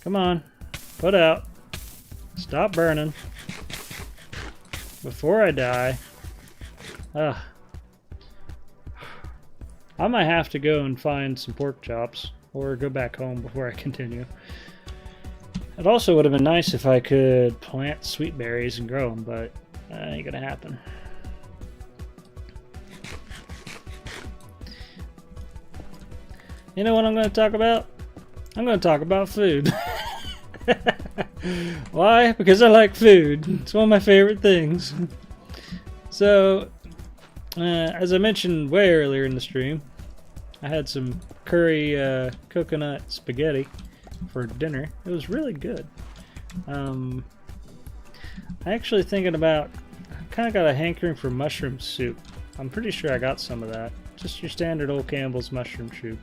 Come on, put out. Stop burning. Before I die. Ugh. I might have to go and find some pork chops or go back home before I continue. It also would have been nice if I could plant sweet berries and grow them, but that ain't gonna happen. You know what I'm gonna talk about? I'm gonna talk about food. Why? Because I like food. It's one of my favorite things. So, as I mentioned way earlier in the stream, I had some curry coconut spaghetti for dinner. It was really good. I actually thinking about, I kind of got a hankering for mushroom soup. I'm pretty sure I got some of that. Just your standard old Campbell's mushroom soup.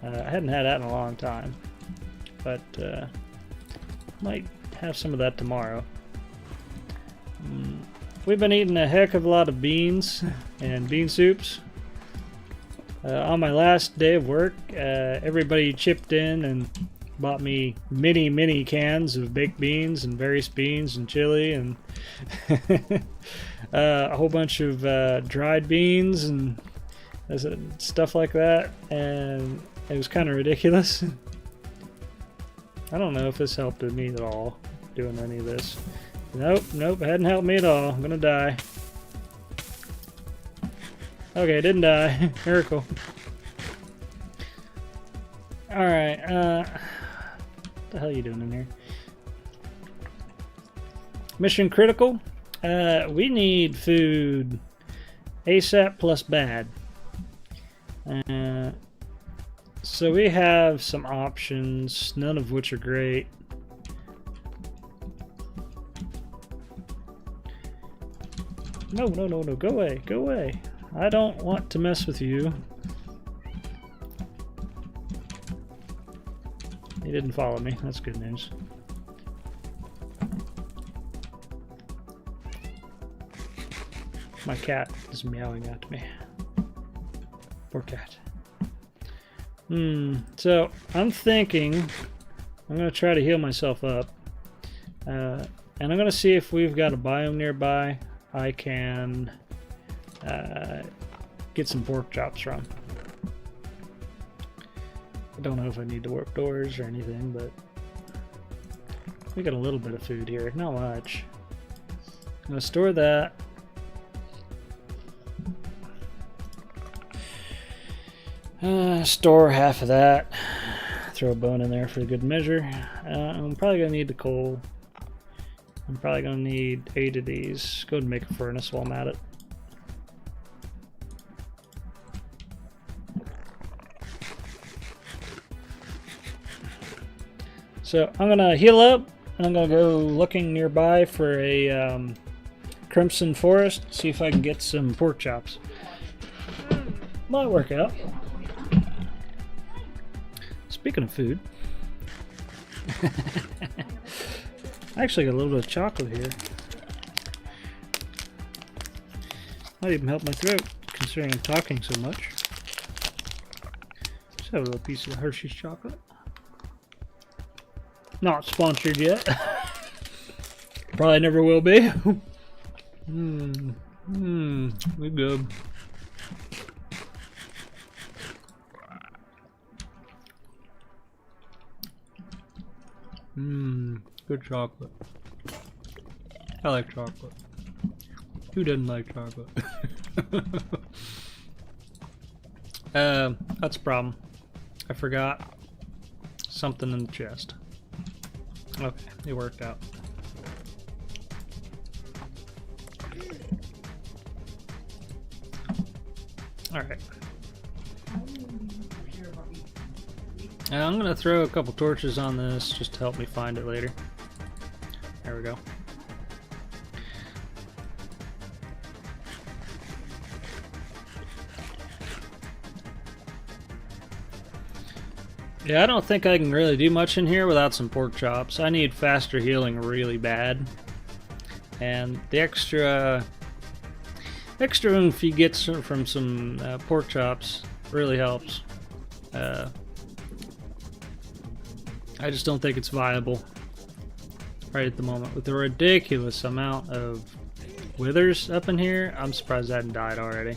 I hadn't had that in a long time, but might have some of that tomorrow. We've been eating a heck of a lot of beans and bean soups. On my last day of work, everybody chipped in and bought me mini cans of baked beans and various beans and chili and a whole bunch of dried beans and stuff like that, and it was kind of ridiculous. I don't know if this helped me at all, doing any of this. Nope, it hadn't helped me at all. I'm gonna die. Okay, didn't die. Miracle. Alright, what the hell are you doing in here? Mission critical. We need food ASAP plus bad. So we have some options, none of which are great. No, no, no, no. Go away. Go away. I don't want to mess with you. He didn't follow me. That's good news. My cat is meowing at me. Poor cat. So I'm thinking I'm going to try to heal myself up. And I'm going to see if we've got a biome nearby I can get some pork chops from. I don't know if I need to warp doors or anything, but we got a little bit of food here. Not much. I'm going to store that. Store half of that. Throw a bone in there for a good measure. I'm probably going to need the coal. I'm probably going to need 8 of these. Go ahead and make a furnace while I'm at it. So I'm going to heal up, and I'm going to go looking nearby for a crimson forest, see if I can get some pork chops. Might work out. Speaking of food, I actually got a little bit of chocolate here. Might even help my throat, considering I'm talking so much. Just have a little piece of Hershey's chocolate. Not sponsored yet. Probably never will be. We're good. Good chocolate. I like chocolate. Who doesn't like chocolate? That's a problem. I forgot something in the chest. Okay, it worked out. Alright. I'm going to throw a couple torches on this just to help me find it later. There we go. Yeah, I don't think I can really do much in here without some pork chops. I need faster healing really bad. And the extra oomph you get from some pork chops really helps. I just don't think it's viable right at the moment. With the ridiculous amount of withers up in here, I'm surprised I hadn't died already.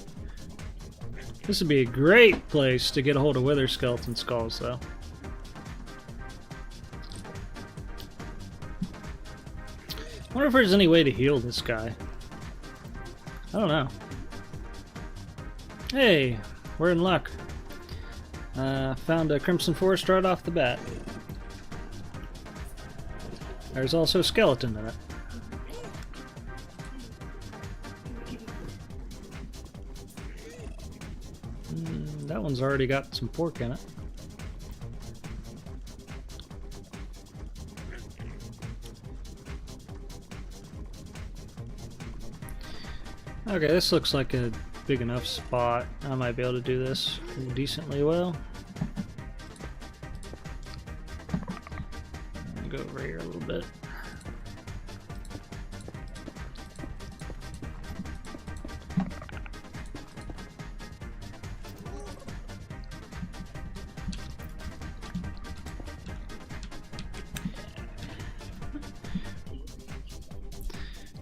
This would be a great place to get a hold of wither skeleton skulls, though. I wonder if there's any way to heal this guy. I don't know. Hey, we're in luck. Found a crimson forest right off the bat. There's also a skeleton in it. That one's already got some pork in it. Okay, this looks like a big enough spot. I might be able to do this decently well. Go over here a little bit.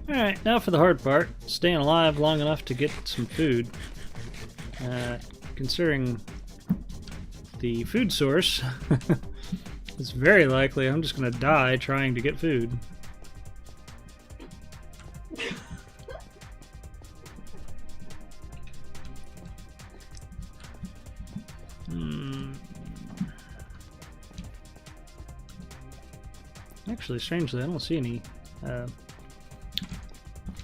Alright, now for the hard part. Staying alive long enough to get some food. Considering the food source, it's very likely I'm just going to die trying to get food. Actually, strangely, I don't see any.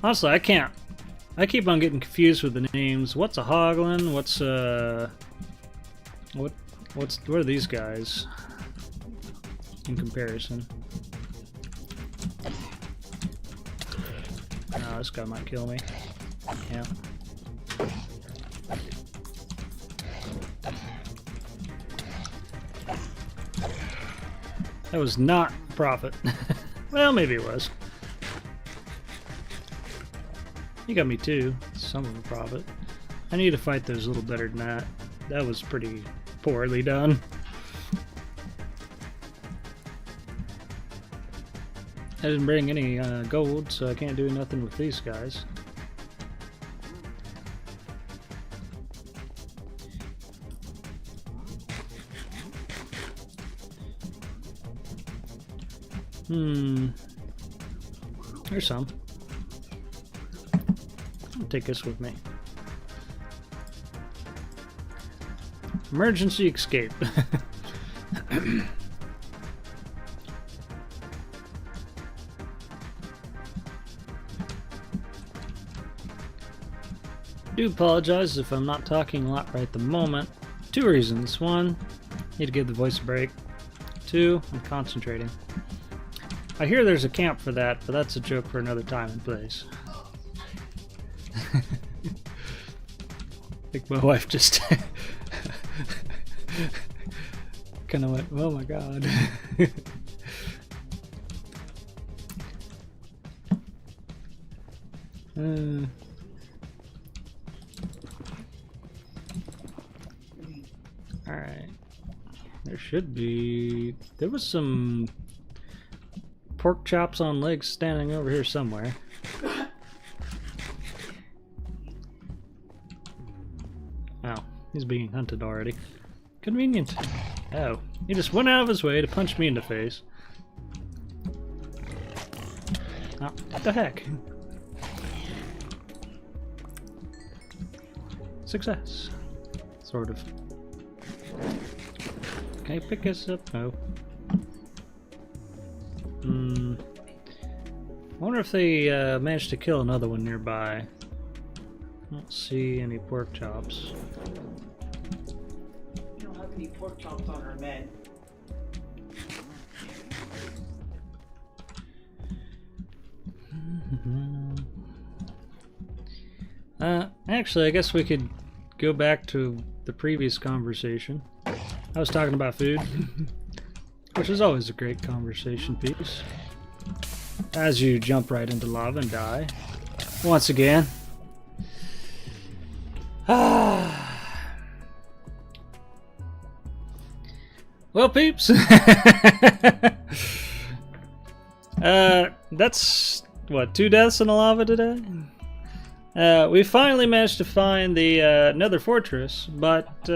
Honestly, I can't. I keep on getting confused with the names. What's a hoglin? What are these guys in comparison? Oh, this guy might kill me. Yeah. That was not profit. Well, maybe it was. You got me too. Some of the profit. I need to fight those a little better than that. That was pretty poorly done. I didn't bring any gold, so I can't do nothing with these guys. There's some. I'll take this with me. Emergency escape. Do apologize if I'm not talking a lot right at the moment. 2 reasons. 1, need to give the voice a break. 2, I'm concentrating. I hear there's a camp for that, but that's a joke for another time and place. I think my wife just kind of went, oh my god. Alright. There was some pork chops on legs standing over here somewhere. Oh, he's being hunted already. Convenient. Oh, he just went out of his way to punch me in the face. Oh, what the heck? Success. Sort of. Can I pick this up? No. I wonder if they managed to kill another one nearby. I don't see any pork chops. We don't have any pork chops on our bed. Actually, I guess we could go back to the previous conversation. I was talking about food, which is always a great conversation piece. As you jump right into lava and die. Once again. Well, peeps. That's, what, 2 deaths in the lava today? We finally managed to find the nether fortress, but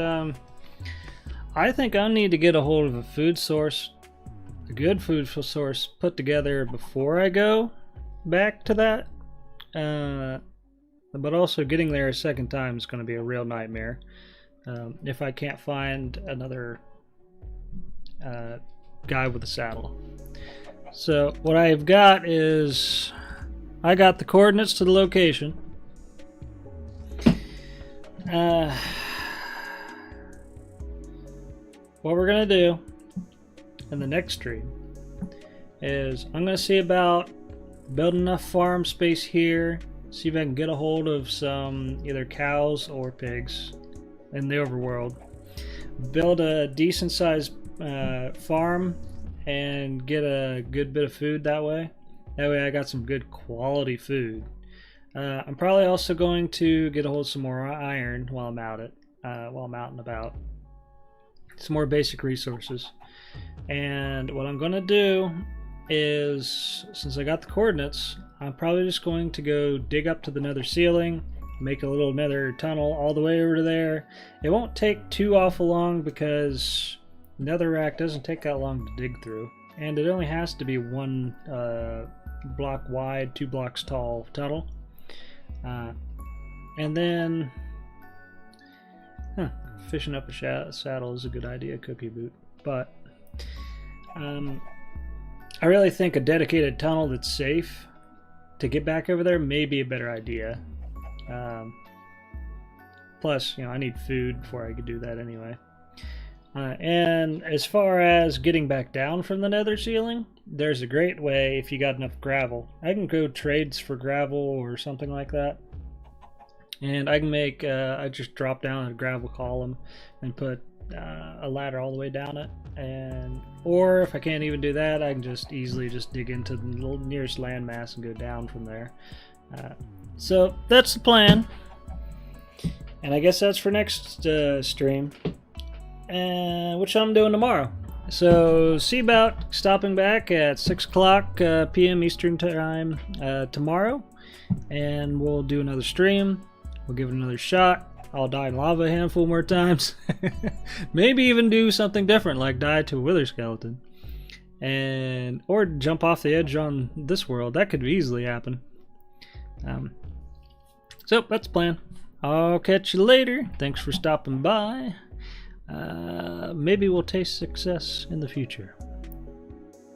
I think I need to get a hold of a food source, a good food source put together before I go back to that. But also getting there a second time is going to be a real nightmare if I can't find another guy with a saddle. So what I've got is I got the coordinates to the location. What we're gonna do in the next stream is I'm gonna see about building enough farm space here, see if I can get a hold of some either cows or pigs in the overworld, build a decent sized farm and get a good bit of food that way. That way I got some good quality food. I'm probably also going to get a hold of some more iron while I'm out and about. Some more basic resources. And what I'm going to do is, since I got the coordinates, I'm probably just going to go dig up to the nether ceiling, make a little nether tunnel all the way over to there. It won't take too awful long because netherrack doesn't take that long to dig through. And it only has to be 1 block wide, 2 blocks tall tunnel. And then fishing up a saddle is a good idea, cookie boot. But I really think a dedicated tunnel that's safe to get back over there may be a better idea. Plus, I need food before I could do that anyway. And as far as getting back down from the nether ceiling, there's a great way if you got enough gravel. I can go trades for gravel or something like that. And I can make, I just drop down a gravel column and put a ladder all the way down it. And or if I can't even do that, I can just easily just dig into the little nearest landmass and go down from there. So that's the plan. And I guess that's for next stream, which I'm doing tomorrow. So see about stopping back at 6 o'clock p.m. Eastern Time tomorrow, and we'll do another stream. We'll give it another shot. I'll die in lava a handful more times. Maybe even do something different, like die to a wither skeleton, or jump off the edge on this world. That could easily happen. So that's the plan. I'll catch you later. Thanks for stopping by. Maybe we'll taste success in the future.